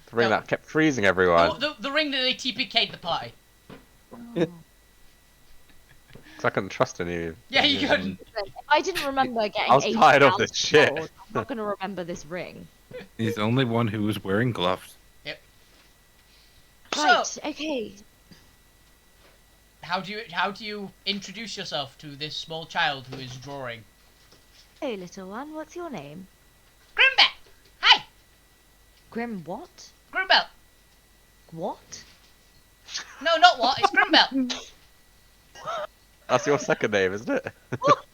Speaker 5: The ring
Speaker 1: No.
Speaker 5: that kept freezing everyone.
Speaker 1: Oh, the ring that they TPK'd the party.
Speaker 7: Oh.
Speaker 5: Because I couldn't trust any of you.
Speaker 1: Yeah, you couldn't.
Speaker 7: If I didn't remember getting
Speaker 5: I was tired of
Speaker 7: 80,000
Speaker 5: this shit.
Speaker 7: gold, I'm not going to remember this ring.
Speaker 2: He's the only one who was wearing gloves.
Speaker 7: Right,
Speaker 1: So,
Speaker 7: okay.
Speaker 1: how do you introduce yourself to this small child who is drawing?
Speaker 7: Hey, little one, what's your name?
Speaker 1: Grimbel! Hi!
Speaker 7: Grim what?
Speaker 1: Grimbel!
Speaker 7: What?
Speaker 1: No, not what, it's Grimbel!
Speaker 5: That's your second name, isn't it?
Speaker 7: What?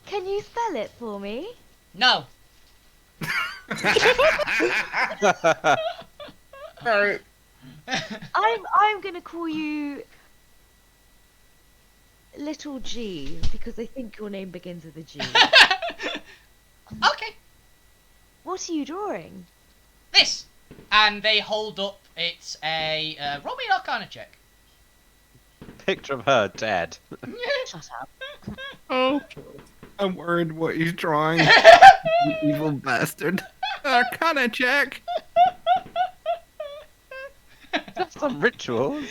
Speaker 7: Can you spell it for me?
Speaker 1: No.
Speaker 7: I'm gonna call you Little G because I think your name begins with a G.
Speaker 1: Okay,
Speaker 7: What are you drawing?
Speaker 1: this! And they hold up, it's a, roll me an Arcana check.
Speaker 5: Picture of her dead.
Speaker 7: Shut up.
Speaker 2: Oh, I'm worried what he's drawing. You evil bastard. Arcana check.
Speaker 5: That's some rituals.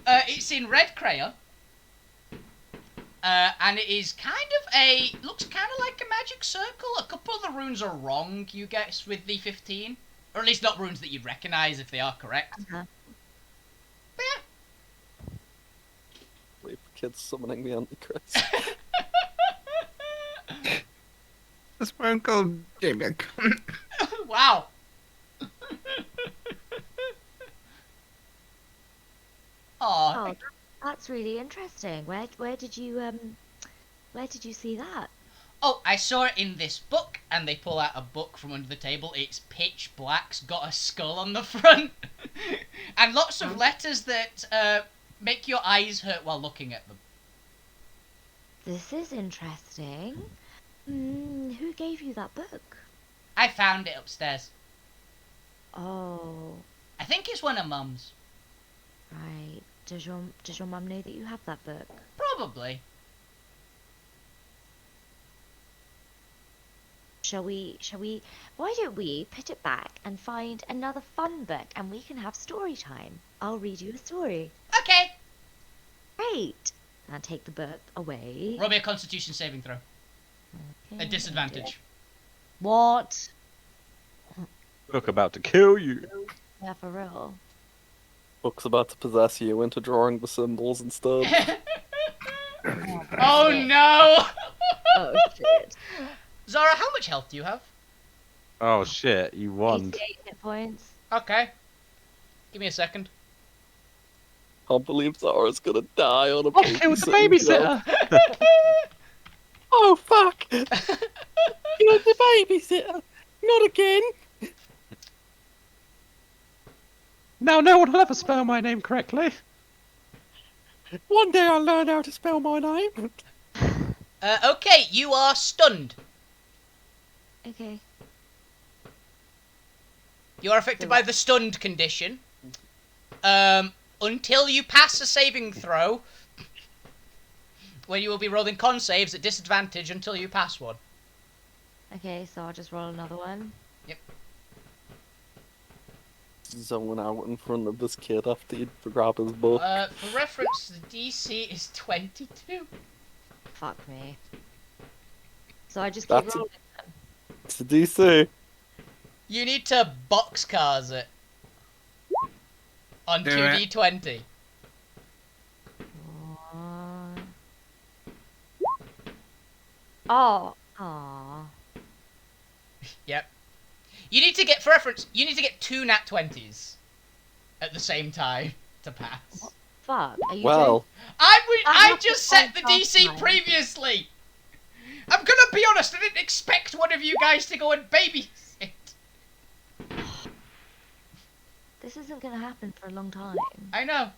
Speaker 1: It's in red crayon. And it is looks kind of like a magic circle. A couple of the runes are wrong, you guess, with the 15. Or at least not runes that you'd recognise if they are correct.
Speaker 7: Uh-huh.
Speaker 1: But yeah.
Speaker 3: Wait, the kid's summoning the Antichrist.
Speaker 2: That's why I'm called Jamie.
Speaker 1: Wow. Aw.
Speaker 7: Oh, that's really interesting. Where did you see that?
Speaker 1: Oh, I saw it in this book, and they pull out a book from under the table. It's pitch black, it's got a skull on the front, and lots of letters that make your eyes hurt while looking at them.
Speaker 7: This is interesting. Who gave you that book?
Speaker 1: I found it upstairs.
Speaker 7: Oh,
Speaker 1: I think it's one of Mum's.
Speaker 7: right. Does your mum know that you have that book?
Speaker 1: Probably.
Speaker 7: Shall we, why don't we put it back and find another fun book and we can have story time? I'll read you a story.
Speaker 1: Okay.
Speaker 7: Great. And take the book away.
Speaker 1: Roll me a Constitution saving throw.
Speaker 7: Okay,
Speaker 1: At disadvantage.
Speaker 7: What?
Speaker 5: Look, about to kill you.
Speaker 7: Yeah, for real.
Speaker 3: Book's about to possess you into drawing the symbols instead.
Speaker 1: Oh no!
Speaker 7: Oh, shit.
Speaker 1: Zara, how much health do you have?
Speaker 5: Oh shit, you won.
Speaker 7: 88 hit points.
Speaker 1: Okay. Give me a second.
Speaker 3: Can't believe Zara's gonna die on a
Speaker 5: Oh, killed the babysitter.
Speaker 3: Oh fuck! Killed the babysitter! Not again!
Speaker 5: Now no one will ever spell my name correctly.
Speaker 3: One day I'll learn how to spell my name.
Speaker 1: Okay, you are stunned.
Speaker 7: Okay.
Speaker 1: You are affected by the stunned condition. Until you pass a saving throw, where you will be rolling con saves at disadvantage until you pass one.
Speaker 7: Okay, so I'll just roll another one.
Speaker 3: Zone out in front of this kid after you grab his book.
Speaker 1: For reference, the DC is 22.
Speaker 7: Fuck me. So I just keep
Speaker 3: That's a-
Speaker 7: rolling.
Speaker 3: It's the DC.
Speaker 1: You need to boxcars it. On
Speaker 2: Do
Speaker 1: 2d20.
Speaker 7: Oh. Aw.
Speaker 1: Yep. You need to get, for reference, you need to get 2 nat 20s at the same time to pass.
Speaker 7: Fuck. Are you
Speaker 3: Well,
Speaker 1: I
Speaker 7: have
Speaker 1: just
Speaker 7: to
Speaker 1: set the
Speaker 7: find
Speaker 1: DC
Speaker 7: software.
Speaker 1: previously. I'm gonna be honest, I didn't expect one of you guys to go and babysit.
Speaker 7: This isn't gonna happen for a long time.
Speaker 1: I know.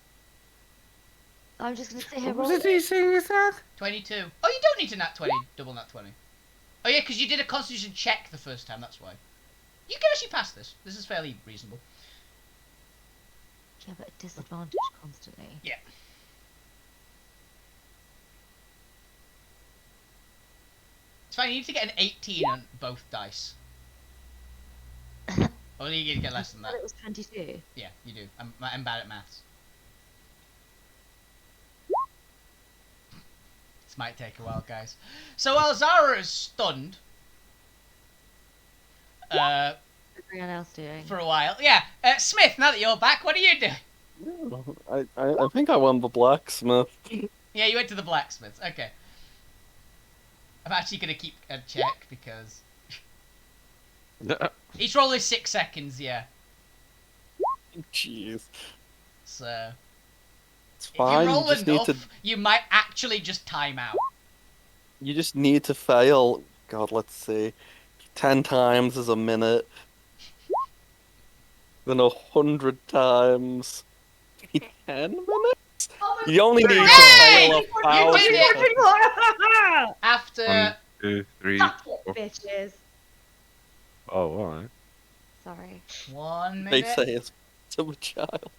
Speaker 7: I'm just gonna sit here
Speaker 2: What was
Speaker 7: rolling.
Speaker 2: the DC you said?
Speaker 1: 22. Oh, you don't need to nat 20, double nat 20. Oh yeah, because you did a constitution check the first time, that's why. You can actually pass this. This is fairly reasonable.
Speaker 7: Yeah, but at disadvantage constantly.
Speaker 1: It's fine, you need to get an 18 on both dice. Or you need to get less than
Speaker 7: I
Speaker 1: that.
Speaker 7: thought it was 22.
Speaker 1: Yeah, you do. I'm bad at maths. This might take a while, guys. So while Zara is stunned,
Speaker 7: Everyone else doing.
Speaker 1: for a while, yeah. Smith, now that you're back, what are you doing?
Speaker 3: I think I won the blacksmith.
Speaker 1: Yeah, you went to the blacksmith. Okay. I'm actually gonna keep a check because each roll is 6 seconds. Yeah.
Speaker 3: Jeez.
Speaker 1: So
Speaker 3: It's
Speaker 1: if
Speaker 3: fine.
Speaker 1: you
Speaker 3: You
Speaker 1: roll
Speaker 3: just need
Speaker 1: enough,
Speaker 3: to.
Speaker 1: you might actually just time out.
Speaker 3: You just need to fail. God, let's see. 10 times is a minute. Then 100 times. 10 minutes? You only need to
Speaker 1: Hey!
Speaker 3: fail
Speaker 1: You
Speaker 3: 1,000
Speaker 1: did it!
Speaker 3: times.
Speaker 1: After
Speaker 2: 1, 2, 3.
Speaker 7: Suck it, bitches.
Speaker 5: Oh, alright.
Speaker 7: Sorry.
Speaker 1: 1
Speaker 3: They
Speaker 1: minute.
Speaker 3: say it's to a child.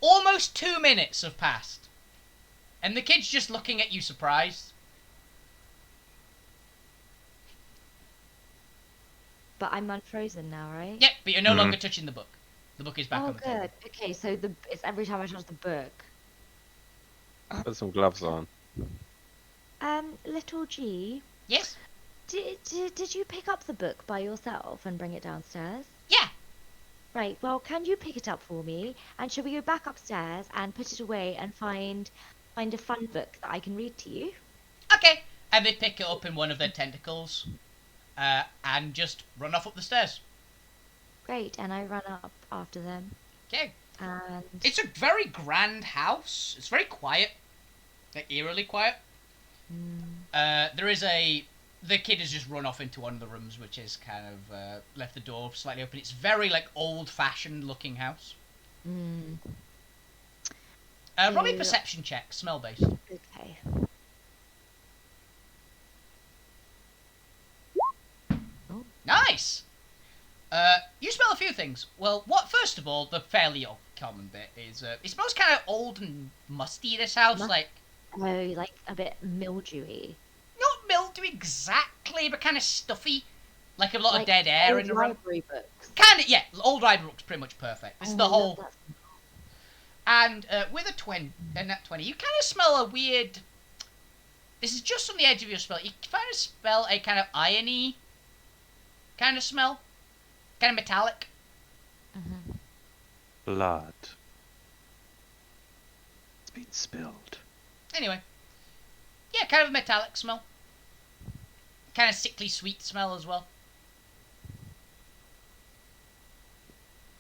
Speaker 1: Almost 2 minutes have passed. And the kid's just looking at you surprised.
Speaker 7: But I'm unfrozen now, right?
Speaker 1: Yep, but you're no
Speaker 2: Mhm.
Speaker 1: longer touching the book. The book is back
Speaker 7: Oh,
Speaker 1: on the table.
Speaker 7: good. Okay, so it's every time I touch the book.
Speaker 5: Put some gloves on.
Speaker 7: Little G,
Speaker 1: Yes?
Speaker 7: did you pick up the book by yourself and bring it downstairs?
Speaker 1: Yeah.
Speaker 7: Right, well, can you pick it up for me? And shall we go back upstairs and put it away and find a fun book that I can read to you?
Speaker 1: Okay. And they pick it up in one of their tentacles. And just run off up the stairs.
Speaker 7: Great, and I run up after them.
Speaker 1: Okay.
Speaker 7: And
Speaker 1: It's a very grand house. It's very quiet. Like, eerily quiet. There is the kid has just run off into one of the rooms, which is kind of left the door slightly open. It's very like old-fashioned looking house. Roll me a
Speaker 7: So-
Speaker 1: perception check, smell based.
Speaker 7: okay.
Speaker 1: Nice. You smell a few things. Well, first of all, the fairly common bit is it smells kind of old and musty. This house,
Speaker 7: Mu-
Speaker 1: like
Speaker 7: Oh, like a bit mildewy.
Speaker 1: smell to exactly, but kind of stuffy, like a lot of
Speaker 7: Like
Speaker 1: dead air
Speaker 7: old
Speaker 1: in the room.
Speaker 7: library books.
Speaker 1: Kind of, yeah. Old Rider looks pretty much perfect. This is
Speaker 7: Oh,
Speaker 1: the
Speaker 7: I
Speaker 1: whole.
Speaker 7: love that.
Speaker 1: And with a nat 20, you kind of smell a weird. This is just on the edge of your smell. You kind of smell a kind of irony kind of smell, kind of metallic.
Speaker 7: Mhm.
Speaker 5: Blood. It's been spilled.
Speaker 1: Anyway, yeah, kind of a metallic smell. Kind of sickly sweet smell as well.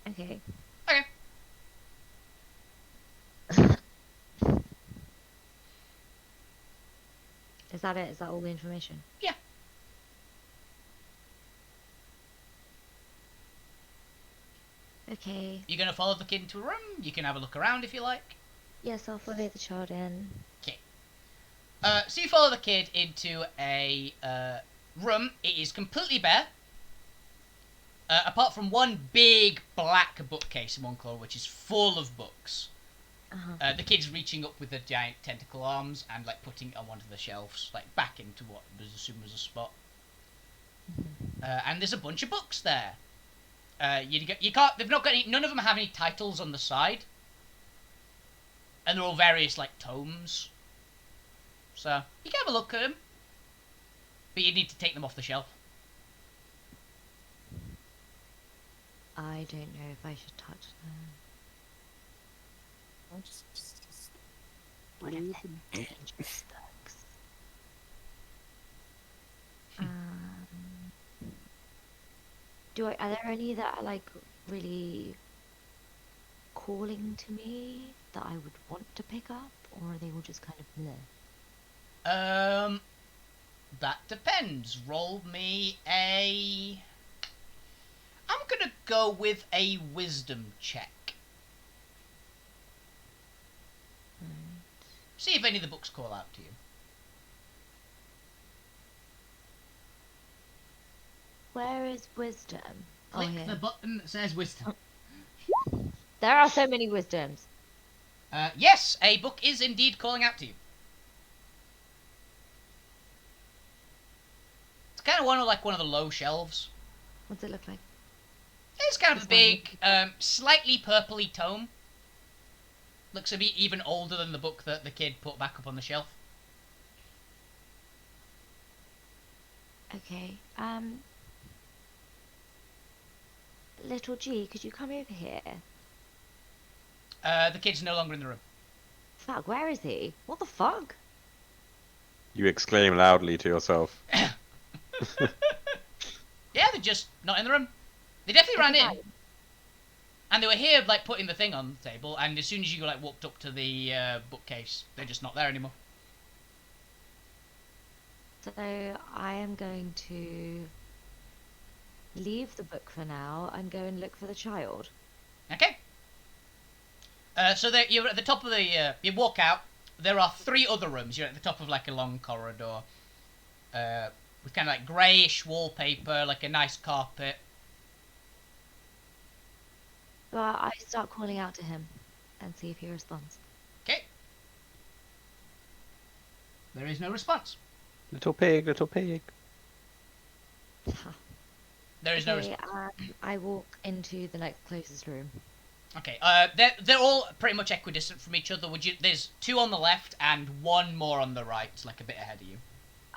Speaker 7: Okay.
Speaker 1: Okay.
Speaker 7: Is that it? Is that all the information?
Speaker 1: Yeah.
Speaker 7: Okay.
Speaker 1: You're gonna follow the kid into a room. You can have a look around if you like.
Speaker 7: Yes, I'll follow the child in.
Speaker 1: So you follow the kid into a room. It is completely bare. Apart from one big black bookcase in one corner, which is full of books.
Speaker 7: Uh-huh.
Speaker 1: The kid's reaching up with the giant tentacle arms and like putting it on one of the shelves, like back into what was assumed was a spot. And there's a bunch of books there. You can't. They've not got any. None of them have any titles on the side. And they're all various like tomes. So you can have a look at them, but you need to take them off the shelf.
Speaker 7: I don't know if I should touch them. What if they're dangerous books? Are there any that are like really calling to me that I would want to pick up, or are they all just kind of bleh?
Speaker 1: That depends. Roll me a. I'm gonna go with a wisdom check. See if any of the books call out to you.
Speaker 7: Where is wisdom?
Speaker 1: Click
Speaker 7: here.
Speaker 1: the button that says wisdom.
Speaker 7: There are so many wisdoms.
Speaker 1: Yes, a book is indeed calling out to you. It's kind of one of the low shelves.
Speaker 7: What's it look like?
Speaker 1: It's kind of a
Speaker 7: This one.
Speaker 1: big, slightly purpley tome. Looks a bit even older than the book that the kid put back up on the shelf.
Speaker 7: Okay. Little G, could you come over here?
Speaker 1: The kid's no longer in the room.
Speaker 7: Fuck, where is he? What the fuck?
Speaker 5: You exclaim loudly to yourself.
Speaker 1: Yeah, they're just not in the room. They definitely ran in.
Speaker 7: Okay.
Speaker 1: And they were here, like, putting the thing on the table, and as soon as you, like, walked up to the bookcase, they're just not there anymore.
Speaker 7: So I am going to leave the book for now and go and look for the child.
Speaker 1: Okay. So you're at the top of the... you walk out. There are 3 other rooms. You're at the top of, like, a long corridor. With kind of, like, greyish wallpaper, like a nice carpet.
Speaker 7: Well, I start calling out to him and see if he responds.
Speaker 1: Okay. There is no response.
Speaker 5: Little pig, little pig.
Speaker 1: There is no
Speaker 7: Okay,
Speaker 1: response.
Speaker 7: I walk into the next closest room.
Speaker 1: Okay. They're all pretty much equidistant from each other. There's 2 on the left and 1 more on the right, like a bit ahead of you.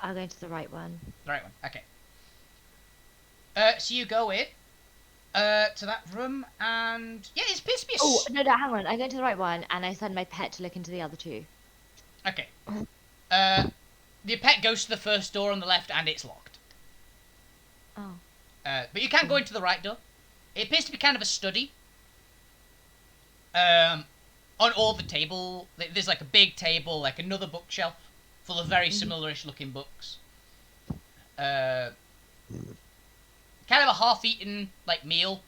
Speaker 7: I'll go into the right one.
Speaker 1: The right one. Okay. So you go in to that room, and yeah, it's supposed to be a.
Speaker 7: Oh, no, hang on. I go into the right one and I send my pet to look into the other 2.
Speaker 1: Okay. The pet goes to the first door on the left, and it's locked.
Speaker 7: Oh.
Speaker 1: But you can go into the right door. It appears to be kind of a study. On all the table, there's like a big table, like another bookshelf, full of very similar-ish looking books. Kind of a half-eaten, like, meal.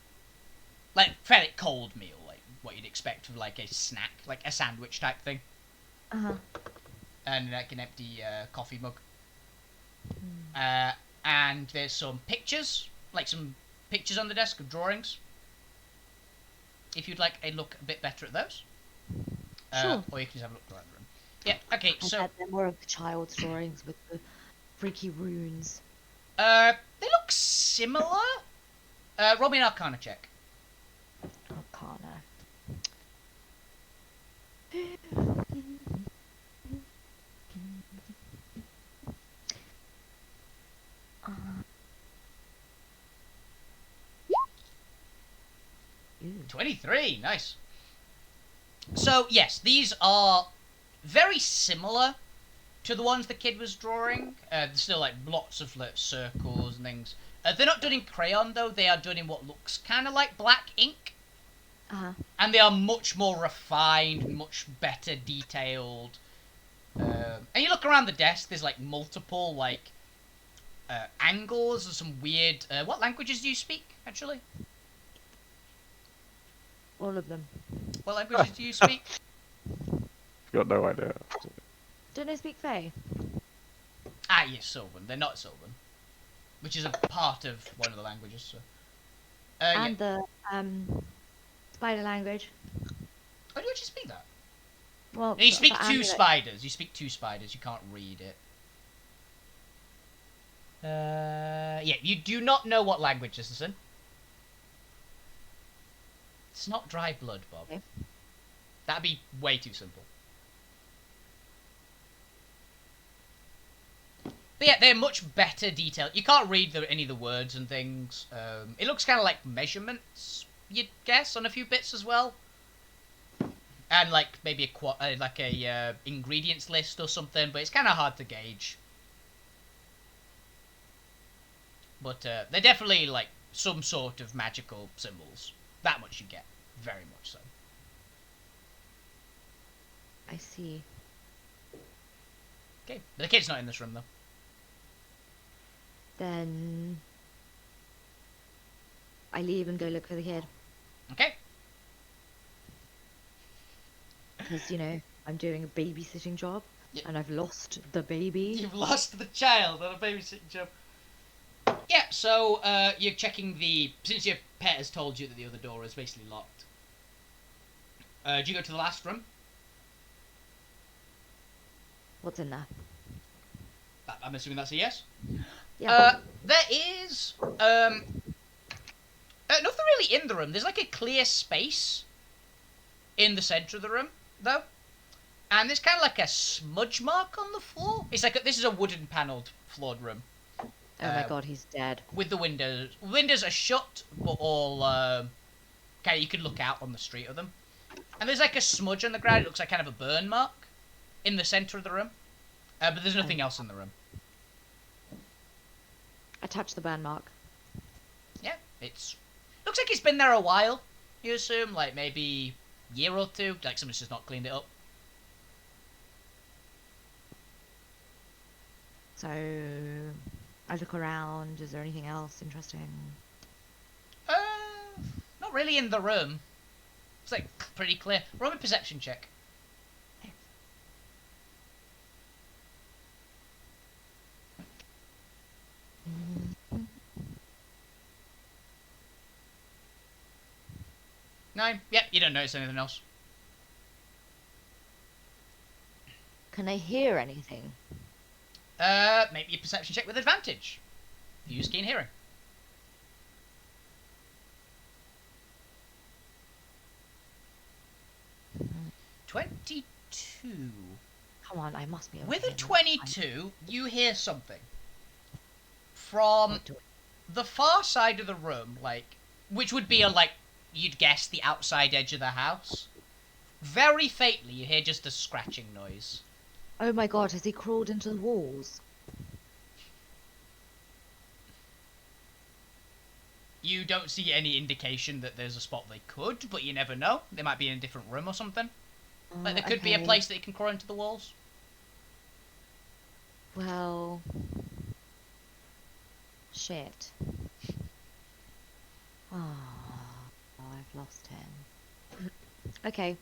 Speaker 1: Like, fairly cold meal, like what you'd expect for, like, a snack, like a sandwich type thing.
Speaker 7: Uh-huh.
Speaker 1: And, like, an empty coffee mug. And there's some pictures, like some pictures on the desk of drawings. If you'd like a look a bit better at those.
Speaker 7: Sure.
Speaker 1: Or you can just have a look around the room. Yeah, okay,
Speaker 7: I
Speaker 1: so...
Speaker 7: bet they're more of the child's drawings with the freaky runes?
Speaker 1: They look similar. Roll me an Arcana check.
Speaker 7: Arcana. Uh,
Speaker 1: 23, nice. So, yes, these are very similar to the ones the kid was drawing. There's still, like, lots of like, circles and things. They're not done in crayon, though. They are done in what looks kind of like black ink.
Speaker 7: uh-huh.
Speaker 1: And they are much more refined, much better detailed. And you look around the desk, there's, like, multiple, like, angles and some weird... what languages do you speak, actually?
Speaker 7: All of them.
Speaker 1: What languages do you speak?
Speaker 5: Got no idea.
Speaker 7: Don't I speak Fae?
Speaker 1: Ah, yes, Sylvan. They're not Sylvan. Which is a part of one of the languages, so... yeah.
Speaker 7: And the spider language.
Speaker 1: Oh, do you actually speak that?
Speaker 7: Well,
Speaker 1: No, you speak
Speaker 7: for
Speaker 1: two
Speaker 7: amulet-
Speaker 1: spiders. You speak two spiders. You can't read it. Yeah, you do not know what language this is in. It's not dry blood, Bob.
Speaker 7: Okay.
Speaker 1: That'd be way too simple. But yeah, they're much better detailed. You can't read any of the words and things. It looks kind of like measurements, you'd guess, on a few bits as well. And like maybe a ingredients list or something, but it's kind of hard to gauge. But they're definitely like some sort of magical symbols. That much you get, very much so.
Speaker 7: I see.
Speaker 1: Okay, but the kid's not in this room though.
Speaker 7: Then I leave and go look for the kid.
Speaker 1: Okay.
Speaker 7: Because, you know, I'm doing a babysitting job.
Speaker 1: Yeah.
Speaker 7: And I've lost the baby.
Speaker 1: You've lost the child on a babysitting job. Yeah, so you're checking since your pet has told you that the other door is basically locked. Do you go to the last room?
Speaker 7: What's in there?
Speaker 1: I'm assuming that's a yes.
Speaker 7: Yeah.
Speaker 1: There is nothing really in the room. There's like a clear space in the center of the room, though, and there's kind of like a smudge mark on the floor. It's like this is a wooden paneled floored room.
Speaker 7: Oh my god, he's dead.
Speaker 1: With the windows. Windows are shut, but all kind of you can look out on the street of them. And there's like a smudge on the ground. It looks like kind of a burn mark in the center of the room. But there's nothing else in the room.
Speaker 7: I touched the burn mark.
Speaker 1: Yeah, looks like it's been there a while. You assume, like maybe a year or two. Like someone's just not cleaned it up.
Speaker 7: So I look around. Is there anything else interesting?
Speaker 1: Not really in the room. It's like pretty clear. Roll a perception check. Nine. Yep, you don't notice anything else.
Speaker 7: Can I hear anything?
Speaker 1: Make your perception check with advantage. Use keen hearing.
Speaker 7: Mhm.
Speaker 1: 22.
Speaker 7: Come on, I must be able
Speaker 1: With
Speaker 7: to
Speaker 1: a
Speaker 7: hear that.
Speaker 1: 22, you hear something from
Speaker 7: What do I-
Speaker 1: the far side of the room, like, which would be like you'd guess the outside edge of the house. Very faintly, you hear just a scratching noise.
Speaker 7: Oh my god, has he crawled into the walls?
Speaker 1: You don't see any indication that there's a spot they could, but you never know. They might be in a different room or something. Like there could be a
Speaker 7: Okay.
Speaker 1: place that you can crawl into the walls.
Speaker 7: Well, shit. Oh, I've lost him. Okay.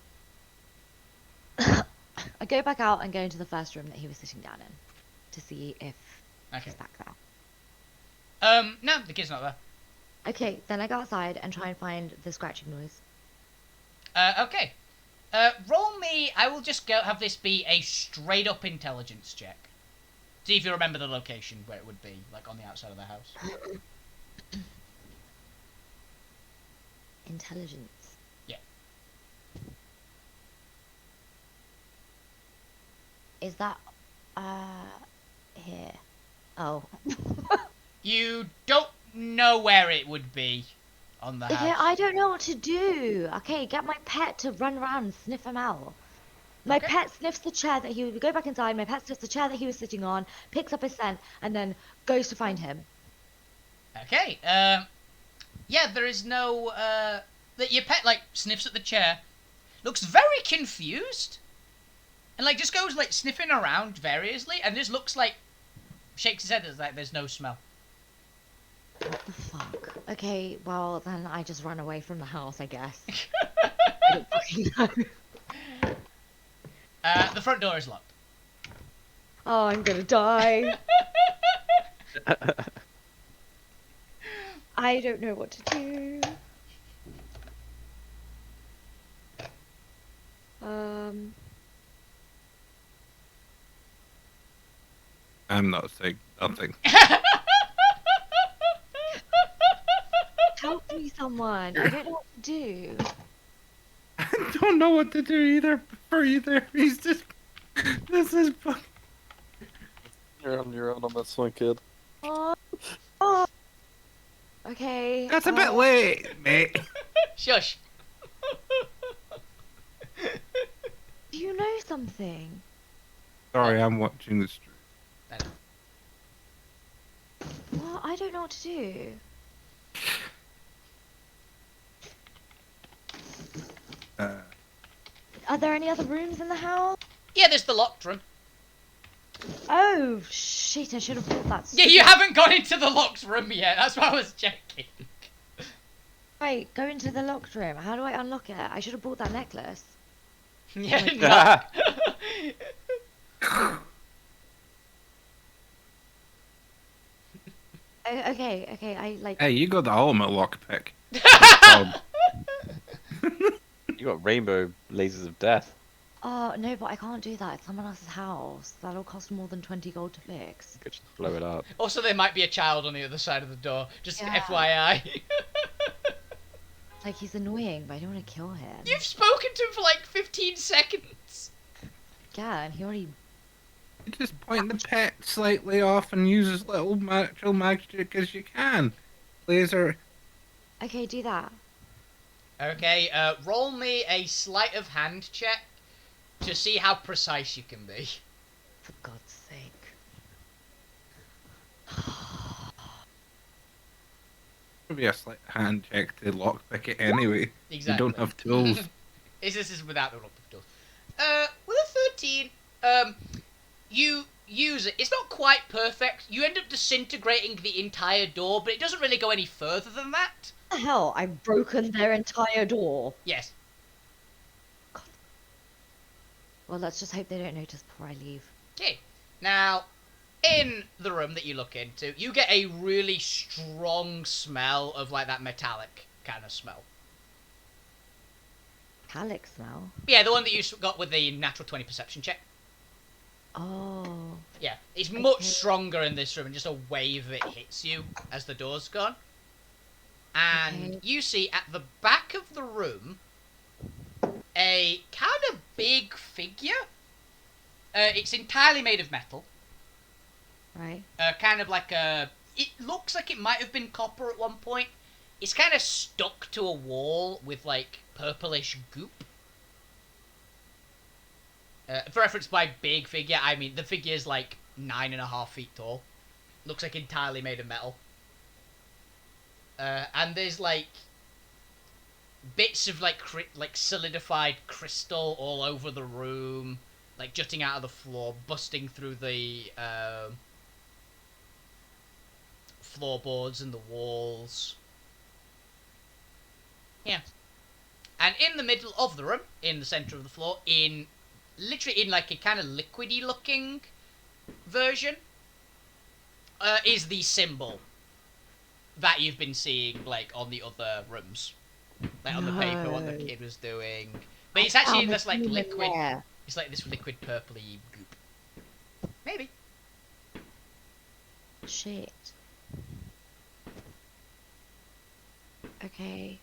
Speaker 7: I go back out and go into the first room that he was sitting down in to see if
Speaker 1: Okay.
Speaker 7: he's back there.
Speaker 1: No, the kid's not there.
Speaker 7: Okay, then I go outside and try and find the scratching noise.
Speaker 1: Okay. Roll me. I will just have this be a straight up intelligence check. See if you remember the location where it would be, like on the outside of the house.
Speaker 7: Intelligence.
Speaker 1: Yeah.
Speaker 7: Is that here? Oh.
Speaker 1: You don't know where it would be on the house.
Speaker 7: Yeah, I don't know what to do. Okay, get my pet to run around and sniff him out. My
Speaker 1: Okay.
Speaker 7: pet sniffs the chair that he would go back inside. My pet sniffs the chair that he was sitting on, picks up his scent, and then goes to find him.
Speaker 1: Okay. Yeah, there is no. That your pet like sniffs at the chair, looks very confused, and like just goes like sniffing around variously, and just looks like shakes his head as like there's no smell.
Speaker 7: What the fuck? Okay, well then I just run away from the house, I guess. I don't fucking know.
Speaker 1: The front door is locked.
Speaker 7: Oh, I'm gonna die. I don't know what to do.
Speaker 2: I'm not saying nothing.
Speaker 7: Help me, someone. I don't know what to do.
Speaker 2: I don't know what to do either for either. He's just. This is.
Speaker 3: You're on your own on this one, kid.
Speaker 7: Oh. Okay.
Speaker 2: That's a bit late, mate.
Speaker 1: Shush.
Speaker 7: Do you know something?
Speaker 2: Sorry, I'm watching the stream.
Speaker 7: Well, I don't know what to do. Are there any other rooms in the house?
Speaker 1: Yeah, there's the locked room.
Speaker 7: Oh, shit, I should have brought that.
Speaker 1: Yeah, you haven't gone into the locked room yet. That's why I was checking.
Speaker 7: Right, go into the locked room. How do I unlock it? I should have bought that necklace.
Speaker 1: Yeah, no.
Speaker 7: Okay, I like.
Speaker 2: Hey, you got the ultimate lockpick.
Speaker 5: You got rainbow lasers of death.
Speaker 7: Oh, no, but I can't do that. It's someone else's house. That'll cost more than 20 gold to fix.
Speaker 5: You could just blow it up.
Speaker 1: Also, there might be a child on the other side of the door. Just
Speaker 7: Yeah.
Speaker 1: FYI.
Speaker 7: Like, he's annoying, but I don't want to kill him.
Speaker 1: You've spoken to him for like 15 seconds.
Speaker 7: Yeah, and he already.
Speaker 2: You just point the pet slightly off and use as little natural magic as you can. Laser.
Speaker 7: Okay, do that.
Speaker 1: Okay, roll me a sleight of hand check to see how precise you can be.
Speaker 7: For God's sake.
Speaker 2: It'll be a slight hand check to lockpick it anyway.
Speaker 1: Exactly.
Speaker 2: You don't have tools.
Speaker 1: This is without the lockpick tools. With a 13, you use it. It's not quite perfect. You end up disintegrating the entire door, but it doesn't really go any further than that.
Speaker 7: What the hell? I've broken their entire door.
Speaker 1: Yes.
Speaker 7: Well, let's just hope they don't notice before I leave.
Speaker 1: Okay. Now, in the room that you look into, you get a really strong smell of like that metallic kind of smell.
Speaker 7: Metallic smell.
Speaker 1: Yeah, the one that you got with the natural 20 perception check.
Speaker 7: Oh.
Speaker 1: Yeah, it's much stronger in this room, and just a wave of it hits you as the door's gone. And
Speaker 7: Okay.
Speaker 1: you see at the back of the room a kind of big figure. It's entirely made of metal.
Speaker 7: Right.
Speaker 1: Kind of like a... It looks like it might have been copper at one point. It's kind of stuck to a wall with, like, purplish goop. For reference by big figure, I mean the figure is like 9.5 feet tall. Looks like entirely made of metal. And there's like bits of like solidified crystal all over the room, like jutting out of the floor, busting through the floorboards and the walls. Yeah. And in the middle of the room, in the center of the floor, literally in like a kind of liquidy looking version, is the symbol that you've been seeing like on the other rooms, like on the paper what the
Speaker 7: No.
Speaker 1: kid was doing. But it's actually
Speaker 7: found
Speaker 1: this
Speaker 7: the
Speaker 1: like
Speaker 7: human
Speaker 1: liquid.
Speaker 7: there.
Speaker 1: It's like this liquid purpley goop. Maybe.
Speaker 7: Shit. Okay.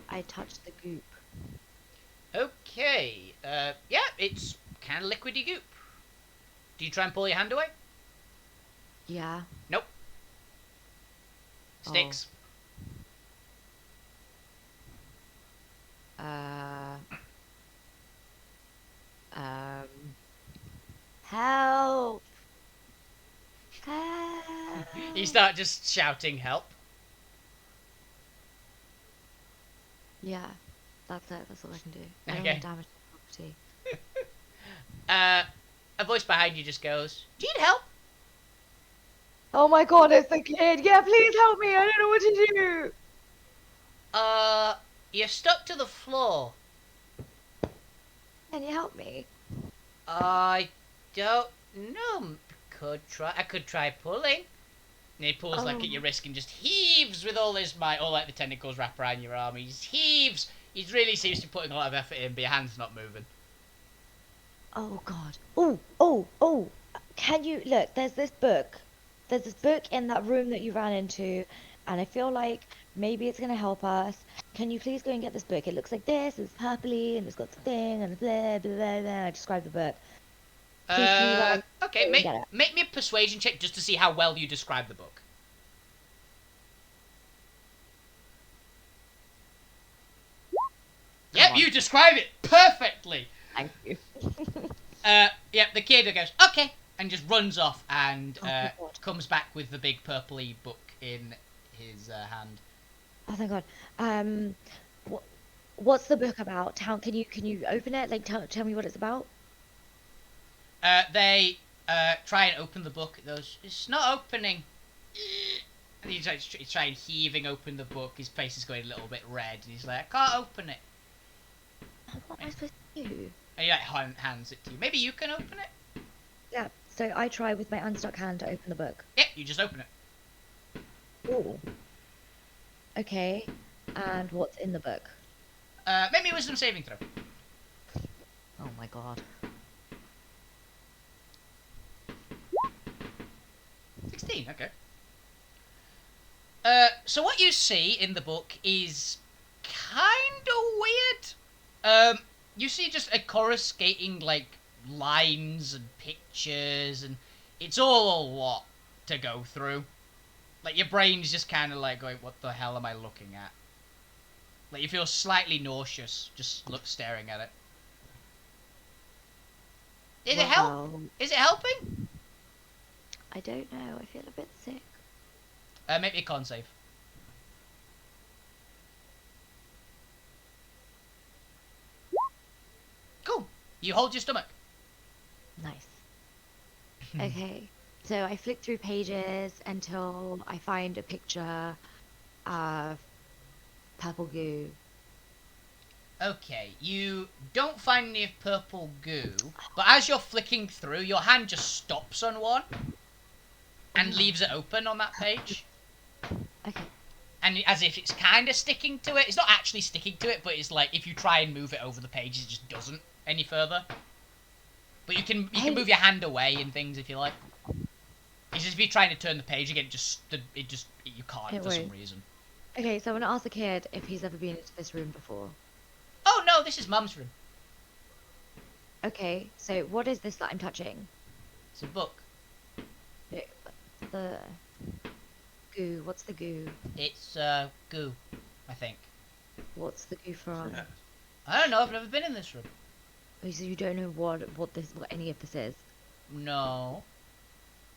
Speaker 7: I touched the goop.
Speaker 1: Okay. Yeah, it's kind of liquidy goop. Do you try and pull your hand away?
Speaker 7: Yeah.
Speaker 1: Nope.
Speaker 7: Oh.
Speaker 1: Sticks.
Speaker 7: Help! Help!
Speaker 1: You start just shouting help.
Speaker 7: Yeah, that's it. That's all I can do. I don't
Speaker 1: Okay.
Speaker 7: want to damage the property.
Speaker 1: A voice behind you just goes, "Do you need help?"
Speaker 7: Oh my god, it's the kid! Yeah, please help me! I don't know what to do!
Speaker 1: You're stuck to the floor.
Speaker 7: Can you help me?
Speaker 1: I don't know. I could try pulling. And he pulls like at your wrist and just heaves with all his might. All like the tentacles wrap around your arm. He just heaves. He really seems to be putting a lot of effort in, but your hand's not moving.
Speaker 7: Oh god. Oh! Can you look? There's this book. There's this book in that room that you ran into, and I feel like maybe it's gonna help us. Can you please go and get this book? It looks like this. It's purpley and it's got the thing and blah blah blah. blah. I describe the book. Please, can you,
Speaker 1: Okay,
Speaker 7: go and get it?
Speaker 1: make me a persuasion check just to see how well you describe the book. Yep, you describe it perfectly.
Speaker 7: Thank you.
Speaker 1: Yep, the kid goes, okay, and just runs off and
Speaker 7: Oh my God.
Speaker 1: comes back with the big purpley book in his hand.
Speaker 7: Oh thank god. What's the book about? Can you open it? Like tell me what it's about.
Speaker 1: They try and open the book. It goes, it's not opening. And he's trying heaving open the book. His face is going a little bit red, and he's like, I can't open it.
Speaker 7: Oh, what am I supposed to do?
Speaker 1: And he like hands it to you. Maybe you can open it.
Speaker 7: Yeah. So I try with my unstuck hand to open the book.
Speaker 1: Yep, you just open it.
Speaker 7: Ooh. Okay. And what's in the book?
Speaker 1: Make me a wisdom saving throw.
Speaker 7: Oh my god.
Speaker 1: 16, okay. So what you see in the book is kind of weird. You see just a coruscating, like, lines and pictures, and it's all a lot to go through. Like, your brain's just kind of like going, what the hell am I looking at? Like, you feel slightly nauseous just staring at it. Is it help?
Speaker 7: Wow.
Speaker 1: Is it helping?
Speaker 7: I don't know. I feel a bit sick.
Speaker 1: Make me a con save. Cool. You hold your stomach.
Speaker 7: Nice. Okay. So I flick through pages until I find a picture of purple goo.
Speaker 1: Okay, you don't find any of purple goo, but as you're flicking through, your hand just stops on one and leaves it open on that page.
Speaker 7: Okay.
Speaker 1: And as if it's kind of sticking to it. It's not actually sticking to it, but it's like if you try and move it over the page, it just doesn't any further. But you can move your hand away and things if you like. It's just if you're trying to turn the page again, you can't
Speaker 7: It
Speaker 1: for some
Speaker 7: won't.
Speaker 1: reason.
Speaker 7: Okay, so I'm gonna ask the kid if he's ever been into this room before.
Speaker 1: Oh no, this is Mum's room.
Speaker 7: Okay, so what is this that I'm touching?
Speaker 1: It's a book.
Speaker 7: The goo. What's the goo?
Speaker 1: It's goo, I think.
Speaker 7: What's the goo from?
Speaker 1: I don't know. I've never been in this room.
Speaker 7: Oh, so you don't know what any of this is?
Speaker 1: No.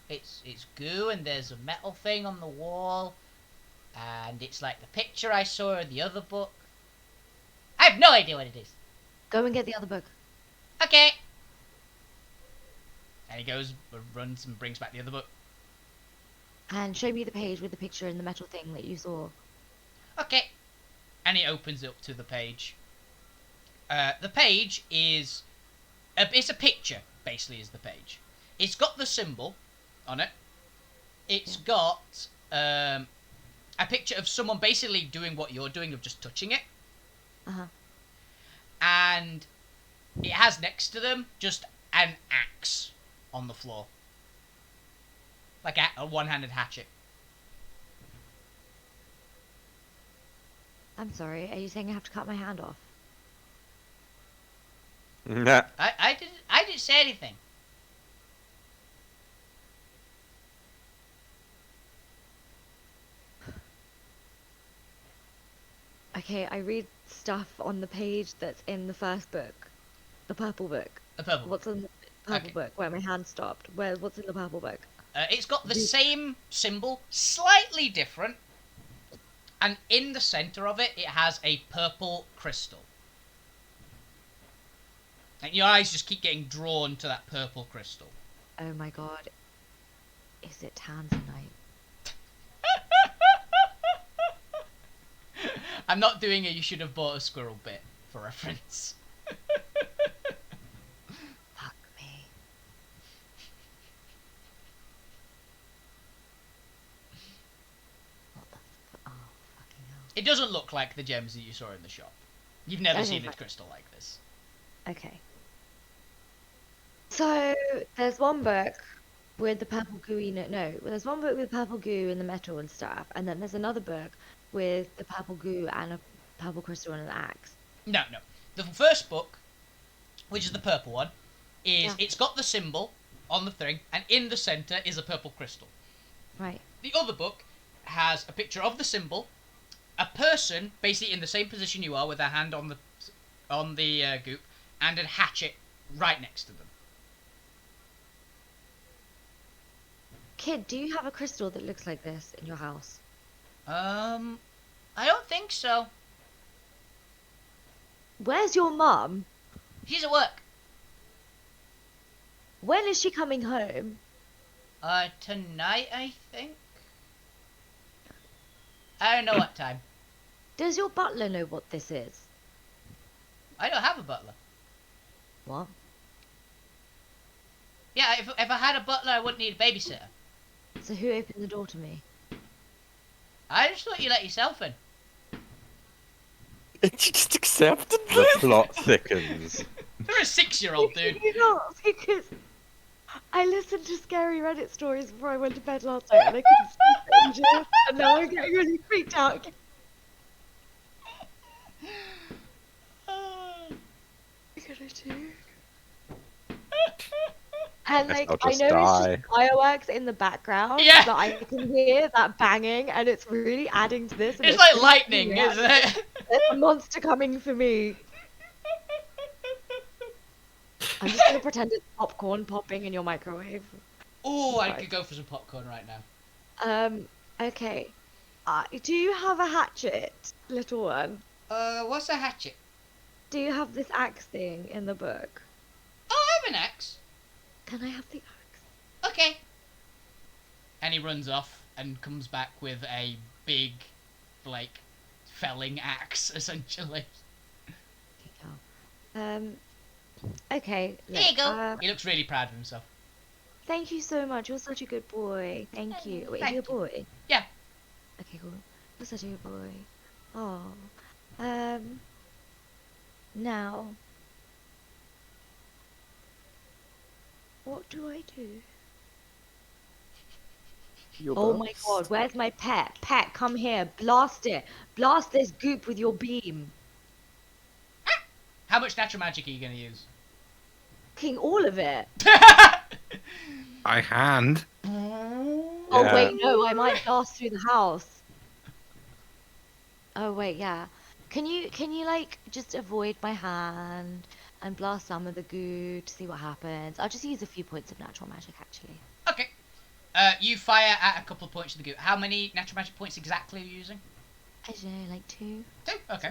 Speaker 1: It's goo, and there's a metal thing on the wall, and it's like the picture I saw in the other book. I have no idea what it is.
Speaker 7: Go and get the other book.
Speaker 1: Okay. And he goes, runs, and brings back the other book.
Speaker 7: And show me the page with the picture and the metal thing that you saw.
Speaker 1: Okay. And he opens it up to the page. The page is... it's a picture, basically, is the page. It's got the symbol on it. It's got a picture of someone basically doing what you're doing, of just touching it.
Speaker 7: Uh-huh.
Speaker 1: And it has next to them just an axe. on the floor. Like a one-handed hatchet.
Speaker 7: I'm sorry, are you saying I have to cut my hand off?
Speaker 5: Nah.
Speaker 1: I didn't say anything.
Speaker 7: Okay, I read stuff on the page that's in the first book. The purple book.
Speaker 1: The purple.
Speaker 7: What's in the purple
Speaker 1: Okay.
Speaker 7: book? Where my hand stopped. What's in the purple book?
Speaker 1: It's got the same symbol, slightly different, and in the center of it, it has a purple crystal. And your eyes just keep getting drawn to that purple crystal.
Speaker 7: Oh my god. Is it Tanzanite?
Speaker 1: I'm not doing a you should have bought a squirrel bit for reference.
Speaker 7: Fuck me. What the oh, fucking hell.
Speaker 1: It doesn't look like the gems that you saw in the shop. You've never
Speaker 7: Okay,
Speaker 1: seen a
Speaker 7: fine.
Speaker 1: crystal like this.
Speaker 7: Okay. So, there's one book with the purple gooey, no, there's one book with purple goo and the metal and stuff, and then there's another book with the purple goo and a purple crystal and an axe.
Speaker 1: No. The first book, which is the purple one, is
Speaker 7: Yeah.
Speaker 1: it's got the symbol on the thing, and in the center is a purple crystal.
Speaker 7: Right.
Speaker 1: The other book has a picture of the symbol, a person basically in the same position you are with their hand on the goop, and a hatchet right next to them.
Speaker 7: Kid, do you have a crystal that looks like this in your house?
Speaker 1: I don't think so.
Speaker 7: Where's your mum?
Speaker 1: She's at work.
Speaker 7: When is she coming home?
Speaker 1: Tonight, I think. I don't know what time.
Speaker 7: Does your butler know what this is?
Speaker 1: I don't have a butler.
Speaker 7: What?
Speaker 1: Yeah, if I had a butler, I wouldn't need a babysitter.
Speaker 7: So who opened the door to me?
Speaker 1: I just thought you let yourself in.
Speaker 3: And you just accepted
Speaker 5: The
Speaker 3: this?
Speaker 5: plot thickens.
Speaker 1: You're a 6-year-old dude.
Speaker 7: You not, because I listened to scary Reddit stories before I went to bed last night and I couldn't sleep for ages, and now I'm getting really freaked out again. What are you gonna do? And
Speaker 5: Guess
Speaker 7: like,
Speaker 5: I'll
Speaker 7: I
Speaker 5: just
Speaker 7: know it's
Speaker 5: die.
Speaker 7: just fireworks in the background
Speaker 1: Yeah.
Speaker 7: that I can hear that banging, and it's really adding to this. And
Speaker 1: It's like
Speaker 7: really
Speaker 1: lightning,
Speaker 7: creepy.
Speaker 1: isn't it?
Speaker 7: There's a monster coming for me. I'm just gonna pretend it's popcorn popping in your microwave.
Speaker 1: Oh, I
Speaker 7: Right.
Speaker 1: could go for some popcorn right now.
Speaker 7: Okay. Do you have a hatchet, little one?
Speaker 1: What's a hatchet?
Speaker 7: Do you have this axe thing in the book?
Speaker 1: Oh, I have an axe.
Speaker 7: Can I have the axe?
Speaker 1: Okay. And he runs off and comes back with a big, like, felling axe, essentially.
Speaker 7: Okay.
Speaker 1: There you
Speaker 7: look,
Speaker 1: go. He looks really proud of himself.
Speaker 7: Thank you so much. You're such a good boy. Thank you. Wait, is he a
Speaker 1: Thank you.
Speaker 7: boy?
Speaker 1: Yeah.
Speaker 7: Okay, cool. You're such a good boy. Oh. Now. What do I do?
Speaker 3: Your
Speaker 7: Oh my
Speaker 3: books?
Speaker 7: god, where's my pet? Pet, come here. Blast it. Blast this goop with your beam.
Speaker 1: How much natural magic are you going to use?
Speaker 7: King all of it.
Speaker 2: By hand.
Speaker 7: Oh
Speaker 5: Yeah.
Speaker 7: wait, no, I might blast through the house. Oh wait, yeah. Can you like just avoid my hand and blast some of the goo to see what happens? I'll just use a few points of natural magic actually.
Speaker 1: Okay. You fire at a couple of points of the goop. How many natural magic points exactly are you using?
Speaker 7: I don't know, like 2.
Speaker 1: 2? Okay.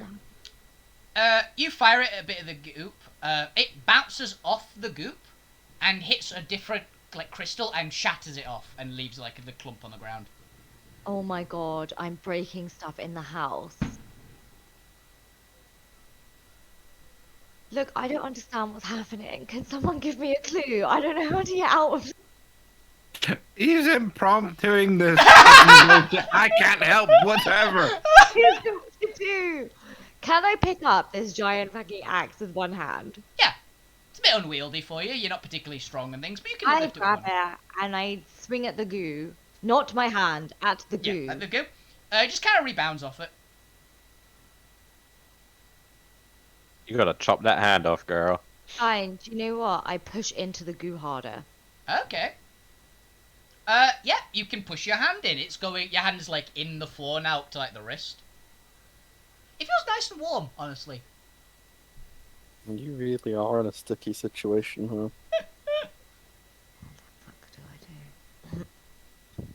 Speaker 7: So-
Speaker 1: You fire it at a bit of the goop. It bounces off the goop and hits a different like crystal and shatters it off and leaves like the clump on the ground.
Speaker 7: Oh my god, I'm breaking stuff in the house. Look, I don't understand what's happening. Can someone give me a clue? I don't know how to get out of
Speaker 2: He's impromptuing this. I can't help whatever.
Speaker 7: I don't know what to do. Can I pick up this giant fucking axe with one hand?
Speaker 1: Yeah. a bit unwieldy for you. You're not particularly strong and things, but you can
Speaker 4: I
Speaker 1: lift it.
Speaker 4: grab
Speaker 1: with one.
Speaker 4: it and I swing at the goo. Not my hand, at the goo.
Speaker 1: Yeah, at the goo. It just kind of rebounds off it.
Speaker 5: You gotta chop that hand off, girl.
Speaker 4: Fine, do you know what? I push into the goo harder.
Speaker 1: Okay. Yeah, you can push your hand in. It's going. Your hand's like in the floor now, up to like the wrist. It feels nice and warm, honestly.
Speaker 3: You really are in a sticky situation, huh?
Speaker 4: What the fuck do I do?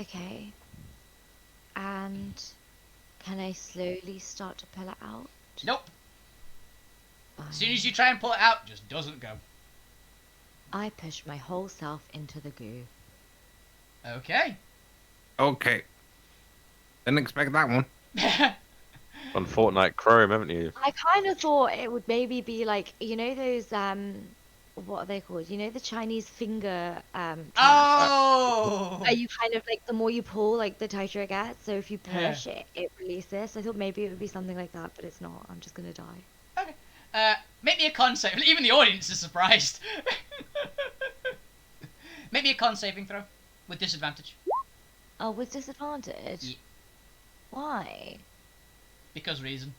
Speaker 4: Okay. And can I slowly start to pull it out?
Speaker 1: Nope.
Speaker 4: Fine.
Speaker 1: As soon as you try and pull it out, it just doesn't go.
Speaker 4: I push my whole self into the goo.
Speaker 1: Okay.
Speaker 2: Okay. Didn't expect that one.
Speaker 5: On Fortnite Chrome, haven't you?
Speaker 4: I kind of thought it would maybe be like, you know those, what are they called? You know the Chinese finger, traps?
Speaker 1: Oh.
Speaker 4: Where you kind of like, the more you pull, like the tighter it gets. So if you
Speaker 1: Yeah.
Speaker 4: push it releases. I thought maybe it would be something like that, but it's not. I'm just gonna die.
Speaker 1: Okay. Make me a con save. Even the audience is surprised. Make me a con saving throw with disadvantage.
Speaker 4: Oh, with disadvantage?
Speaker 1: Yeah.
Speaker 4: Why?
Speaker 1: Because reason.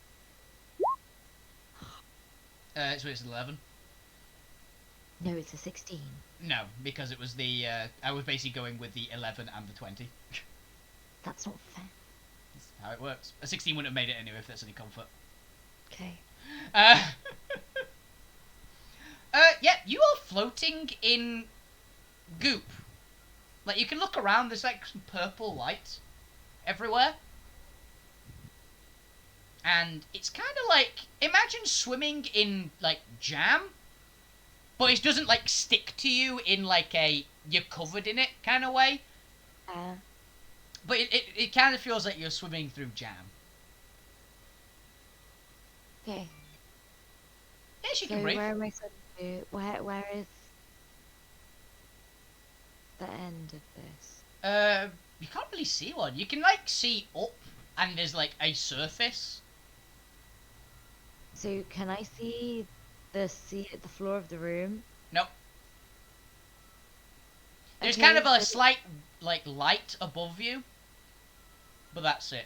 Speaker 1: So it's 11.
Speaker 4: No, it's a 16.
Speaker 1: No, because it was the. I was basically going with the 11 and the 20.
Speaker 4: That's not fair.
Speaker 1: That's how it works. A 16 wouldn't have made it anyway, if that's any comfort.
Speaker 4: Okay.
Speaker 1: Yeah, you are floating in goop. Like, you can look around, there's like some purple light everywhere. And it's kind of like, imagine swimming in, like, jam. But it doesn't, like, stick to you in, like, a you're covered in it kind of way. But it kind of feels like you're swimming through jam.
Speaker 4: Okay.
Speaker 1: Yes, you
Speaker 4: So
Speaker 1: can breathe.
Speaker 4: where am I supposed to? Where is the end of this?
Speaker 1: You can't really see one. You can, like, see up, and there's, like, a surface.
Speaker 4: So can I see the floor of the room?
Speaker 1: Nope. There's
Speaker 4: Okay,
Speaker 1: kind of a
Speaker 4: so-
Speaker 1: slight, like, light above you. But that's it.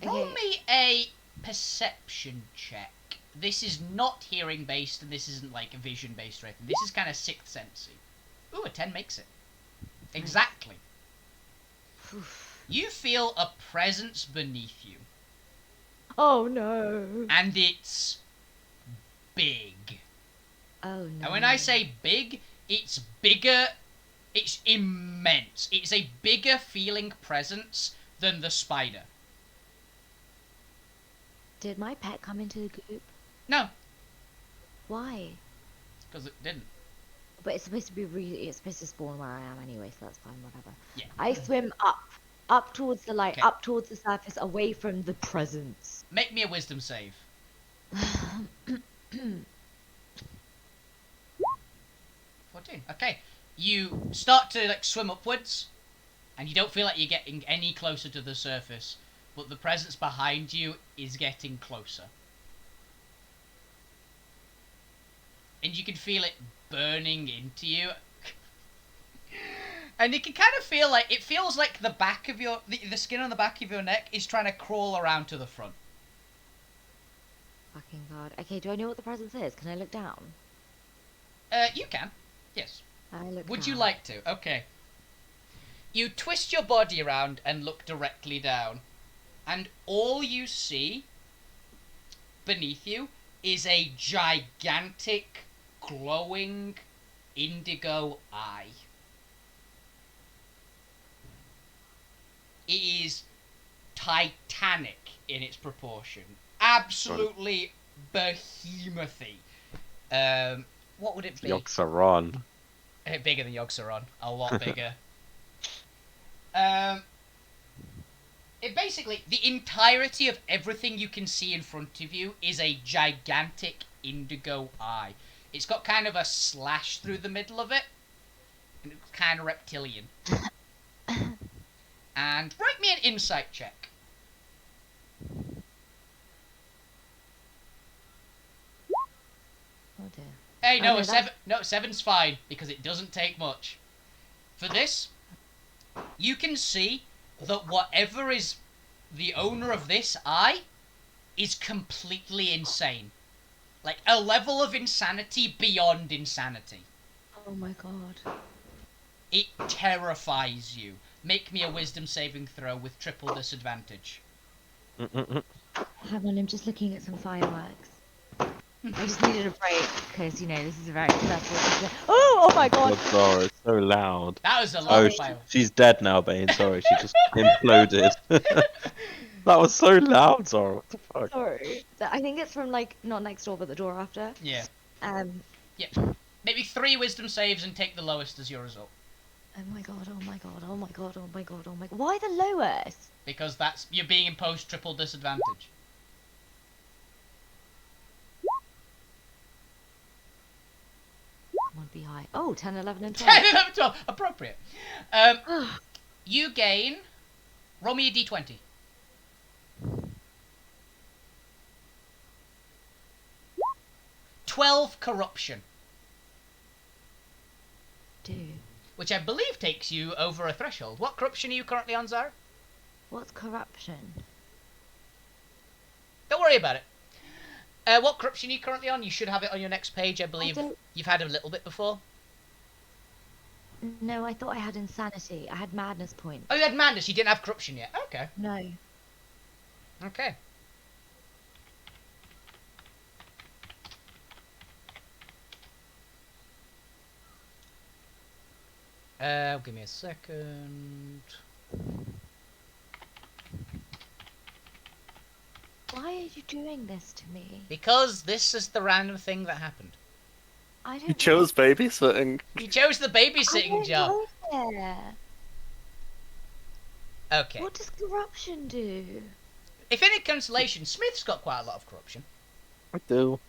Speaker 1: Roll
Speaker 4: Okay.
Speaker 1: me a perception check. This is not hearing based, and this isn't, like, vision based or anything. This is kind of sixth sensey. Ooh, a 10 makes it. Exactly. You feel a presence beneath you.
Speaker 4: Oh no.
Speaker 1: And it's big.
Speaker 4: Oh no.
Speaker 1: And when I say big, it's bigger, it's immense. It's a bigger feeling presence than the spider.
Speaker 4: Did my pet come into the goop?
Speaker 1: No,
Speaker 4: Why?
Speaker 1: because it didn't.
Speaker 4: But it's supposed to be it's supposed to spawn where I am anyway, so that's fine, whatever.
Speaker 1: Yeah.
Speaker 4: I swim up towards the light,
Speaker 1: Okay.
Speaker 4: up towards the surface, away from the presence.
Speaker 1: Make me a wisdom save. 14. Okay. You start to, like, swim upwards, and you don't feel like you're getting any closer to the surface, but the presence behind you is getting closer. And you can feel it burning into you. And you can kind of feel like, it feels like the back of your, the skin on the back of your neck is trying to crawl around to the front.
Speaker 4: Fucking god. Okay, do I know what the presence is? Can I look down?
Speaker 1: You can. Yes.
Speaker 4: I look
Speaker 1: Would
Speaker 4: down.
Speaker 1: you like to? Okay. You twist your body around and look directly down. And all you see beneath you is a gigantic, glowing, indigo eye. It is titanic in its proportion. Absolutely behemouthy. What would it be?
Speaker 5: Yoxaron.
Speaker 1: Bigger than Yogg-Saron. A lot bigger. It basically, the entirety of everything you can see in front of you is a gigantic indigo eye. It's got kind of a slash through the middle of it. And it's kind of reptilian. And write me an insight check.
Speaker 7: Oh dear.
Speaker 1: Hey,
Speaker 7: Oh,
Speaker 1: no,
Speaker 7: no,
Speaker 1: a seven. No, seven's fine because it doesn't take much. For this, you can see that whatever is the owner of this eye is completely insane. Like a level of insanity beyond insanity.
Speaker 7: Oh my god.
Speaker 1: It terrifies you. Make me a wisdom saving throw with triple disadvantage.
Speaker 7: Hang on, I'm just looking at some fireworks. I just needed a break because this is a very stressful. Oh my god.
Speaker 5: God, Zara, it's so loud.
Speaker 1: That was a lot
Speaker 5: Oh,
Speaker 1: of fire.
Speaker 5: she's dead now, Bane. Sorry, she just imploded. That was so loud, Zara. What the fuck?
Speaker 7: Sorry. I think it's from not next door but the door after.
Speaker 1: Yeah.
Speaker 7: Um.
Speaker 1: Yeah. Maybe 3 wisdom saves and take the lowest as your result.
Speaker 7: Oh my god. Oh my god. Oh my god. Oh my god. Oh my. Why the lowest?
Speaker 1: Because you're being imposed triple disadvantage.
Speaker 7: Come on, be high. Oh, 10, 11, and 12.
Speaker 1: 10, 11, 12. Appropriate. You gain... Roll me a d20. "12 corruption,
Speaker 7: Dude,
Speaker 1: which I believe takes you over a threshold. What corruption are you currently on, Zara?
Speaker 7: what's corruption?
Speaker 1: Don't worry about it. What corruption are you currently on? You should have it on your next page, I believe.
Speaker 7: don't-
Speaker 1: You've had a little bit before.
Speaker 7: No, I thought I had insanity. I had madness point.
Speaker 1: Oh, you had madness. You didn't have corruption yet. Okay.
Speaker 7: No.
Speaker 1: Okay. Give me a second.
Speaker 7: Why are you doing this to me?
Speaker 1: Because this is the random thing that happened.
Speaker 7: I don't.
Speaker 3: You chose babysitting.
Speaker 1: You chose the babysitting job.
Speaker 7: Yeah.
Speaker 1: Okay.
Speaker 7: What does corruption do?
Speaker 1: If any consolation, Smith's got quite a lot of corruption.
Speaker 3: I do.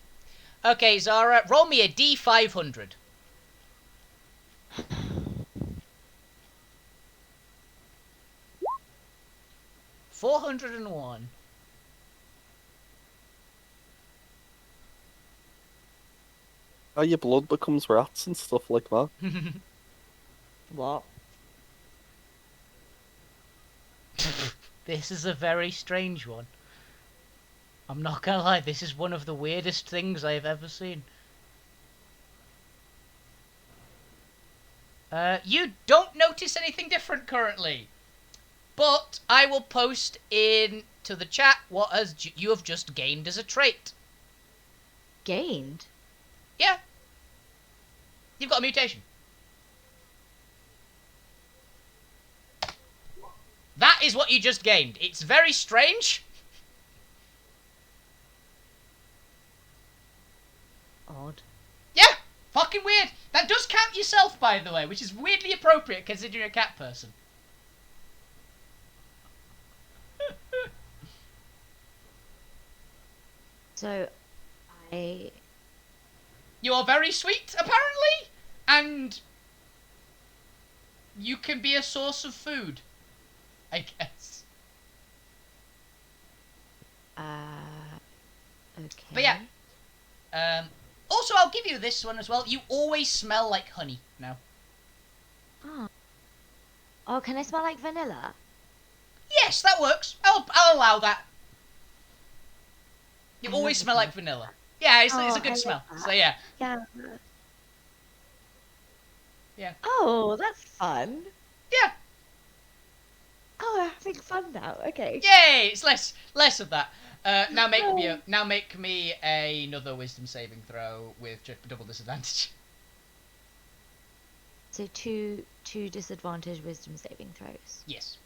Speaker 1: Okay, Zara, roll me a D500. $401.
Speaker 3: How your blood becomes rats and stuff like that.
Speaker 7: What?
Speaker 1: This is a very strange one. I'm not gonna lie, this is one of the weirdest things I've ever seen. You don't notice anything different currently, but I will post into the chat what you have just gained as a trait.
Speaker 7: Gained?
Speaker 1: Yeah. You've got a mutation. That is what you just gained. It's very strange.
Speaker 7: Odd.
Speaker 1: Yeah, fucking weird. That does count yourself, by the way, which is weirdly appropriate considering you're a cat person.
Speaker 7: So, I.
Speaker 1: You are very sweet, apparently, and you can be a source of food, I guess.
Speaker 7: Okay.
Speaker 1: But yeah. Also, I'll give you this one as well. You always smell like honey now.
Speaker 7: Oh. Oh, can I smell like vanilla?
Speaker 1: Yes, that works. I'll allow that. You
Speaker 7: I
Speaker 1: always
Speaker 7: love
Speaker 1: smell like vanilla. Yeah, it's a
Speaker 7: Oh, I
Speaker 1: good
Speaker 7: love
Speaker 1: smell.
Speaker 7: that.
Speaker 1: So yeah.
Speaker 7: Yeah.
Speaker 1: Yeah.
Speaker 7: Oh, that's fun.
Speaker 1: Yeah.
Speaker 7: Oh, we're having fun now. Okay.
Speaker 1: Yay! It's less of that. Now make me another wisdom saving throw with double disadvantage.
Speaker 7: So two disadvantage wisdom saving throws.
Speaker 1: Yes.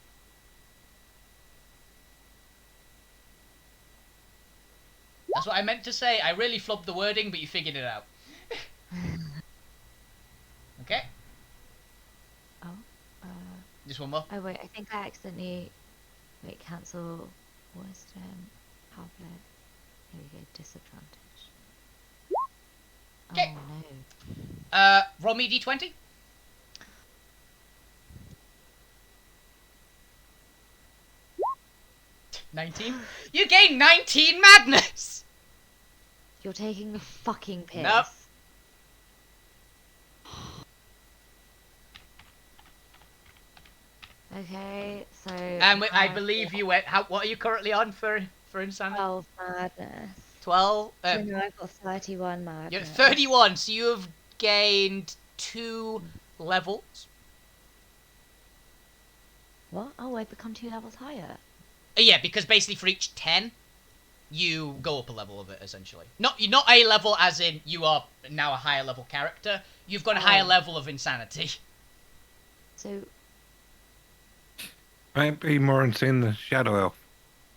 Speaker 1: That's what I meant to say. I really flubbed the wording, but you figured it out. Okay.
Speaker 7: Oh.
Speaker 1: Just one more.
Speaker 7: Oh wait, I think I accidentally. Wait, cancel wisdom tablet. Here we go, disadvantage.
Speaker 1: Okay.
Speaker 7: Oh no.
Speaker 1: Roll me d20. $19. You gain 19 madness.
Speaker 7: You're taking a fucking piss.
Speaker 1: Nope.
Speaker 7: Okay, so.
Speaker 1: And I believe you went. What are you currently on for insanity?
Speaker 7: 12 madness.
Speaker 1: 12.
Speaker 7: So now I've got 31 madness.
Speaker 1: You're 31, so you have gained 2 levels.
Speaker 7: What? Oh, I've become 2 levels higher.
Speaker 1: Yeah, because basically for each 10, you go up a level of it, essentially. Not a level as in you are now a higher level character. You've got a higher level of insanity.
Speaker 7: So.
Speaker 2: Might be more insane than Shadow Elf.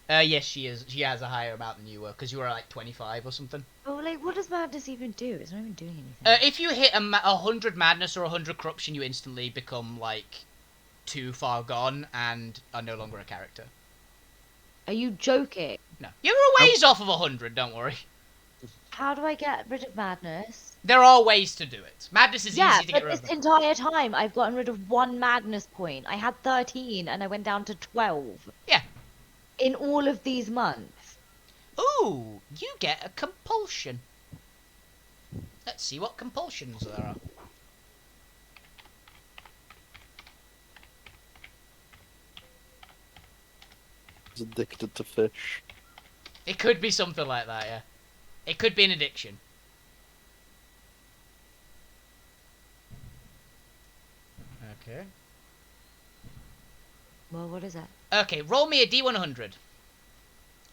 Speaker 1: Yes, she is. She has a higher amount than you were, because you were like 25 or something.
Speaker 7: Oh, like, what does madness even do? It's not even doing anything.
Speaker 1: If you hit 100 madness or 100 corruption, you instantly become, like, too far gone and are no longer a character.
Speaker 7: Are you joking?
Speaker 1: No. You're a ways off of 100, don't worry.
Speaker 7: How do I get rid of madness?
Speaker 1: There are ways to do it. Madness is easy to get rid
Speaker 7: but
Speaker 1: of.
Speaker 7: this entire time I've gotten rid of 1 madness point. I had 13 and I went down to 12.
Speaker 1: Yeah.
Speaker 7: In all of these months.
Speaker 1: Ooh, you get a compulsion. Let's see what compulsions there are.
Speaker 3: He's addicted to fish.
Speaker 1: It could be something like that, yeah. It could be an addiction. Okay.
Speaker 7: Well, what is it?
Speaker 1: Okay, roll me a D100.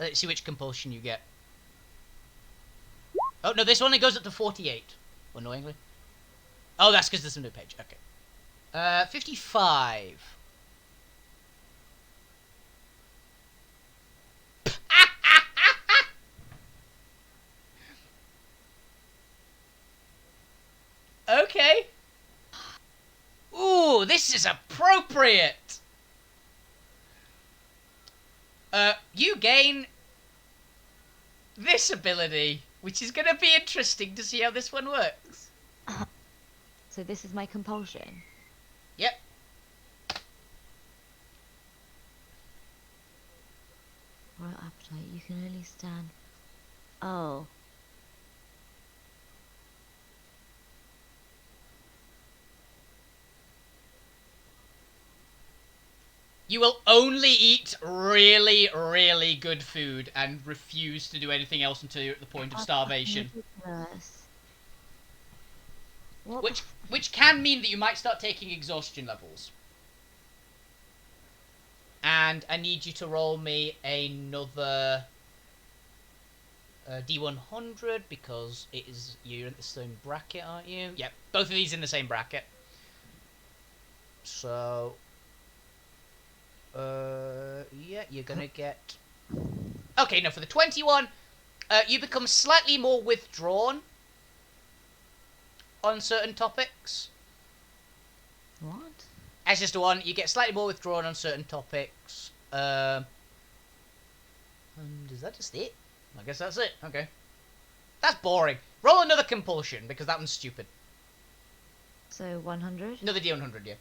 Speaker 1: Let's see which compulsion you get. Oh, no, this only goes up to 48. Annoyingly. Oh, that's because there's a new page. Okay. 55. Okay. Ooh, this is appropriate. You gain this ability, which is going to be interesting to see how this one works.
Speaker 7: So this is my compulsion.
Speaker 1: Yep.
Speaker 7: Royal appetite. You can only stand. Oh.
Speaker 1: You will only eat really, really good food and refuse to do anything else until you're at the point of starvation.
Speaker 7: Ridiculous. What?
Speaker 1: Which can mean that you might start taking exhaustion levels. And I need you to roll me another D100 because you're in the same bracket, aren't you? Yep, both of these in the same bracket. So, yeah, you're gonna get. Okay, no, for the 21, you become slightly more withdrawn on certain topics.
Speaker 7: What?
Speaker 1: As just a one, you get slightly more withdrawn on certain topics. And is that just it? I guess that's it. Okay. That's boring. Roll another compulsion, because that one's stupid.
Speaker 7: So 100?
Speaker 1: Another D100, yeah.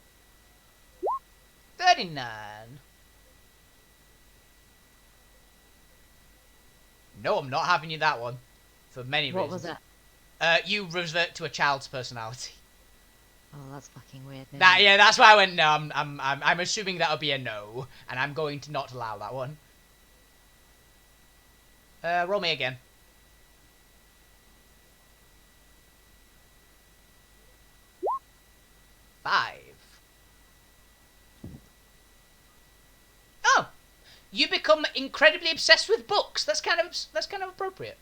Speaker 1: 39. No, I'm not having you that one. For many reasons.
Speaker 7: What was it?
Speaker 1: You revert to a child's personality.
Speaker 7: Oh, that's fucking weird.
Speaker 1: Yeah, that's why I went no. I'm assuming that'll be a no, and I'm going to not allow that one. Roll me again. Five. Oh, you become incredibly obsessed with books. That's kind of appropriate.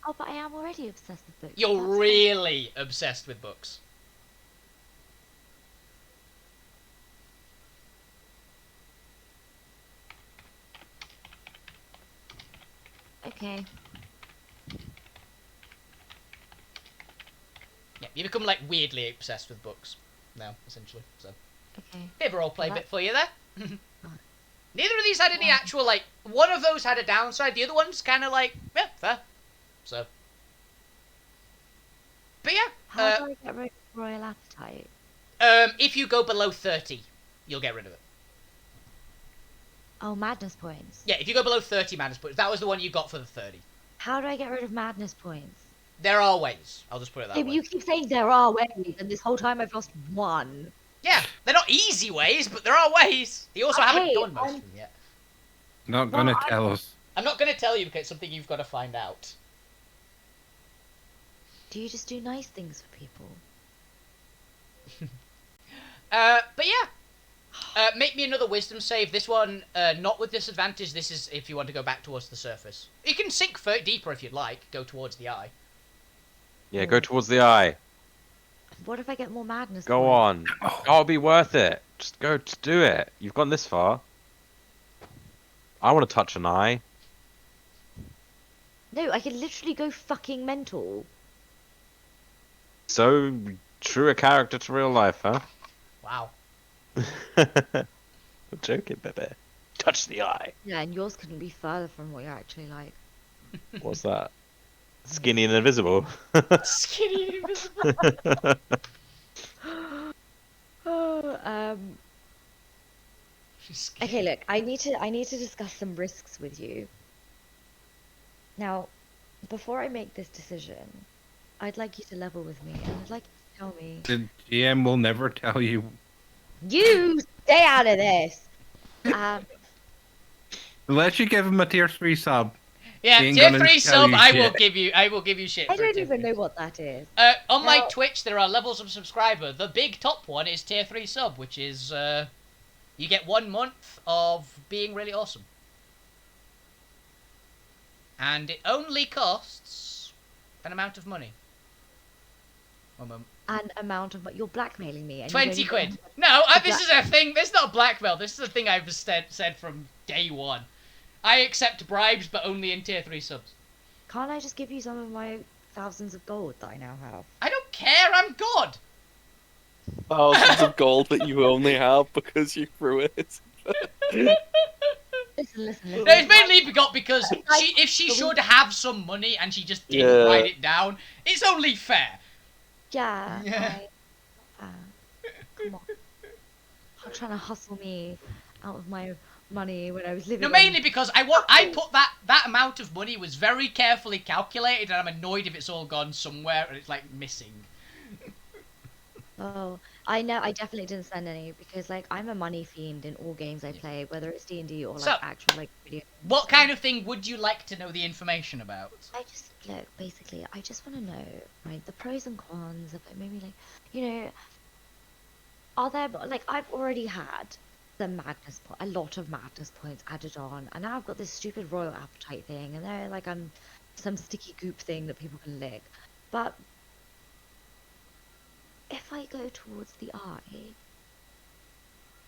Speaker 7: Oh, but I am already obsessed with books.
Speaker 1: You're
Speaker 7: That's
Speaker 1: really obsessed with books.
Speaker 7: Okay.
Speaker 1: Yeah, you become like weirdly obsessed with books now, essentially. So,
Speaker 7: Okay.
Speaker 1: bit of a roleplay
Speaker 7: Well,
Speaker 1: bit for you there. Neither of these had any actual like. One of those had a downside. The other one's kind of like yeah, fair. So, but yeah.
Speaker 7: How do I get rid of royal appetite?
Speaker 1: If you go below 30, you'll get rid of it.
Speaker 7: Oh, madness points.
Speaker 1: Yeah, if you go below 30 madness points, that was the one you got for the 30.
Speaker 7: How do I get rid of madness points?
Speaker 1: There are ways. I'll just put it that
Speaker 7: Yeah,
Speaker 1: way.
Speaker 7: but you keep saying there are ways, and this whole time I've lost 1.
Speaker 1: Yeah, they're not easy ways, but there are ways. They also haven't
Speaker 7: Okay,
Speaker 1: done most of them yet.
Speaker 2: Not gonna tell us.
Speaker 1: I'm not going to tell you because it's something you've got to find out.
Speaker 7: Do you just do nice things for people?
Speaker 1: But yeah. Make me another wisdom save. This one, not with disadvantage. This is if you want to go back towards the surface. You can sink deeper if you'd like. Go towards the eye.
Speaker 5: Yeah, go towards the eye.
Speaker 7: What if I get more madness?
Speaker 5: Go
Speaker 7: points?
Speaker 5: on. It'll be worth it. Just go to do it. You've gone this far. I want to touch an eye.
Speaker 7: No, I could literally go fucking mental.
Speaker 5: So true a character to real life, huh?
Speaker 1: Wow.
Speaker 5: I'm joking, baby. Touch the eye.
Speaker 7: Yeah, and yours couldn't be further from what you're actually like.
Speaker 5: What's that? Skinny and invisible.
Speaker 1: Skinny and invisible.
Speaker 7: Oh, okay, look, I need to discuss some risks with you. Now, before I make this decision, I'd like you to level with me, and I'd like you to tell me.
Speaker 2: The GM will never tell you.
Speaker 7: You stay out of this.
Speaker 2: Unless you give him a tier 3 sub.
Speaker 1: Yeah,
Speaker 2: He ain't
Speaker 1: tier
Speaker 2: gonna
Speaker 1: 3
Speaker 2: tell
Speaker 1: sub.
Speaker 2: you
Speaker 1: I will
Speaker 2: shit.
Speaker 1: give you shit.
Speaker 7: I
Speaker 1: for a
Speaker 7: don't
Speaker 1: tier
Speaker 7: even
Speaker 1: 3
Speaker 7: know what that is.
Speaker 1: On my
Speaker 7: Now-
Speaker 1: Twitch, there are levels of subscriber. The big top one is tier 3 sub, which is you get 1 month of being really awesome, and it only costs an amount of money.
Speaker 7: An amount of, but you're blackmailing me. And you
Speaker 1: 20
Speaker 7: don't even
Speaker 1: quid.
Speaker 7: have-
Speaker 1: No, this is a thing. This is not blackmail. This is a thing I've said from day one. I accept bribes, but only in tier 3 subs.
Speaker 7: Can't I just give you some of my thousands of gold that I now have?
Speaker 1: I don't care. I'm God.
Speaker 3: Thousands of gold that you only have because you threw it.
Speaker 7: Listen.
Speaker 1: No, it's mainly because if she should have some money and she just didn't
Speaker 3: Yeah.
Speaker 1: write it down, it's only fair.
Speaker 7: Yeah.
Speaker 1: Yeah.
Speaker 7: Come on. You're trying to hustle me out of my money when I was living.
Speaker 1: No,
Speaker 7: on-
Speaker 1: mainly because I put that amount of money was very carefully calculated, and I'm annoyed if it's all gone somewhere and it's like missing.
Speaker 7: Oh, I know. I definitely didn't spend any because, like, I'm a money fiend in all games I play, whether it's D&D or like
Speaker 1: So,
Speaker 7: actual like video.
Speaker 1: What kind of thing would you like to know the information about?
Speaker 7: I just look. Basically, I just want to know, right, the pros and cons of it. Maybe like, you know, are there like I've already had a lot of madness points added on, and now I've got this stupid royal appetite thing, and they're like I'm some sticky goop thing that people can lick, but. If I go towards the eye,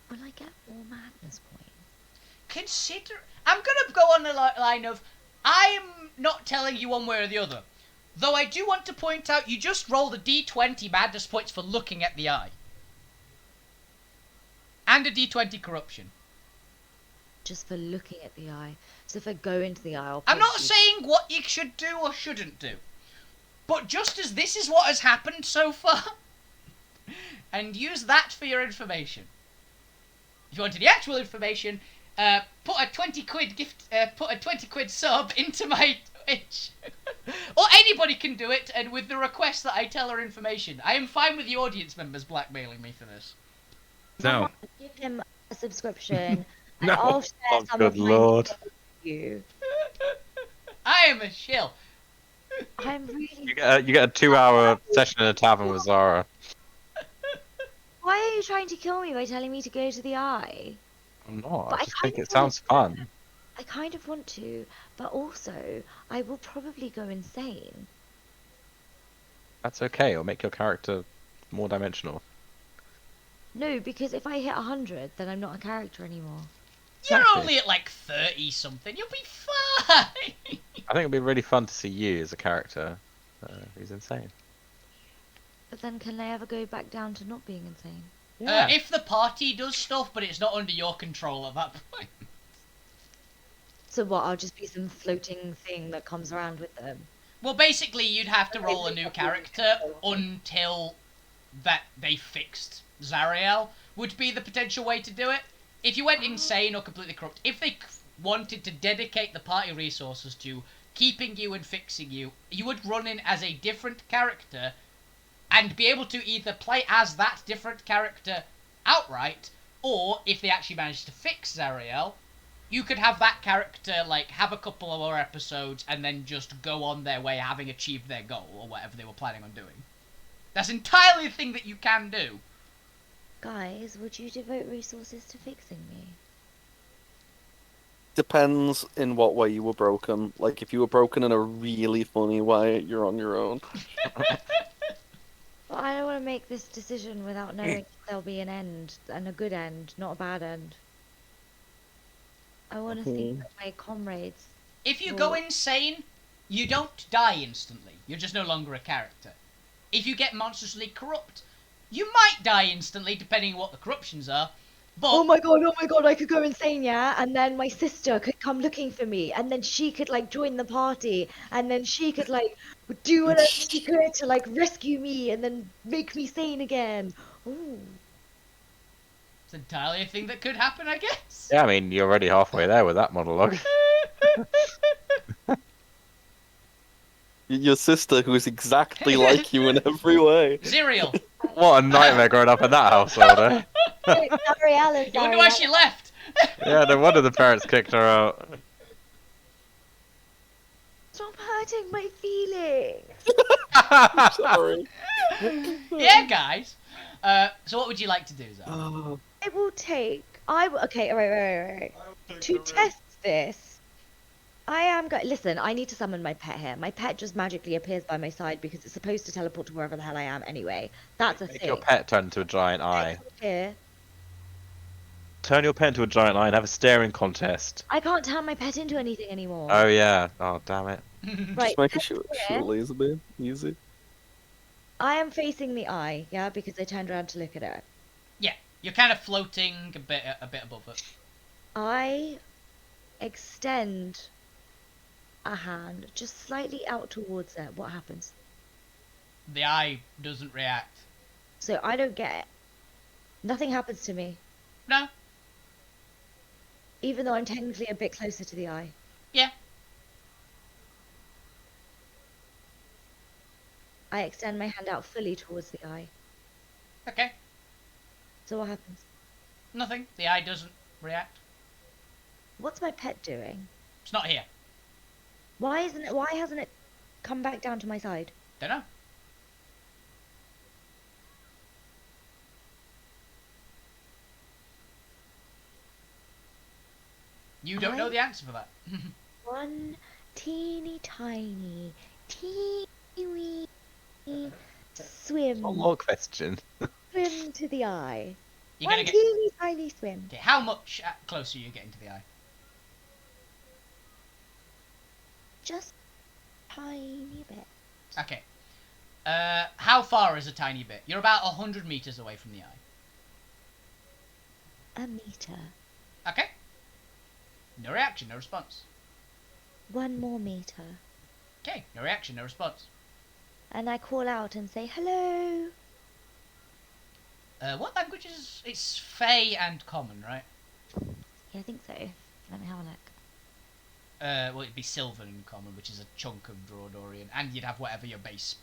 Speaker 7: will I get more madness points?
Speaker 1: I'm gonna go on the line of I'm not telling you one way or the other, though I do want to point out you just rolled a d20 madness points for looking at the eye, and a d20 corruption.
Speaker 7: Just for looking at the eye. So if I go into the eye, I'll
Speaker 1: I'm not
Speaker 7: probably-
Speaker 1: saying what you should do or shouldn't do, but just as this is what has happened so far, and use that for your information. If you wanted the actual information, put a 20 quid sub into my Twitch. Or anybody can do it, and with the request that I tell her information. I am fine with the audience members blackmailing me for this.
Speaker 2: No.
Speaker 7: Give him a subscription, and
Speaker 2: No.
Speaker 7: I'll share
Speaker 5: Oh,
Speaker 7: some
Speaker 5: good
Speaker 7: of mine
Speaker 5: lord.
Speaker 7: with you.
Speaker 1: I am a shill.
Speaker 7: I'm really.
Speaker 5: You get a 2-hour session in a tavern with Zara.
Speaker 7: Why are you trying to kill me by telling me to go to the eye?
Speaker 5: I'm not.
Speaker 7: But
Speaker 5: I
Speaker 7: I
Speaker 5: just think
Speaker 7: kind
Speaker 5: it
Speaker 7: of
Speaker 5: sounds fun.
Speaker 7: I kind of want to, but also I will probably go insane.
Speaker 5: That's okay. It'll make your character more dimensional.
Speaker 7: No, because if I hit 100, then I'm not a character anymore.
Speaker 1: You're
Speaker 5: Exactly.
Speaker 1: only at like 30 something. You'll be fine.
Speaker 5: I think it'd be really fun to see you as a character who's insane.
Speaker 7: But then can I ever go back down to not being insane?
Speaker 1: If the party does stuff, but it's not under your control at that point.
Speaker 7: So what, I'll just be some floating thing that comes around with them?
Speaker 1: Well, basically, you'd have to roll a new character until that they fixed Zariel, would be the potential way to do it. If you went insane or completely corrupt, if they wanted to dedicate the party resources to keeping you and fixing you, you would run in as a different character and be able to either play as that different character outright, or if they actually manage to fix Zariel, you could have that character like have a couple of more episodes and then just go on their way having achieved their goal or whatever they were planning on doing. That's entirely a thing that you can do.
Speaker 7: Guys, would you devote resources to fixing me?
Speaker 3: Depends in what way you were broken. Like, if you were broken in a really funny way, you're on your own.
Speaker 7: Well, I don't want to make this decision without knowing if there'll be an end, and a good end, not a bad end. I want to see that my comrades.
Speaker 1: If you go insane, you don't die instantly. You're just no longer a character. If you get monstrously corrupt, you might die instantly, depending on what the corruptions are. But
Speaker 7: Oh my god, I could go insane, yeah? And then my sister could come looking for me, and then she could, like, join the party, and then she could, like, do whatever she could to, like, rescue me, and then make me sane again. Ooh.
Speaker 1: it's entirely a thing that could happen, I guess.
Speaker 5: Yeah, I mean, you're already halfway there with that monologue.
Speaker 3: Your sister, who is exactly like you in every way.
Speaker 1: Zerial.
Speaker 5: What a nightmare growing up in that household, eh?
Speaker 7: Zariel is
Speaker 1: You wonder why she left.
Speaker 5: Yeah, no wonder the parents kicked her out.
Speaker 7: Stop hurting my feelings.
Speaker 3: Sorry.
Speaker 1: Yeah, guys. So what would you like to do, Zara?
Speaker 7: I will take. Okay, right. To test this, I am going. Listen, I need to summon my pet here. My pet just magically appears by my side because it's supposed to teleport to wherever the hell I am anyway. That's a
Speaker 5: Make
Speaker 7: thing.
Speaker 5: your pet turn into a giant eye.
Speaker 7: Here.
Speaker 5: Turn your pet into a giant eye and have a staring contest.
Speaker 7: I can't turn my pet into anything anymore.
Speaker 5: Oh yeah. Oh damn it.
Speaker 7: Right.
Speaker 3: Just make a
Speaker 7: here,
Speaker 3: shoot laser beam. Easy.
Speaker 7: I am facing the eye, yeah, because I turned around to look at it.
Speaker 1: Yeah, you're kind of floating a bit above it.
Speaker 7: I extend a hand just slightly out towards it. What happens?
Speaker 1: The eye doesn't react.
Speaker 7: So I don't get it. Nothing happens to me,
Speaker 1: No.
Speaker 7: even though I'm technically a bit closer to the eye.
Speaker 1: Yeah.
Speaker 7: I extend my hand out fully towards the eye.
Speaker 1: Okay.
Speaker 7: So what happens?
Speaker 1: Nothing. The eye doesn't react.
Speaker 7: What's my pet doing?
Speaker 1: It's not here.
Speaker 7: Why hasn't it come back down to my side?
Speaker 1: Don't know. You don't know the answer for that.
Speaker 7: One teeny tiny, teeny wee swim,
Speaker 5: One more question.
Speaker 7: swim to the eye.
Speaker 1: You're
Speaker 7: One
Speaker 1: gonna get.
Speaker 7: teeny tiny swim.
Speaker 1: Okay, how much closer are you getting to the eye?
Speaker 7: Just tiny bit.
Speaker 1: Okay. How far is a tiny bit? You're about 100 meters away from the eye.
Speaker 7: A meter.
Speaker 1: Okay. No reaction, no response.
Speaker 7: One more meter.
Speaker 1: Okay, no reaction, no response.
Speaker 7: And I call out and say, hello.
Speaker 1: What languages? It's Fey and Common, right?
Speaker 7: Yeah, I think so. Let me have a look.
Speaker 1: Well, it'd be Sylvan and Common, which is a chunk of Drawdorian, and you'd have whatever your base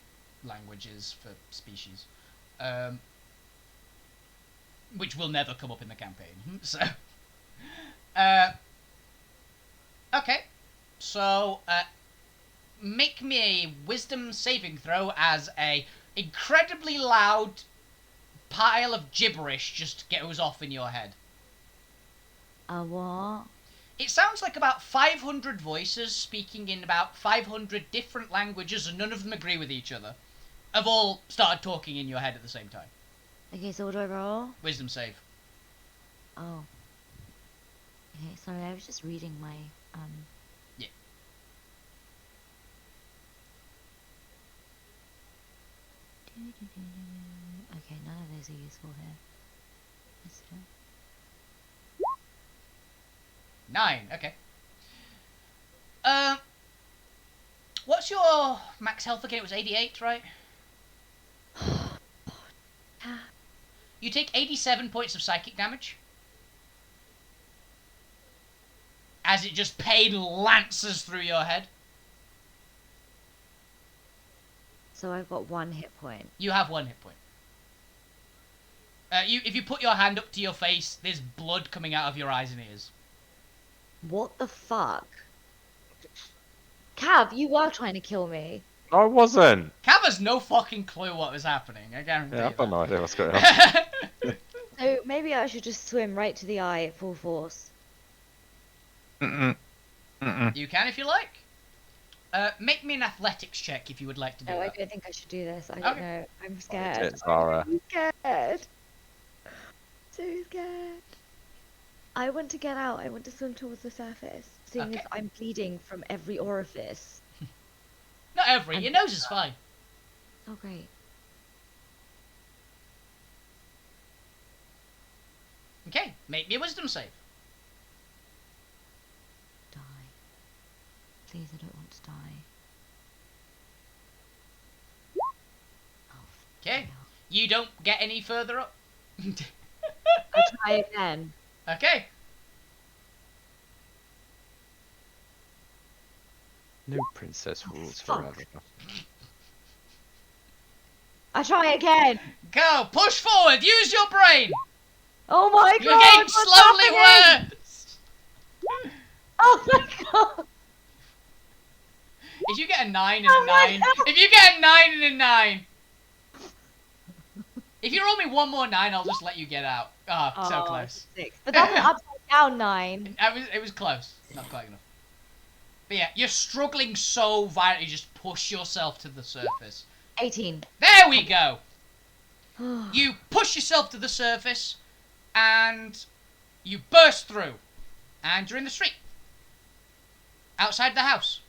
Speaker 1: language is for species. Which will never come up in the campaign, so... okay, so, make me a wisdom saving throw as a incredibly loud pile of gibberish just goes off in your head.
Speaker 7: A what?
Speaker 1: It sounds like about 500 voices speaking in about 500 different languages, and none of them agree with each other, have all started talking in your head at the same time.
Speaker 7: Okay, so what do I roll?
Speaker 1: Wisdom save.
Speaker 7: Oh. Okay, sorry, I was just reading my,
Speaker 1: Yeah.
Speaker 7: Okay, none of those are useful here. Let's do it.
Speaker 1: 9, okay. What's your max health again? It was 88, right? You take 87 points of psychic damage. As it just pain lances through your head.
Speaker 7: So I've got 1 hit point.
Speaker 1: You have 1 hit point. If you put your hand up to your face, there's blood coming out of your eyes and ears.
Speaker 7: What the fuck? Cav, you were trying to kill me.
Speaker 5: I wasn't.
Speaker 1: Cav has no fucking clue what was happening. I guarantee
Speaker 5: Yeah,
Speaker 1: you
Speaker 5: I've got
Speaker 1: that.
Speaker 5: no idea what's going on.
Speaker 7: So maybe I should just swim right to the eye at full force.
Speaker 2: Mm-mm. Mm-mm.
Speaker 1: You can if you like. Make me an athletics check if you would like to do
Speaker 7: No, I
Speaker 1: that.
Speaker 7: don't think I should do this. I don't
Speaker 1: Okay.
Speaker 7: know. I'm scared.
Speaker 5: Tits, Zara.
Speaker 7: I'm scared. So scared. I want to get out. I want to swim towards the surface. Seeing
Speaker 1: Okay.
Speaker 7: as I'm bleeding from every orifice.
Speaker 1: Not every. Your nose is fine.
Speaker 7: Oh great.
Speaker 1: Okay, make me a wisdom save.
Speaker 7: Die. Please, I don't want to die. Oh,
Speaker 1: Okay, you don't get any further up.
Speaker 7: I'll try again.
Speaker 1: Okay.
Speaker 5: No princess rules
Speaker 7: fuck.
Speaker 5: forever.
Speaker 7: I'll try again.
Speaker 1: Go, push forward, use your brain.
Speaker 7: Oh my
Speaker 1: You're
Speaker 7: god.
Speaker 1: getting
Speaker 7: what's
Speaker 1: slowly
Speaker 7: happening?
Speaker 1: worse.
Speaker 7: Oh my god.
Speaker 1: If you get a 9 and
Speaker 7: Oh
Speaker 1: a
Speaker 7: my
Speaker 1: 9,
Speaker 7: God.
Speaker 1: if you get a 9 and a 9, if you roll me one more 9, I'll just let you get out. Ah, so
Speaker 7: Oh,
Speaker 1: close.
Speaker 7: 6. But that's an upside down 9.
Speaker 1: It was close, not quite enough. But yeah, you're struggling so violently, just push yourself to the surface.
Speaker 7: 18.
Speaker 1: There we go. You push yourself to the surface, and you burst through, and you're in the street, outside the house.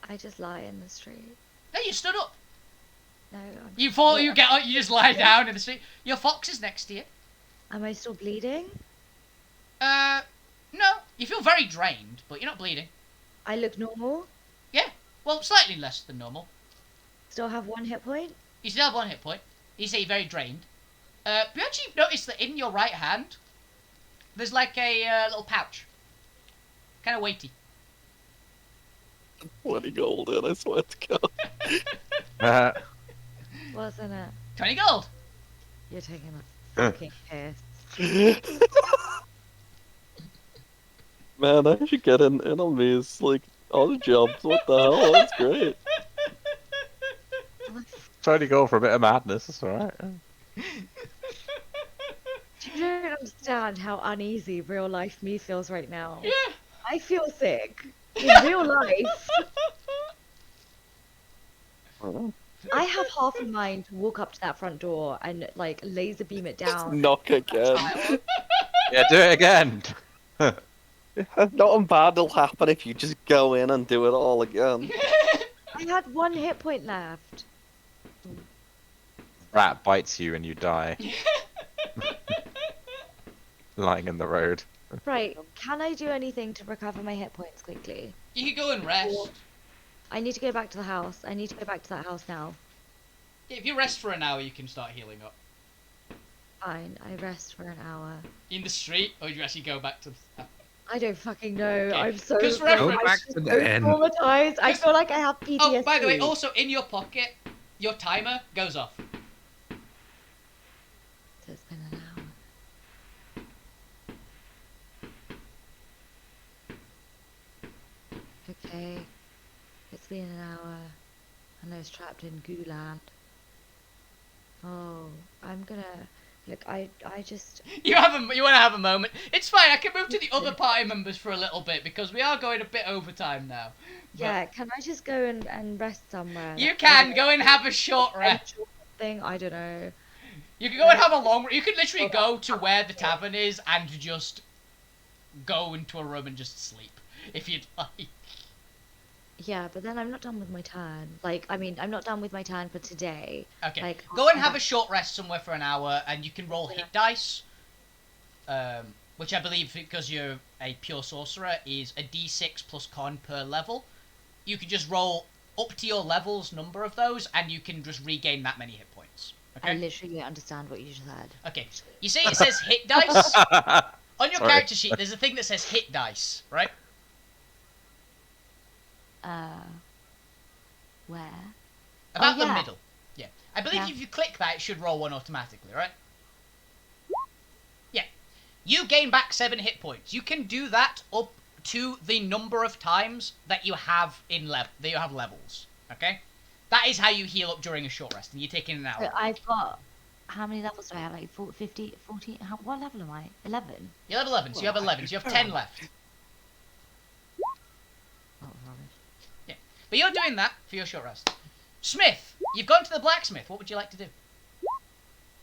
Speaker 7: I just lie in the street.
Speaker 1: No, you stood up.
Speaker 7: No, I'm...
Speaker 1: You fall. You get up. You just lie down in the street. Your fox is next to you.
Speaker 7: Am I still bleeding?
Speaker 1: No. You feel very drained, but you're not bleeding.
Speaker 7: I look normal.
Speaker 1: Yeah. Well, slightly less than normal.
Speaker 7: Still have 1 hit point.
Speaker 1: You still have 1 hit point. You say you're very drained. But you actually notice that in your right hand, there's like a little pouch. Kind of weighty.
Speaker 3: 20 gold in, I swear to God.
Speaker 7: What's in it?
Speaker 1: 20 gold.
Speaker 7: You're taking a fucking piss.
Speaker 3: Man, I should get in on these, like, odd jobs. What the hell? That's great.
Speaker 5: Trying to go for a bit of madness, that's alright.
Speaker 7: You don't understand how uneasy real life me feels right now.
Speaker 1: Yeah.
Speaker 7: I feel sick. In real life, I have half a mind to walk up to that front door and, like, laser beam it down.
Speaker 3: Knock again.
Speaker 5: Yeah, do it again!
Speaker 3: Nothing bad will happen if you just go in and do it all again.
Speaker 7: I had 1 hit point left.
Speaker 5: Rat bites you and you die. Lying in the road.
Speaker 7: Right, can I do anything to recover my hit points quickly?
Speaker 1: You can go and rest.
Speaker 7: I need to go back to the house. I need to go back to that house now.
Speaker 1: If you rest for an hour, you can start healing up.
Speaker 7: Fine, I rest for an hour.
Speaker 1: In the street, or do you actually go back to...
Speaker 7: I don't fucking know.
Speaker 1: Okay.
Speaker 7: I'm so,
Speaker 1: Just
Speaker 7: I'm
Speaker 1: remember-
Speaker 2: Go back
Speaker 7: so
Speaker 2: to the end.
Speaker 7: traumatized. I
Speaker 1: Just-
Speaker 7: feel like I have PTSD.
Speaker 1: Oh, by the way, also in your pocket, your timer goes off.
Speaker 7: So it's been an hour. Okay, it's been an hour, and I was trapped in Goo-land. Oh, I'm gonna look. I just.
Speaker 1: You want to have a moment. It's fine. I can move to the other party members for a little bit because we are going a bit overtime now. But
Speaker 7: Yeah, can I just go and rest somewhere?
Speaker 1: you
Speaker 7: Like,
Speaker 1: can
Speaker 7: I
Speaker 1: go and have a short
Speaker 7: don't know,
Speaker 1: rest.
Speaker 7: thing. I don't know.
Speaker 1: You can go and have a long. You can literally go to where the tavern is and just go into a room and just sleep if you'd like.
Speaker 7: Yeah, but then I'm not done with my turn. Like, I mean, I'm not done with my turn for today.
Speaker 1: Okay.
Speaker 7: Like,
Speaker 1: Go and have a short rest somewhere for an hour, and you can roll hit dice. Which I believe, because you're a pure sorcerer, is a d6 plus con per level. You can just roll up to your level's number of those, and you can just regain that many hit points.
Speaker 7: I
Speaker 1: Okay.
Speaker 7: literally don't understand what you just said.
Speaker 1: Okay. You see, it says hit dice on your
Speaker 5: Sorry.
Speaker 1: character sheet. There's a thing that says hit dice, right?
Speaker 7: Where?
Speaker 1: About the
Speaker 7: yeah.
Speaker 1: middle. Yeah. I believe
Speaker 7: Yeah.
Speaker 1: if you click that, it should roll one automatically, right? Yeah. You gain back 7 hit points. You can do that up to the number of times that you have levels. Okay? That is how you heal up during a short rest, and you're taking an hour.
Speaker 7: So I've got. How many levels do I have? Like 50, 14? What level am I? 11?
Speaker 1: You're level 11, so you have 11, so you have 10 left.
Speaker 7: Oh, rubbish.
Speaker 1: But you're doing that for your short rest. Smith, you've gone to the blacksmith. What would you like to do?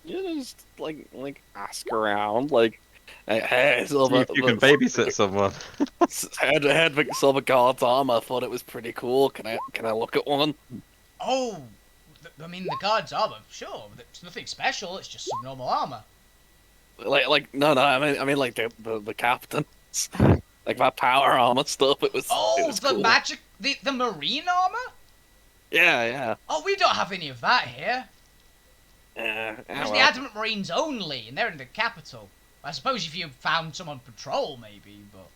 Speaker 3: You just like ask around, like, hey,
Speaker 5: See if you can babysit someone.
Speaker 3: Hedvig saw the guard's armor. Thought it was pretty cool. Can I look at one?
Speaker 1: Oh, I mean, the guard's armor, sure. It's nothing special, it's just some normal armor.
Speaker 3: No, I mean like the captain's, like that power armor stuff. It was.
Speaker 1: Oh,
Speaker 3: it was
Speaker 1: the
Speaker 3: cool.
Speaker 1: magic, the marine armor?
Speaker 3: Yeah.
Speaker 1: Oh, we don't have any of that here.
Speaker 3: Yeah.
Speaker 1: There's the Adamant Marines only, and they're in the capital. I suppose if you found some on patrol, maybe, but...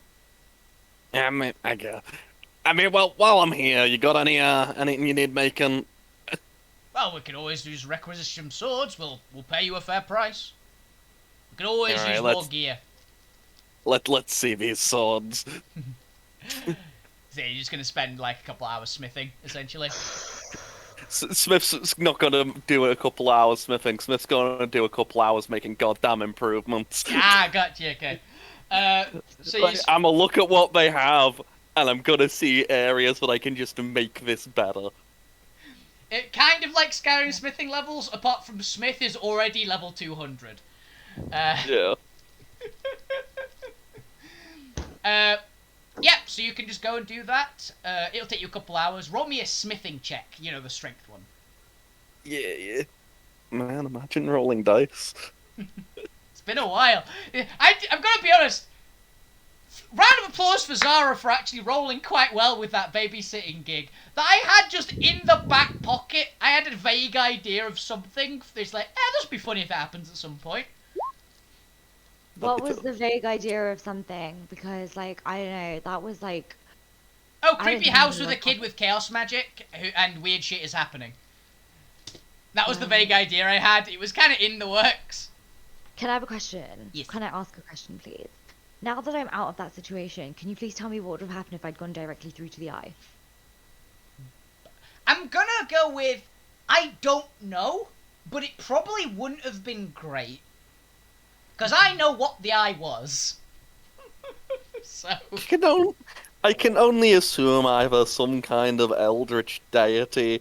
Speaker 3: Yeah, I guess. I mean, well, while I'm here, you got anything you need making?
Speaker 1: Well, we can always use requisition swords. We'll pay you a fair price. We can always
Speaker 3: Alright,
Speaker 1: use more
Speaker 3: let's-
Speaker 1: gear.
Speaker 3: Let's see these swords.
Speaker 1: So you're just going to spend like a couple hours smithing, essentially.
Speaker 3: Smith's not gonna do a couple hours smithing. Smith's gonna do a couple hours making goddamn improvements.
Speaker 1: Ah, gotcha, okay. So you...
Speaker 3: Like, I'm gonna look at what they have, and I'm gonna see areas that I can just make this better.
Speaker 1: It kind of like Skyrim smithing levels, apart from Smith is already level 200.
Speaker 3: Yeah.
Speaker 1: Yep, so you can just go and do that. It'll take you a couple hours. Roll me a smithing check, you know, the strength one.
Speaker 3: Yeah. Man, imagine rolling dice.
Speaker 1: It's been a while. I'm gonna be honest. Round of applause for Zara for actually rolling quite well with that babysitting gig. That I had just in the back pocket. I had a vague idea of something. It's like, this would be funny if it happens at some point.
Speaker 7: What was the vague idea of something? Because, like, I don't know, that was like...
Speaker 1: Oh,
Speaker 7: I
Speaker 1: creepy
Speaker 7: don't
Speaker 1: house
Speaker 7: know
Speaker 1: with a
Speaker 7: what-
Speaker 1: kid with chaos magic and weird shit is happening. That was the vague idea I had. It was kind of in the works.
Speaker 7: Can I have a question?
Speaker 1: Yes.
Speaker 7: Can I ask a question, please? Now that I'm out of that situation, can you please tell me what would have happened if I'd gone directly through to the eye?
Speaker 1: I'm gonna go with, I don't know, but it probably wouldn't have been great. Because I know what the eye was. So...
Speaker 3: I can only assume either some kind of eldritch deity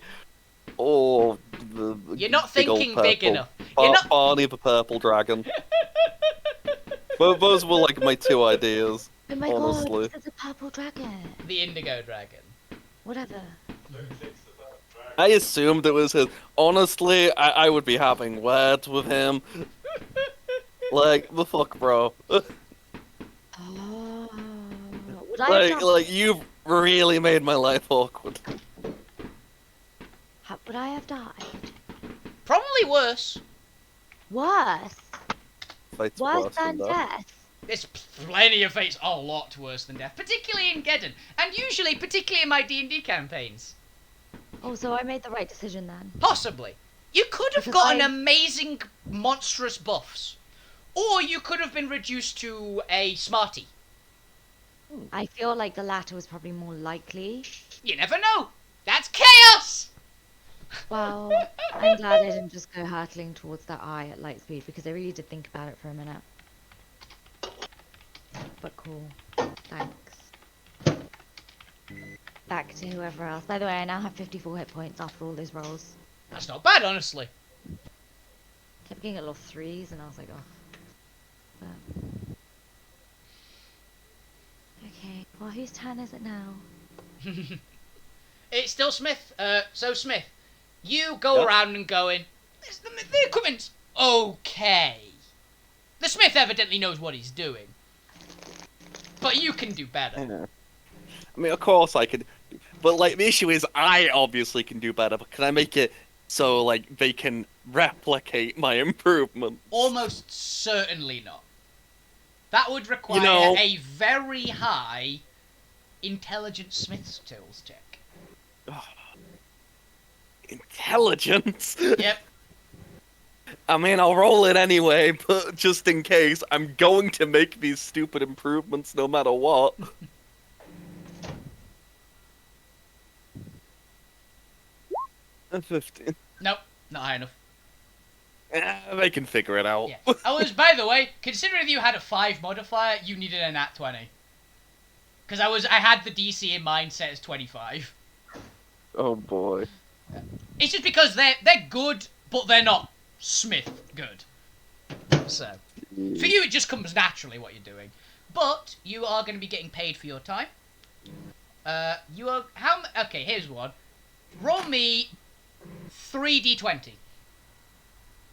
Speaker 3: or the
Speaker 1: You're not
Speaker 3: big old
Speaker 1: thinking big
Speaker 3: purple-
Speaker 1: enough. You're not...
Speaker 3: Barney the purple dragon. Those were like my two ideas.
Speaker 7: Oh my
Speaker 3: Honestly.
Speaker 7: god, it's a purple dragon.
Speaker 1: The indigo dragon.
Speaker 7: Whatever.
Speaker 3: I assumed it was his. Honestly, I would be having words with him. Like, the fuck, bro.
Speaker 7: Oh. Would I have done...
Speaker 3: Like, you've really made my life awkward.
Speaker 7: Would I have died?
Speaker 1: Probably worse.
Speaker 7: Worse?
Speaker 3: Fight's
Speaker 7: Worse than
Speaker 3: that.
Speaker 7: death?
Speaker 1: There's plenty of fates a lot worse than death, particularly in Geddon, and usually particularly in my D&D campaigns.
Speaker 7: Oh, so I made the right decision then.
Speaker 1: Possibly. You could have
Speaker 7: Because
Speaker 1: gotten
Speaker 7: I-
Speaker 1: amazing, monstrous buffs. Or you could have been reduced to a smarty.
Speaker 7: I feel like the latter was probably more likely.
Speaker 1: You never know. That's chaos!
Speaker 7: Well, I'm glad I didn't just go hurtling towards that eye at light speed because I really did think about it for a minute. But cool. Thanks. Back to whoever else. By the way, I now have 54 hit points after all those rolls.
Speaker 1: That's not bad, honestly.
Speaker 7: Kept getting a lot of threes and I was like, oh. But... Okay, well, whose turn is it now?
Speaker 1: It's still Smith. So Smith, you go
Speaker 3: Yep.
Speaker 1: around and going, the equipment's okay. The Smith evidently knows what he's doing. But you can do better.
Speaker 3: Yeah. I mean, of course I could, but like the issue is, I obviously can do better. But can I make it so like they can replicate my improvement?
Speaker 1: Almost certainly not. That would require
Speaker 3: know-
Speaker 1: a very high intelligent Smith's tools check.
Speaker 3: Intelligence.
Speaker 1: Yep.
Speaker 3: I mean, I'll roll it anyway, but just in case, I'm going to make these stupid improvements no matter what. A 15.
Speaker 1: Nope, not high enough.
Speaker 3: They can figure it out.
Speaker 1: Yeah. By the way, considering you had a 5 modifier, you needed a nat 20. Because I had the DC in mind set as 25.
Speaker 3: Oh boy.
Speaker 1: It's just because they're good, but they're not Smith good. So, for you, it just comes naturally what you're doing. But you are going to be getting paid for your time. You are okay, here's one. Roll me 3d20.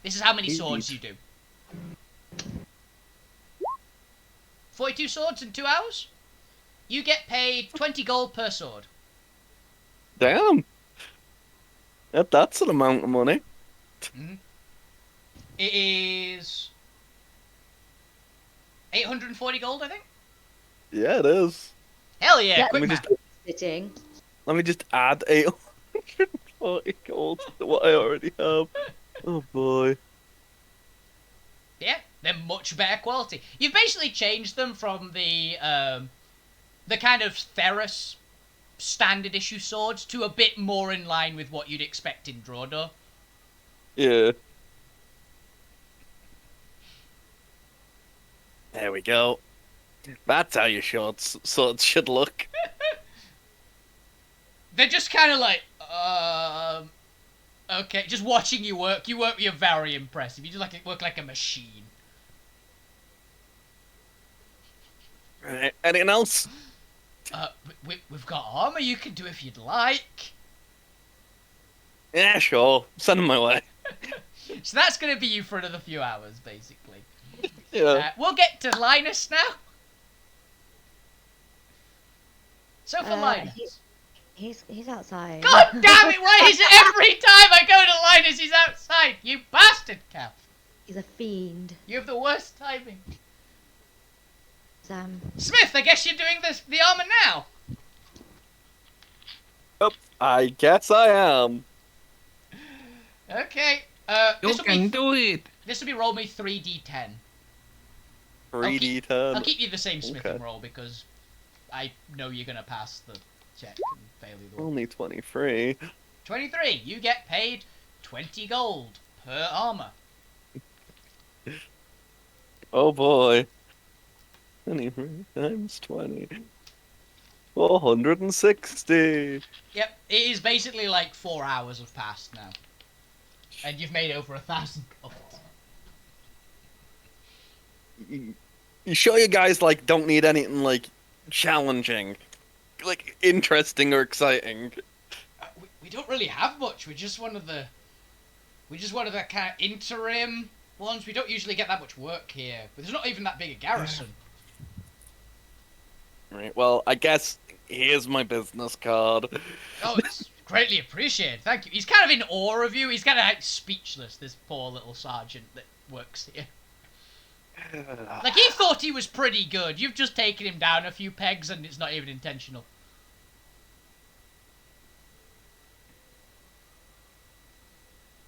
Speaker 1: This is how many swords you do. 42 swords in 2 hours. You get paid 20 gold per sword.
Speaker 3: Damn. That's an amount of money.
Speaker 1: Mm-hmm. It is 840 gold, I think.
Speaker 3: Yeah, it is.
Speaker 1: Hell yeah!
Speaker 7: That's
Speaker 1: Quick
Speaker 3: me
Speaker 1: math.
Speaker 7: Sitting.
Speaker 3: Let me just add 840 gold to what I already have. Oh boy.
Speaker 1: Yeah, they're much better quality. You've basically changed them from the kind of Theros standard issue swords to a bit more in line with what you'd expect in Drawdoor.
Speaker 3: Yeah. There we go. That's how your swords should look.
Speaker 1: They're just kind of like, okay, just watching you work. You're very impressive. You just work like a machine.
Speaker 3: Right. Anything else?
Speaker 1: We've got armor you can do if you'd like.
Speaker 3: Yeah, sure. Send them my way.
Speaker 1: So that's going to be you for another few hours, basically.
Speaker 3: Yeah.
Speaker 1: We'll get to Linus now. So for Linus.
Speaker 7: He's outside.
Speaker 1: God damn it, why is it every time I go to Linus he's outside? You bastard, Cap.
Speaker 7: He's a fiend.
Speaker 1: You have the worst timing.
Speaker 7: Sam.
Speaker 1: Smith, I guess you're doing the armor now.
Speaker 3: Oh, I guess I am.
Speaker 1: Okay.
Speaker 2: You can do it.
Speaker 1: This will be roll me 3d10.
Speaker 3: 3d10.
Speaker 1: I'll keep you the same smithing
Speaker 3: Okay.
Speaker 1: roll because I know you're going to pass the check and fail either one.
Speaker 3: Only 23.
Speaker 1: 23. You get paid 20 gold per armor.
Speaker 3: Oh boy. 23 times 20. 460.
Speaker 1: Yep, it is basically like 4 hours have passed now. And you've made over 1,000 gold.
Speaker 3: You sure you guys don't need anything challenging, interesting or exciting?
Speaker 1: We don't really have much. We're just one of the kind of interim ones. We don't usually get that much work here. But there's not even that big a garrison.
Speaker 3: Right. Well, I guess here's my business card.
Speaker 1: Oh, it's greatly appreciated. Thank you. He's kind of in awe of you. He's kind of speechless. This poor little sergeant that works here. Like, he thought he was pretty good. You've just taken him down a few pegs and it's not even intentional.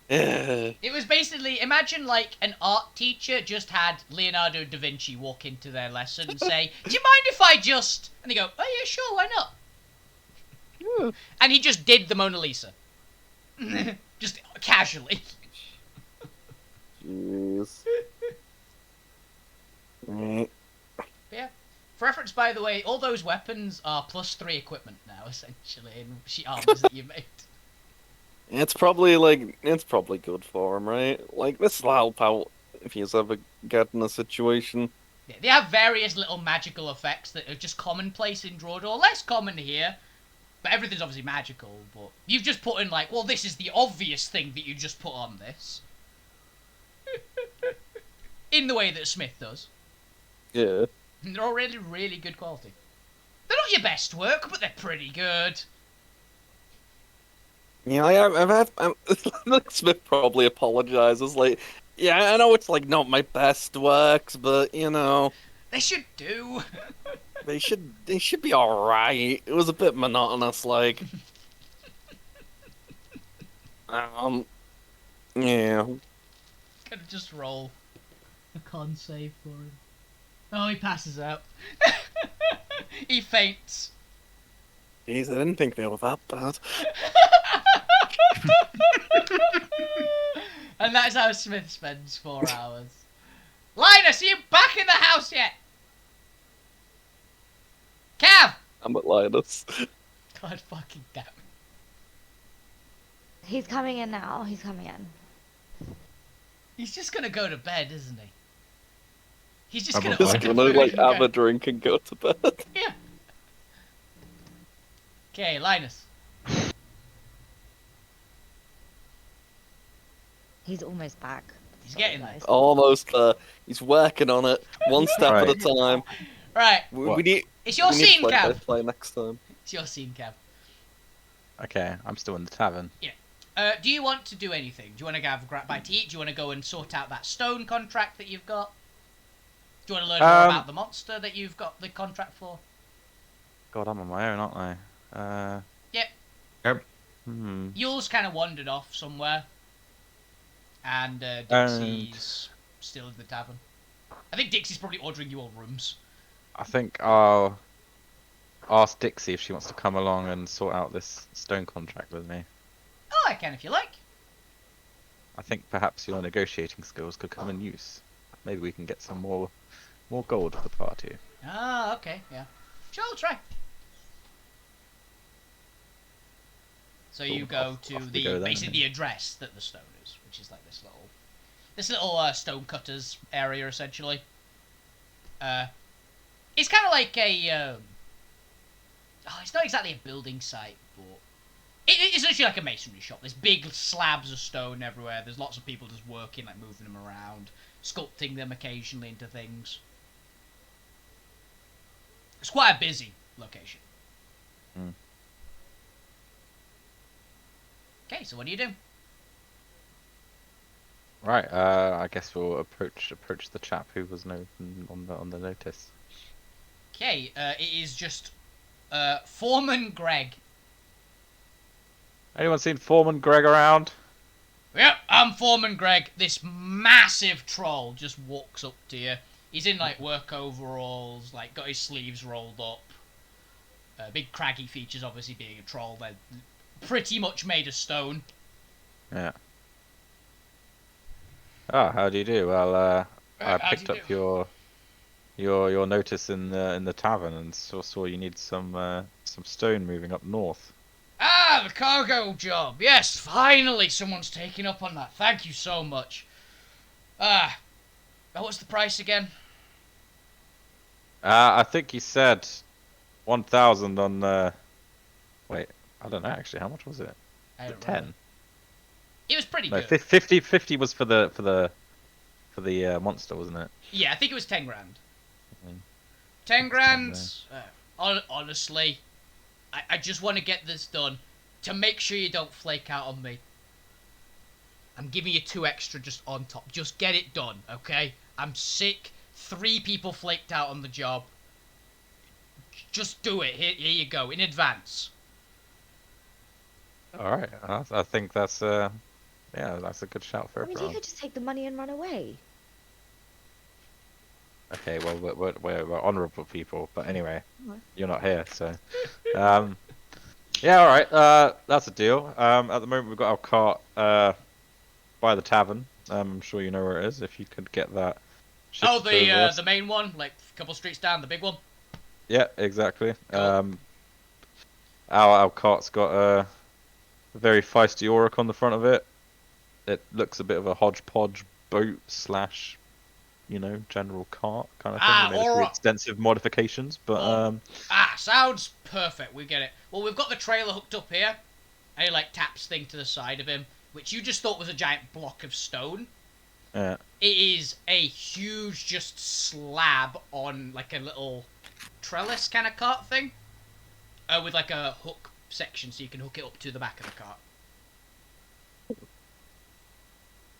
Speaker 1: It was basically, imagine like an art teacher just had Leonardo da Vinci walk into their lesson and say, do you mind if I just... And they go, oh yeah, sure, why not?
Speaker 3: Yeah.
Speaker 1: And he just did the Mona Lisa. Just casually.
Speaker 3: Jeez. Right.
Speaker 1: Yeah. For reference, by the way, all those weapons are +3 equipment now, essentially, in sheet armors that you made.
Speaker 3: It's probably good for him, right? This will help out if he's ever get in a situation.
Speaker 1: Yeah, they have various little magical effects that are just commonplace in Drawdoor, less common here. But everything's obviously magical, but you've just put in well, this is the obvious thing that you just put on this. In the way that Smith does.
Speaker 3: Yeah.
Speaker 1: And they're all really, really good quality. They're not your best work, but they're pretty good.
Speaker 3: Yeah, I've had... Smith probably apologizes, yeah, I know it's, not my best works, but,
Speaker 1: They should do.
Speaker 3: they should be alright. It was a bit monotonous, Yeah.
Speaker 1: Gonna just roll a con save for him. Oh, he passes out. He faints.
Speaker 3: Jeez, I didn't think they were that bad.
Speaker 1: And that's how Smith spends 4 hours. Linus, are you back in the house yet? Cav!
Speaker 3: I'm at Linus.
Speaker 1: God fucking damn it.
Speaker 7: He's coming in now. He's coming in.
Speaker 1: He's just gonna go to bed, isn't he? He's just
Speaker 5: I'm
Speaker 1: gonna
Speaker 5: not
Speaker 3: Just
Speaker 1: order
Speaker 3: gonna,
Speaker 1: food
Speaker 3: like,
Speaker 1: and go-
Speaker 3: have a drink and go to bed.
Speaker 1: Yeah. Okay, Linus.
Speaker 7: He's almost back.
Speaker 1: He's
Speaker 7: Sorry,
Speaker 1: getting there.
Speaker 7: guys.
Speaker 3: Almost there. He's working on it, one step at a
Speaker 5: Right.
Speaker 3: time.
Speaker 1: Right,
Speaker 3: We
Speaker 5: What?
Speaker 3: need.
Speaker 1: it's your
Speaker 3: we need
Speaker 1: scene,
Speaker 3: to play,
Speaker 1: Cav.
Speaker 3: play next time.
Speaker 1: It's your scene, Cav.
Speaker 5: Okay, I'm still in the tavern.
Speaker 1: Do you want to do anything? Do you want to have a grab bite to eat? Do you want to go and sort out that stone contract that you've got? Do you want to learn more about the monster that you've got the contract for?
Speaker 5: God, I'm on my own, aren't I?
Speaker 1: Yep.
Speaker 2: Yep.
Speaker 1: Yule's kind of wandered off somewhere. And Dixie's still in the tavern. I think Dixie's probably ordering you all rooms.
Speaker 5: I think I'll ask Dixie if she wants to come along and sort out this stone contract with me.
Speaker 1: Oh, I can if you like.
Speaker 5: I think perhaps your negotiating skills could come in use. Maybe we can get some more gold for the party.
Speaker 1: Ah, okay, yeah. Sure, I'll try. So you
Speaker 5: Cool.
Speaker 1: go to
Speaker 5: Off we
Speaker 1: the
Speaker 5: go then.
Speaker 1: basically the address that the stone is, which is like this little stone cutters area essentially. It's kind of like a it's not exactly a building site, but it's literally like a masonry shop. There's big slabs of stone everywhere. There's lots of people just working, like moving them around, sculpting them occasionally into things. It's quite a busy location.
Speaker 5: Mm.
Speaker 1: Okay, so what do you do?
Speaker 5: Right. I guess we'll approach the chap who was on the notice.
Speaker 1: Okay, it is just Foreman Greg.
Speaker 5: Anyone seen Foreman Greg around?
Speaker 1: Yep, I'm Foreman Greg. This massive troll just walks up to you. He's in like work overalls, like got his sleeves rolled up. Big craggy features, obviously being a troll. They're pretty much made of stone.
Speaker 5: Yeah. Ah, how do you do? Well, I
Speaker 1: How
Speaker 5: picked
Speaker 1: do you
Speaker 5: up
Speaker 1: do?
Speaker 5: your notice in the tavern and saw you need some stone moving up north.
Speaker 1: Ah, the cargo job. Yes, finally someone's taking up on that. Thank you so much. What's the price again?
Speaker 5: I think he said 1,000 on. Wait, I don't know actually. How much was it?
Speaker 1: I don't
Speaker 5: 10.
Speaker 1: remember. It was pretty
Speaker 5: No,
Speaker 1: good.
Speaker 5: 50 was for the monster, wasn't it?
Speaker 1: Yeah, I think it was 10 grand.
Speaker 5: Mm.
Speaker 1: 10 grand. Honestly, I just want to get this done to make sure you don't flake out on me. I'm giving you 2 extra just on top. Just get it done, okay? I'm sick. 3 people flaked out on the job. Just do it. Here you go, in advance.
Speaker 5: All right, I think that's that's a good shout for
Speaker 7: I mean, you
Speaker 5: everyone.
Speaker 7: could just take the money and run away.
Speaker 5: Okay, well we're honourable people, but anyway,
Speaker 7: Alright.
Speaker 5: you're not here, so yeah, all right, that's a deal. At the moment we've got our cart by the tavern. I'm sure you know where it is. If you could get that.
Speaker 1: Oh,
Speaker 5: shifted over us.
Speaker 1: the main one, like a couple streets down, the big one.
Speaker 5: Yeah, exactly.
Speaker 1: Cool.
Speaker 5: Our cart's got a very feisty auric on the front of it. It looks a bit of a hodgepodge boat slash, general cart kind of thing.
Speaker 1: Ah,
Speaker 5: We made a few
Speaker 1: auric.
Speaker 5: extensive modifications, but
Speaker 1: Oh. Sounds perfect. We get it. Well, we've got the trailer hooked up here. And he like taps thing to the side of him, which you just thought was a giant block of stone.
Speaker 5: yeah.
Speaker 1: It is a huge just slab on like a little trellis kind of cart thing, with like a hook section so you can hook it up to the back of the cart.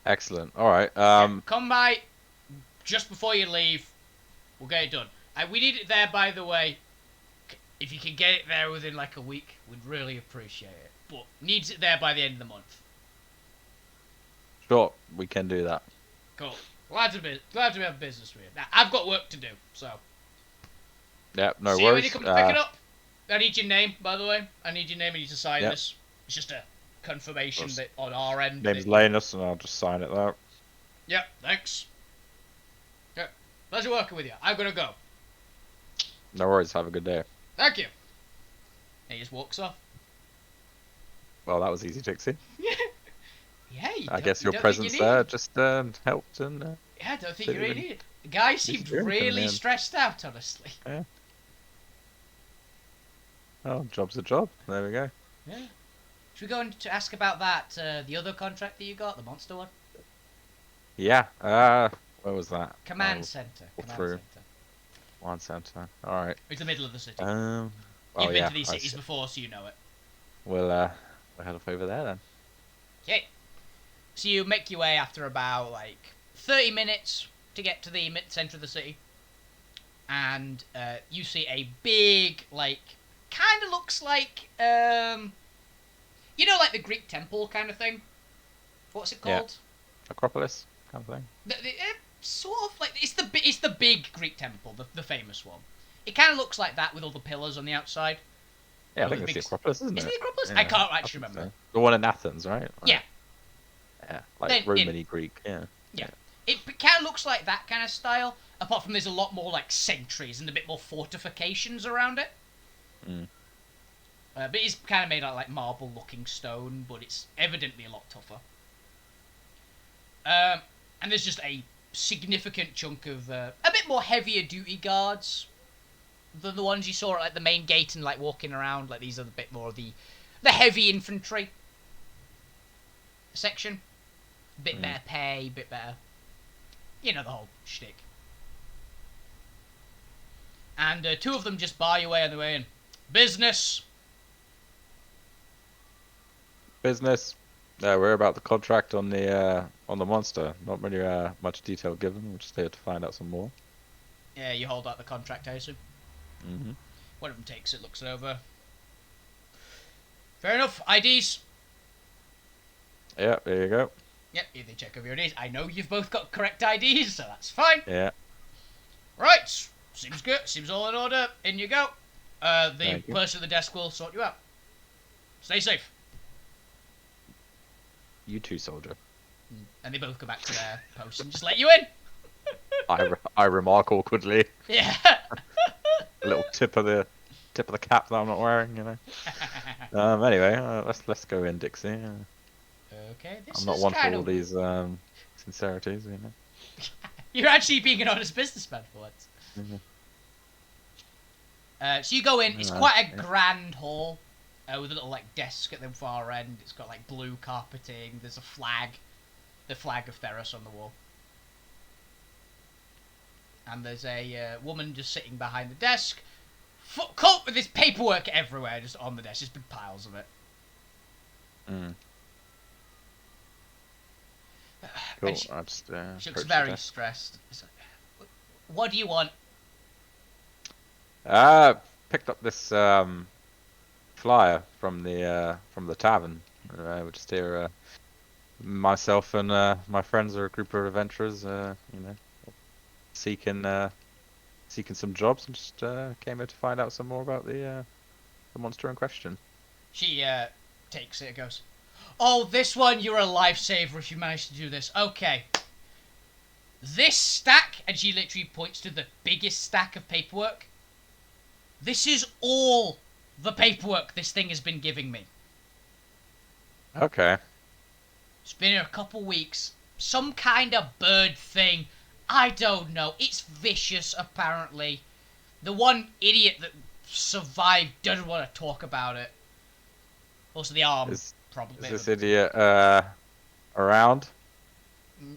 Speaker 5: Excellent. All right.
Speaker 1: Come by just before you leave. We'll get it done. We need it there, by the way. If you can get it there within like a week, we'd really appreciate it. But needs it there by the end of the month.
Speaker 5: Sure, we can do that.
Speaker 1: Cool. Glad to have business with you. Now, I've got work to do, so.
Speaker 5: Yeah, no
Speaker 1: See you when
Speaker 5: worries.
Speaker 1: you come to pick it up. I need your name, by the way. I need your name and you to sign
Speaker 5: Yep.
Speaker 1: this. It's just a confirmation that on our end.
Speaker 5: Name's
Speaker 1: that-
Speaker 5: Lanus, and I'll just sign it there.
Speaker 1: Yep, thanks. Yep. Pleasure working with you. I'm gonna go.
Speaker 5: No worries. Have a good day.
Speaker 1: Thank you. He just walks off.
Speaker 5: Well, that was easy, Dixie.
Speaker 1: Yeah,
Speaker 5: I guess
Speaker 1: you
Speaker 5: your
Speaker 1: don't think
Speaker 5: presence
Speaker 1: you
Speaker 5: there
Speaker 1: need it.
Speaker 5: just helped, and
Speaker 1: Yeah, I don't think
Speaker 5: Didn't
Speaker 1: you really
Speaker 5: even-
Speaker 1: need it. The guy seemed
Speaker 5: do anything,
Speaker 1: really
Speaker 5: man.
Speaker 1: stressed out, honestly.
Speaker 5: oh, job's a job. There we go.
Speaker 1: Yeah. Should we go in to ask about that, the other contract that you got, the monster one?
Speaker 5: Yeah. Where was that?
Speaker 1: Command
Speaker 5: Oh,
Speaker 1: Center.
Speaker 5: all
Speaker 1: Command
Speaker 5: through.
Speaker 1: Center.
Speaker 5: One center. All right.
Speaker 1: It's the middle of the city.
Speaker 5: Oh
Speaker 1: You've been
Speaker 5: yeah.
Speaker 1: to these
Speaker 5: I
Speaker 1: cities
Speaker 5: see.
Speaker 1: before, so you know it.
Speaker 5: We'll head off over there then.
Speaker 1: Okay. So you make your way after about, like, 30 minutes to get to the center of the city. And you see a big, like, kind of looks like, you know, like the Greek temple kind of thing? What's it
Speaker 5: Yeah.
Speaker 1: called?
Speaker 5: Acropolis kind of thing.
Speaker 1: Sort of like it's the big Greek temple, the famous one. It kind of looks like that with all the pillars on the outside.
Speaker 5: Yeah, I
Speaker 1: With
Speaker 5: think
Speaker 1: the
Speaker 5: it's the
Speaker 1: big-
Speaker 5: Acropolis, isn't
Speaker 1: Isn't
Speaker 5: it?
Speaker 1: it the Acropolis?
Speaker 5: Yeah,
Speaker 1: I can't
Speaker 5: I
Speaker 1: actually
Speaker 5: think
Speaker 1: remember.
Speaker 5: so. The one in Athens, right?
Speaker 1: Yeah.
Speaker 5: Yeah, like
Speaker 1: Then in-
Speaker 5: Romany Greek. Yeah.
Speaker 1: It kind of looks like that kind of style. Apart from there's a lot more like sentries and a bit more fortifications around it.
Speaker 5: Mm.
Speaker 1: But it's kind of made out of like marble-looking stone, but it's evidently a lot tougher. And there's just a significant chunk of a bit more heavier duty guards than the ones you saw at like the main gate and like walking around. Like these are a bit more of the heavy infantry section. Bit better pay, bit better. You know the whole shtick. And two of them just bar your way on the way in. Business.
Speaker 5: Business. We're about the contract on the monster. Not really much detail given. We're just here to find out some more.
Speaker 1: Yeah, you hold out the contract, I assume.
Speaker 5: Mm-hmm.
Speaker 1: One of them takes it, looks it over. Fair enough. IDs.
Speaker 5: Yeah, there you go.
Speaker 1: Yep, they check over your IDs. I know you've both got correct IDs, so that's fine.
Speaker 5: Yeah.
Speaker 1: Right. Seems good. Seems all in order. In you go. The
Speaker 5: Thank you.
Speaker 1: person at the desk will sort you out. Stay safe.
Speaker 5: You too, soldier.
Speaker 1: And they both go back to their posts and just let you in.
Speaker 5: I remark awkwardly.
Speaker 1: Yeah.
Speaker 5: A little tip of the cap that I'm not wearing, you know. Anyway, let's go in, Dixie.
Speaker 1: Okay. This
Speaker 5: I'm not
Speaker 1: is
Speaker 5: one for
Speaker 1: kind
Speaker 5: all
Speaker 1: of...
Speaker 5: these sincerities, you know.
Speaker 1: You're actually being an honest businessman for once.
Speaker 5: Mhm.
Speaker 1: So you go in. It's
Speaker 5: Yeah,
Speaker 1: quite a
Speaker 5: yeah.
Speaker 1: grand hall with a little like desk at the far end. It's got like blue carpeting. There's a flag, the flag of Theros on the wall. And there's a woman just sitting behind the desk, caught with this paperwork everywhere, just on the desk, just big piles of it.
Speaker 5: Mm.
Speaker 1: And
Speaker 5: Cool.
Speaker 1: she
Speaker 5: I just
Speaker 1: looks
Speaker 5: approach the
Speaker 1: very
Speaker 5: desk.
Speaker 1: stressed. It's like, what do you want?
Speaker 5: Picked up this flyer from the tavern. We're just here. Myself and my friends are a group of adventurers. You know, seeking some jobs, and just came here to find out some more about the monster in question.
Speaker 1: She takes it and goes, "Oh, this one, you're a lifesaver if you manage to do this. Okay. This stack," and she literally points to the biggest stack of paperwork. "This is all the paperwork this thing has been giving me.
Speaker 5: Okay.
Speaker 1: It's been here a couple weeks. Some kind of bird thing. I don't know. It's vicious, apparently. The one idiot that survived doesn't want to talk about it. Also, the arm,
Speaker 5: Is
Speaker 1: probably.
Speaker 5: this idiot around?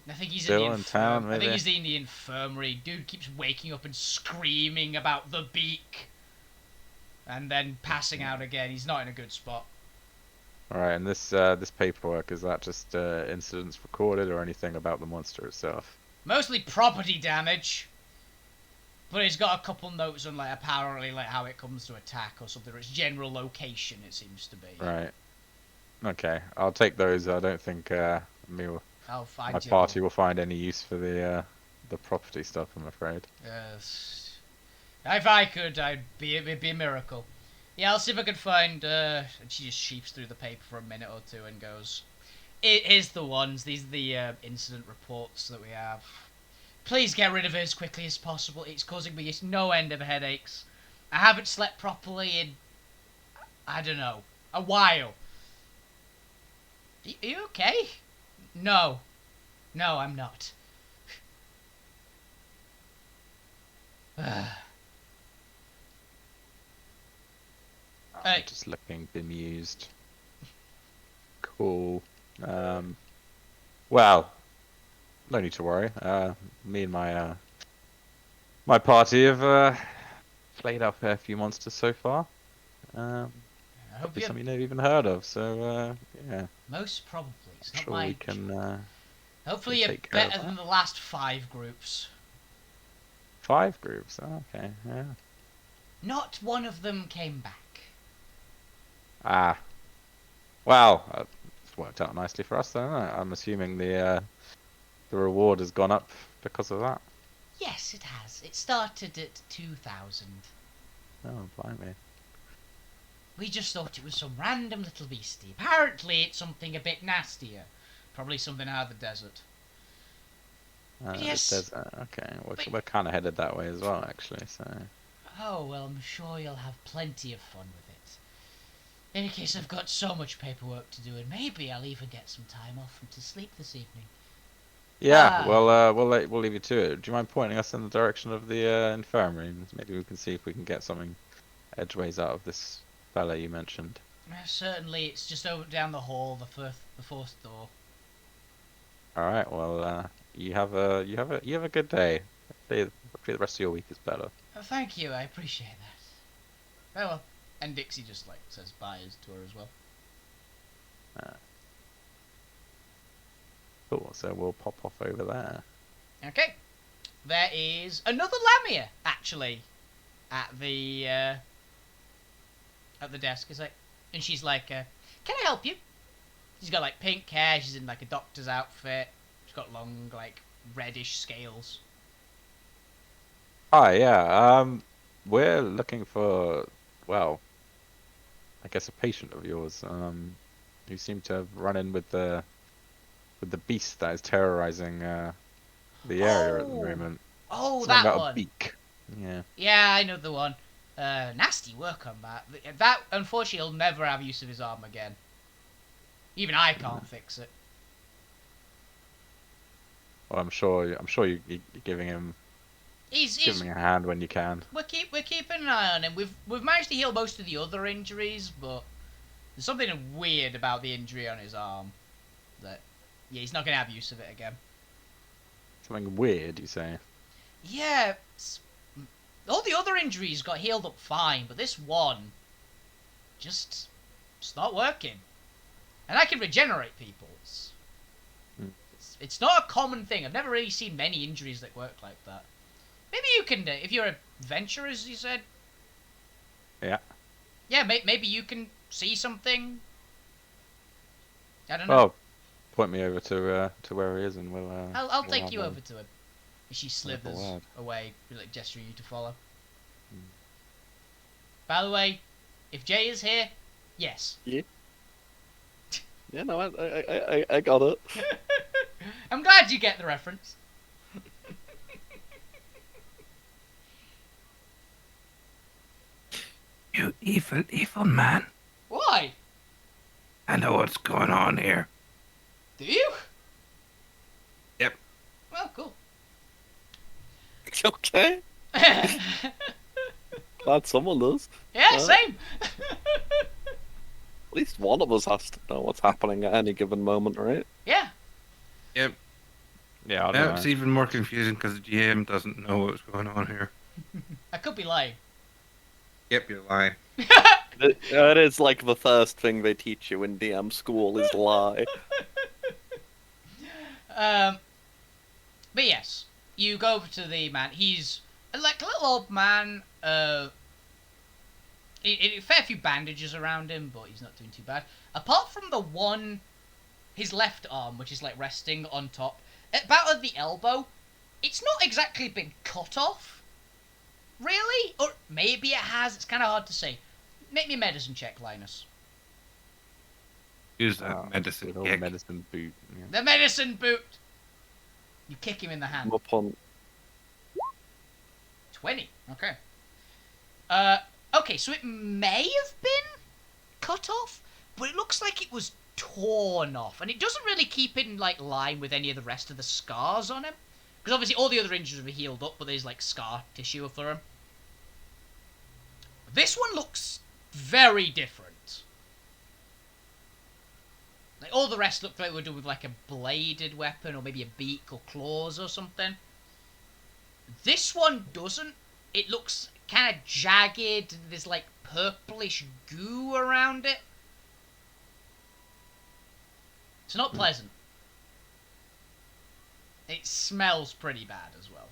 Speaker 1: I think he's
Speaker 5: still
Speaker 1: in the
Speaker 5: in town,
Speaker 1: I think
Speaker 5: maybe?
Speaker 1: he's in the infirmary. Dude keeps waking up and screaming about the beak. And then passing out again. He's not in a good spot.
Speaker 5: All right, and this paperwork, is that just incidents recorded or anything about the monster itself?
Speaker 1: Mostly property damage. But it's got a couple notes on like apparently like how it comes to attack or something, or its general location it seems to be.
Speaker 5: Right. Okay, I'll take those. I don't think
Speaker 1: I'll find
Speaker 5: My
Speaker 1: you.
Speaker 5: party will find any use for the property stuff, I'm afraid.
Speaker 1: Yes. If I could, it'd be a miracle. Yeah, I'll see if I can find. And she just sheeps through the paper for a minute or two and goes, "Here's the ones. These are the incident reports that we have. Please get rid of it as quickly as possible. It's causing me no end of headaches. I haven't slept properly in, I don't know, a while. Are you okay? No. No, I'm not."
Speaker 5: I'm just looking bemused. Cool. Well, no need to worry. Me and my party have played up a few monsters so far.
Speaker 1: I hope
Speaker 5: Probably
Speaker 1: you.
Speaker 5: some you never even heard of. So yeah,
Speaker 1: Most probably. It's not
Speaker 5: sure
Speaker 1: my.
Speaker 5: we can.
Speaker 1: Hopefully
Speaker 5: can
Speaker 1: you're
Speaker 5: take care of
Speaker 1: better
Speaker 5: that.
Speaker 1: than the last 5 groups.
Speaker 5: 5 groups. Okay. Yeah.
Speaker 1: Not one of them came back.
Speaker 5: Ah. Well, it's worked out nicely for us, then. Isn't it? I'm assuming the reward has gone up because of that.
Speaker 1: Yes, it has. It started at 2,000.
Speaker 5: Oh, blimey.
Speaker 1: We just thought it was some random little beastie. Apparently it's something a bit nastier. Probably something out of the desert. Yes.
Speaker 5: Okay,
Speaker 1: But-
Speaker 5: we're kind of headed that way as well, actually. So.
Speaker 1: Oh, well, I'm sure you'll have plenty of fun with it. In any case, I've got so much paperwork to do, and maybe I'll even get some time off and to sleep this evening.
Speaker 5: Yeah,
Speaker 1: Ah.
Speaker 5: well, we'll leave you to it. Do you mind pointing us in the direction of the infirmary? Maybe we can see if we can get something edgeways out of this fella you mentioned.
Speaker 1: Certainly, it's just over down the hall, the fourth door.
Speaker 5: All right. Well, you have a good day. Hopefully the rest of your week is better.
Speaker 1: Oh, thank you, I appreciate that. Oh well. And Dixie just says bye to her as well.
Speaker 5: Cool. So we'll pop off over there.
Speaker 1: Okay. There is another Lamia, actually, at the desk. It's like, and she's like, "Can I help you?" She's got like pink hair. She's in like a doctor's outfit. She's got long, like reddish scales.
Speaker 5: Hi. Yeah. We're looking for, well, I guess a patient of yours. Who seemed to have run in with the beast that is terrorizing the area at the
Speaker 1: Oh.
Speaker 5: moment.
Speaker 1: Oh,
Speaker 5: Something
Speaker 1: that
Speaker 5: about
Speaker 1: one.
Speaker 5: a beak. Yeah.
Speaker 1: Yeah, I know the one. Nasty work on that. That, unfortunately, he'll never have use of his arm again. Even I can't fix it.
Speaker 5: Well, I'm sure you're giving him
Speaker 1: He's
Speaker 5: a hand when you can.
Speaker 1: we're keeping an eye on him. We've managed to heal most of the other injuries, but there's something weird about the injury on his arm. That, yeah, he's not gonna have use of it again.
Speaker 5: Something weird, you say?
Speaker 1: Yeah, all the other injuries got healed up fine, but this one, just, it's not working. And I can regenerate people. It's not a common thing. I've never really seen many injuries that work like that. Maybe you can, if you're adventurers, you said.
Speaker 5: Yeah.
Speaker 1: Yeah, maybe you can see something. I don't know.
Speaker 5: Well, point me over to where he is, and we'll.
Speaker 1: I'll
Speaker 5: we'll
Speaker 1: take
Speaker 5: have
Speaker 1: you
Speaker 5: a-
Speaker 1: over to him. She
Speaker 5: have a
Speaker 1: slithers
Speaker 5: word.
Speaker 1: away, like gesturing you to follow. By the way, if Jay is here, yes.
Speaker 3: Yeah, no, I got it.
Speaker 1: I'm glad you get the reference.
Speaker 2: You evil man.
Speaker 1: Why?
Speaker 2: I know what's going on here.
Speaker 1: Do you?
Speaker 2: Yep.
Speaker 1: Well, cool.
Speaker 3: Okay. Glad someone does.
Speaker 1: Yeah, same.
Speaker 3: At least one of us has to know what's happening at any given moment, right?
Speaker 1: Yeah.
Speaker 2: Yep.
Speaker 5: Yeah, I don't
Speaker 2: Now
Speaker 5: know.
Speaker 2: it's even more confusing because the GM doesn't know what's going on here.
Speaker 1: I could be lying.
Speaker 2: Yep, you're lying.
Speaker 3: It is like the first thing they teach you in DM school is lie.
Speaker 1: But yes, you go over to the man. He's like a little old man. A fair few bandages around him, but he's not doing too bad. Apart from the one his left arm, which is like resting on top, about at the elbow, it's not exactly been cut off. Really? Or maybe it has. It's kind of hard to say. Make me a medicine check, Linus.
Speaker 2: Use that medicine
Speaker 5: Good old
Speaker 2: kick.
Speaker 5: medicine boot. Yeah.
Speaker 1: The medicine boot. You kick him in the hand.
Speaker 3: I'm up on
Speaker 1: 20. Okay. Okay, so it may have been cut off, but it looks like it was torn off, and it doesn't really keep in like line with any of the rest of the scars on him, because obviously all the other injuries were healed up, but there's like scar tissue for him. This one looks very different. Like all the rest looked like they were done with like a bladed weapon, or maybe a beak or claws or something. This one doesn't. It looks kind of jagged, and there's like purplish goo around it. It's not pleasant. It smells pretty bad as well.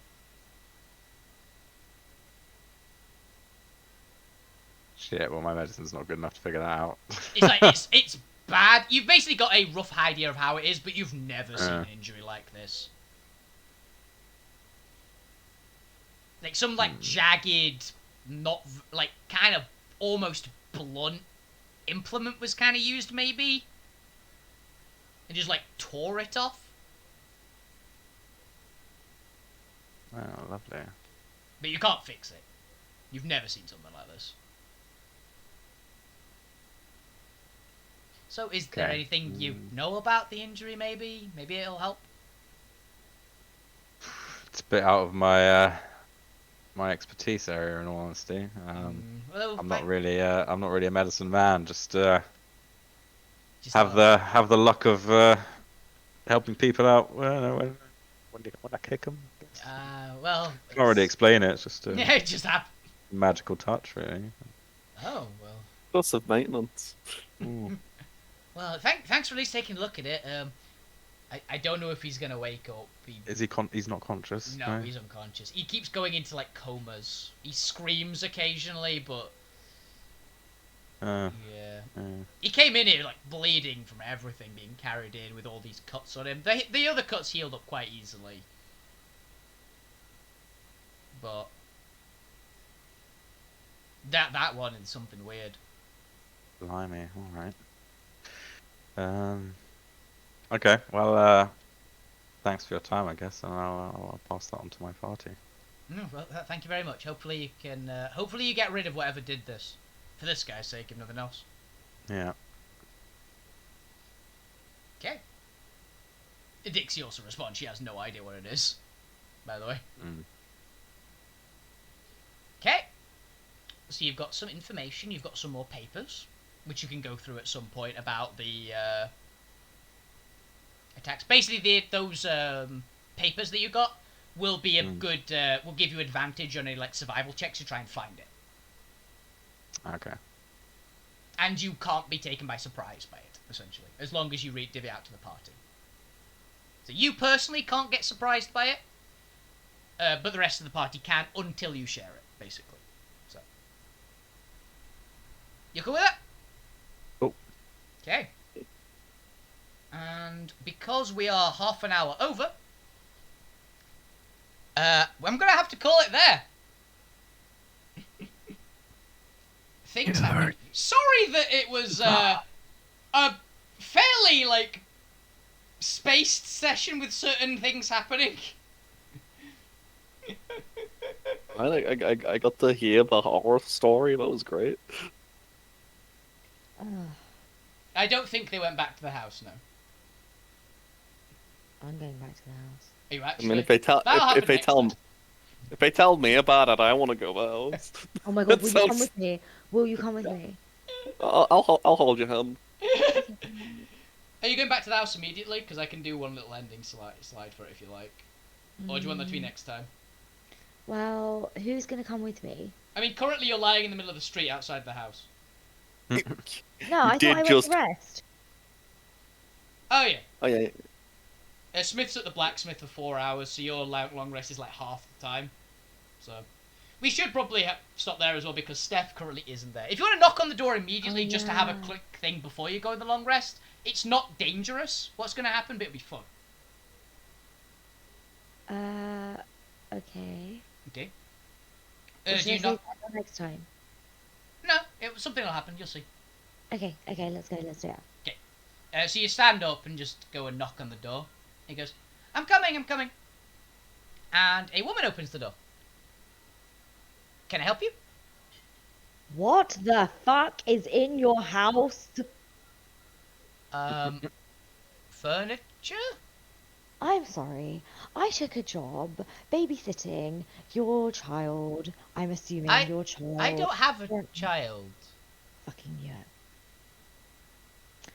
Speaker 5: Shit, well my medicine's not good enough to figure that out.
Speaker 1: It's like it's bad. You've basically got a rough idea of how it is, but you've never seen an injury like this. Like some like jagged, not like kind of almost blunt implement was kind of used maybe, and just like tore it off.
Speaker 5: Oh, lovely.
Speaker 1: But you can't fix it. You've never seen something like this. So is there
Speaker 5: Okay.
Speaker 1: anything you know about the injury maybe? Maybe it'll help?
Speaker 5: It's a bit out of my my expertise area, in all honesty.
Speaker 1: Well,
Speaker 5: I'm not really a medicine man. Just
Speaker 1: just
Speaker 5: have the luck of helping people out. Well, when I kick them.
Speaker 1: well...
Speaker 5: Can't really explain it. It's just a
Speaker 1: Yeah, it just happened.
Speaker 5: magical touch, really.
Speaker 1: Oh, well...
Speaker 3: plus of maintenance.
Speaker 5: Ooh.
Speaker 1: Well, thanks for at least taking a look at it. I don't know if he's gonna wake up.
Speaker 5: Is he? He's not conscious.
Speaker 1: No, he's unconscious. He keeps going into like comas. He screams occasionally, but
Speaker 5: Uh,
Speaker 1: yeah.
Speaker 5: uh,
Speaker 1: He came in here like bleeding from everything being carried in with all these cuts on him. The other cuts healed up quite easily, but that one is something weird.
Speaker 5: blimey. All right. Okay. Well, thanks for your time, I guess, and I'll pass that on to my party.
Speaker 1: No, well, thank you very much. Hopefully you can. Hopefully you get rid of whatever did this, for this guy's sake, if nothing else.
Speaker 5: Yeah.
Speaker 1: Okay. Dixie also responds. She has no idea what it is, by the way.
Speaker 5: Mm.
Speaker 1: Okay. So you've got some information. You've got some more papers, which you can go through at some point about the attacks. Basically, those papers that you got will be a good. Will give you advantage on any like survival checks to try and find it.
Speaker 5: Okay.
Speaker 1: And you can't be taken by surprise by it, essentially, as long as you divvy out to the party. So you personally can't get surprised by it, but the rest of the party can until you share it, basically. So, you cool with that?
Speaker 5: Cool.
Speaker 1: Okay. And because we are half an hour over, I'm gonna have to call it there. Things happened. Sorry that it was a fairly like spaced session with certain things happening.
Speaker 3: I got to hear the horror story. That was great.
Speaker 1: I don't think they went back to the house. No.
Speaker 7: I'm going back to the house.
Speaker 1: Are you
Speaker 3: I
Speaker 1: actually?
Speaker 3: mean, if they tell
Speaker 1: That'll happen
Speaker 3: if they
Speaker 1: next
Speaker 3: tell
Speaker 1: time.
Speaker 3: if they tell me about it, I want to go the house.
Speaker 7: Oh my god,
Speaker 3: That
Speaker 7: will you come
Speaker 3: sounds-
Speaker 7: with me? Will you come with me?
Speaker 3: I'll hold your hand.
Speaker 1: Are you going back to the house immediately? Because I can do one little ending slide for it if you like. Or do you want that to be next time?
Speaker 7: Well, who's gonna come with me?
Speaker 1: I mean, currently you're lying in the middle of the street outside the house.
Speaker 7: No, I thought
Speaker 3: did
Speaker 7: I went
Speaker 3: just-
Speaker 7: to rest.
Speaker 1: Oh yeah.
Speaker 3: Oh yeah.
Speaker 1: Smith's at the blacksmith for 4 hours, so your long rest is like half the time. So we should probably stop there as well because Steph currently isn't there. If you want to knock on the door immediately just to have a quick thing before you go to the long rest, It's not dangerous. What's gonna happen? But it'll be fun.
Speaker 7: Okay.
Speaker 1: Okay.
Speaker 7: Should
Speaker 1: Do
Speaker 7: I
Speaker 1: you
Speaker 7: save
Speaker 1: not?
Speaker 7: that till next time?
Speaker 1: No. Something will happen. You'll see.
Speaker 7: Okay, let's go, let's do it.
Speaker 1: So you stand up and just go and knock on the door. He goes, I'm coming. And a woman opens the door. Can I help you?
Speaker 7: What the fuck is in your house?
Speaker 1: Furniture?
Speaker 7: I'm sorry. I took a job babysitting your child. I'm assuming your child.
Speaker 1: I don't have a
Speaker 7: Don't-
Speaker 1: child.
Speaker 7: Fucking yeah.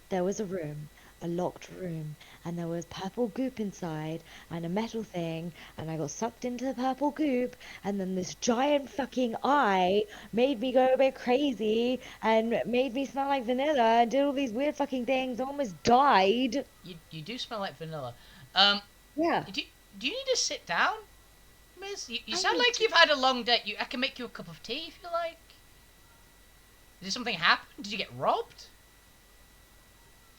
Speaker 7: There was a room, a locked room, and there was purple goop inside and a metal thing, and I got sucked into the purple goop, and then this giant fucking eye made me go a bit crazy and made me smell like vanilla and did all these weird fucking things. I almost died.
Speaker 1: You do smell like vanilla.
Speaker 7: Yeah.
Speaker 1: Do you need to sit down, Miss? You
Speaker 7: I
Speaker 1: sound
Speaker 7: need
Speaker 1: like
Speaker 7: to-
Speaker 1: you've had a long day. I can make you a cup of tea if you like. Did something happen? Did you get robbed?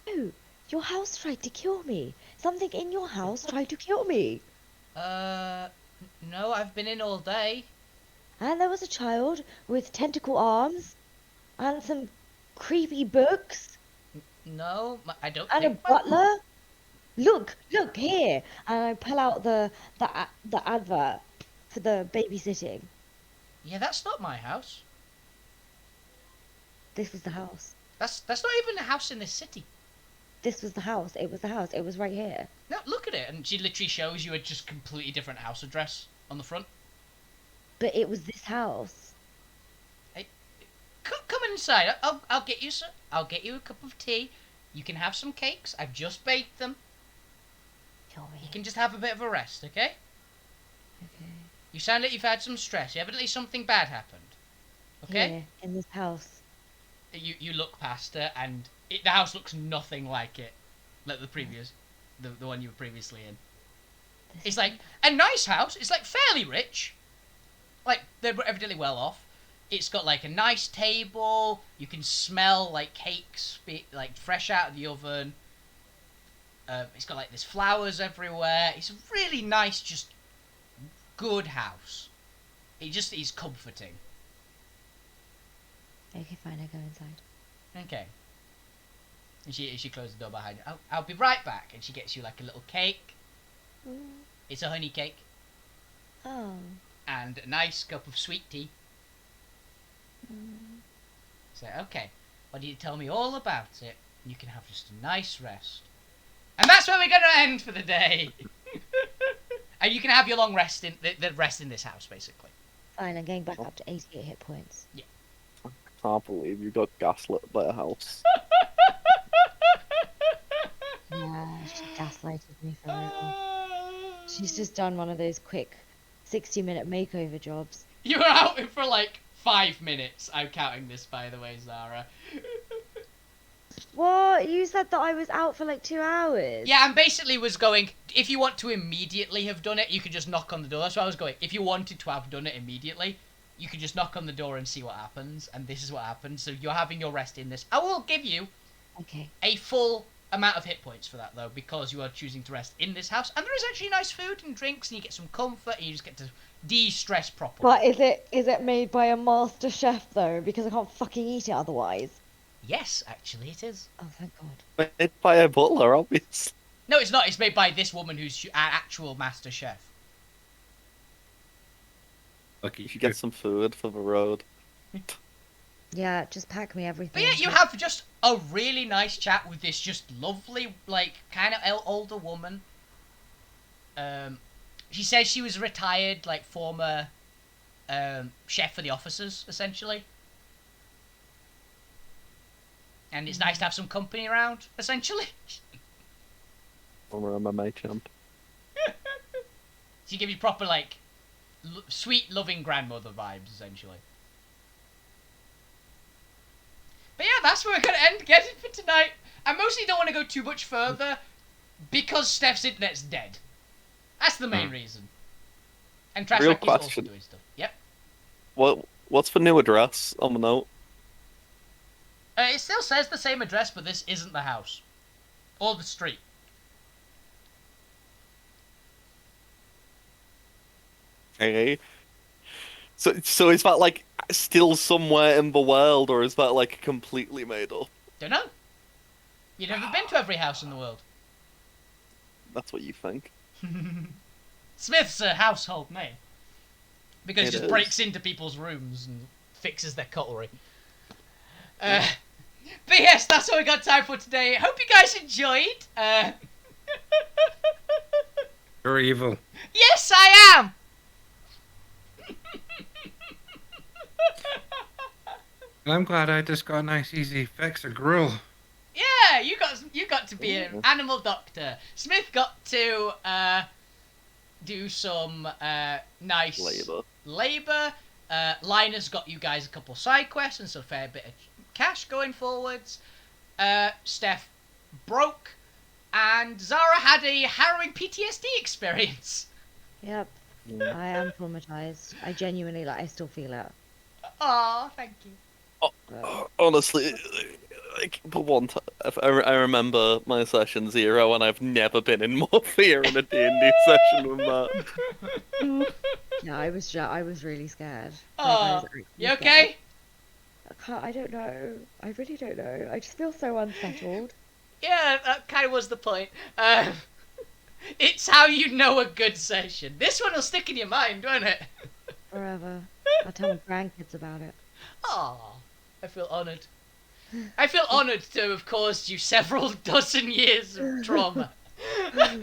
Speaker 7: No, your house tried to kill me. Something in your house tried to kill me.
Speaker 1: No, I've been in all day.
Speaker 7: And there was a child with tentacle arms and some creepy books
Speaker 1: No, I don't
Speaker 7: and a
Speaker 1: think.
Speaker 7: butler. Look here. And I pull out the advert for the babysitting.
Speaker 1: Yeah, that's not my house.
Speaker 7: This was the house.
Speaker 1: That's not even a house in this city.
Speaker 7: This was the house. It was the house. It was right here.
Speaker 1: No, look at it, and she literally shows you a just completely different house address on the front.
Speaker 7: But it was this house.
Speaker 1: Come inside. I'll get you some. I'll get you a cup of tea. You can have some cakes. I've just baked them.
Speaker 7: Kill me.
Speaker 1: You can just have a bit of a rest, okay?
Speaker 7: Okay.
Speaker 1: You sound like you've had some stress. Evidently something bad happened. Okay?
Speaker 7: Here, in this house.
Speaker 1: You look past her, and the house looks nothing like it, like the previous, the one you were previously in. It's like a nice house. It's like fairly rich. Like they're evidently well off. It's got like a nice table. You can smell like cakes, like fresh out of the oven. It's got like there's flowers everywhere. It's a really nice, just good house. It just is comforting.
Speaker 7: Okay, fine. I go inside.
Speaker 1: Okay. And she closes the door behind her. I'll be right back. And she gets you like a little cake. It's a honey cake.
Speaker 7: Oh.
Speaker 1: And a nice cup of sweet tea. So, okay. Why don't you tell me all about it? And you can have just a nice rest. And that's where we're going to end for the day. And you can have your long rest in the rest in this house, basically.
Speaker 7: Fine, I'm getting back up to 88 hit points.
Speaker 3: Can't believe you got gaslit by a house.
Speaker 7: Yeah, she gaslighted me for real. She's just done one of those quick 60-minute makeover jobs.
Speaker 1: You were out for like 5 minutes. I'm counting this, by the way, Zara.
Speaker 7: What? You said that I was out for like 2 hours.
Speaker 1: Yeah, and basically was going, if you want to immediately have done it, you could just knock on the door. That's what I was going. If you wanted to have done it immediately, you could just knock on the door and see what happens. And this is what happens. So you're having your rest in this. I will give you
Speaker 7: Okay.
Speaker 1: a full amount of hit points for that, though, because you are choosing to rest in this house. And there is actually nice food and drinks, and you get some comfort, and you just get to de-stress properly.
Speaker 7: But is it made by a master chef though? Because I can't fucking eat it otherwise.
Speaker 1: Yes, actually it is.
Speaker 7: Oh, thank God.
Speaker 3: Made by a butler, obviously.
Speaker 1: No, it's not. It's made by this woman who's an actual master chef.
Speaker 2: Lucky
Speaker 3: You should get some food for the road.
Speaker 7: Yeah, just pack me everything.
Speaker 1: But yeah, you have just a really nice chat with this just lovely, like, kind of older woman. She says she was retired, like, former chef for the officers, essentially. And it's nice to have some company around, essentially.
Speaker 3: Former MMA champ.
Speaker 1: She give you proper, like, sweet, loving grandmother vibes, essentially. But yeah, that's where we're going to end Geddon for tonight. I mostly don't want to go too much further because Steph's internet's dead. That's the main reason. And Trash
Speaker 3: Real
Speaker 1: Rack is also
Speaker 3: question.
Speaker 1: doing stuff. Yep.
Speaker 3: What's the new address on the note?
Speaker 1: It still says the same address, but this isn't the house. or the street.
Speaker 3: Okay. So is that like still somewhere in the world, or is that like completely made up?
Speaker 1: Don't know. You've never been to every house in the world.
Speaker 3: That's what you think.
Speaker 1: Smith's a household name. Because he
Speaker 3: It
Speaker 1: just
Speaker 3: is.
Speaker 1: breaks into people's rooms and fixes their cutlery. But yes, that's all we got time for today. Hope you guys enjoyed.
Speaker 2: You're evil.
Speaker 1: Yes, I am!
Speaker 2: I'm glad I just got a nice easy fix of gruel.
Speaker 1: Yeah, you got to be an animal doctor. Smith got to do some nice labor. Linus got you guys a couple side quests and some fair bit of cash going forwards. Steph broke, and Zara had a harrowing PTSD experience.
Speaker 7: Yep. I am traumatized. I genuinely, I still feel it.
Speaker 1: Aw, thank you.
Speaker 3: Honestly, like the one time I remember my session 0, and I've never been in more fear in a D&D session than that.
Speaker 7: Yeah, I was really scared.
Speaker 1: Aw, you okay?
Speaker 7: I don't know. I really don't know. I just feel so unsettled.
Speaker 1: Yeah, that kind of was the point. It's how you know a good session. This one will stick in your mind, won't it?
Speaker 7: Forever. I'll tell my grandkids about it.
Speaker 1: Aw, I feel honoured. I feel honoured to have caused you several dozen years of trauma. But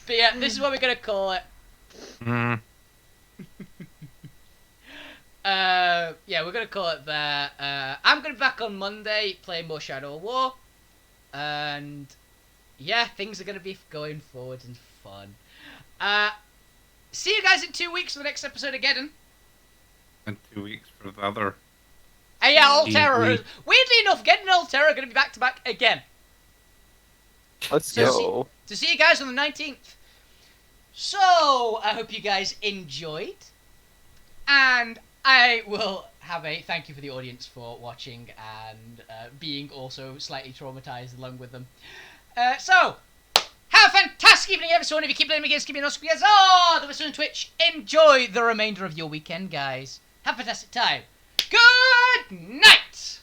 Speaker 1: yeah, this is what we're going to call it.
Speaker 2: Mm.
Speaker 1: Yeah, we're going to call it there. I'm going to be back on Monday playing more Shadow of War. And yeah, things are going to be going forward and fun. See you guys in 2 weeks for the next episode of Geddon.
Speaker 2: And 2 weeks for the other.
Speaker 1: And yeah, Altera.
Speaker 2: Weirdly
Speaker 1: Enough, Geddon and Altera are going to be back to back again.
Speaker 3: Let's
Speaker 1: So
Speaker 3: go.
Speaker 1: To see you guys on the 19th. So, I hope you guys enjoyed. And I will have a thank you for the audience for watching and being also slightly traumatized along with them. So, have a fantastic evening, everyone. If you keep playing games, keep me on screen. Oh, the listeners on Twitch. Enjoy the remainder of your weekend, guys. Have a fantastic time. Good night!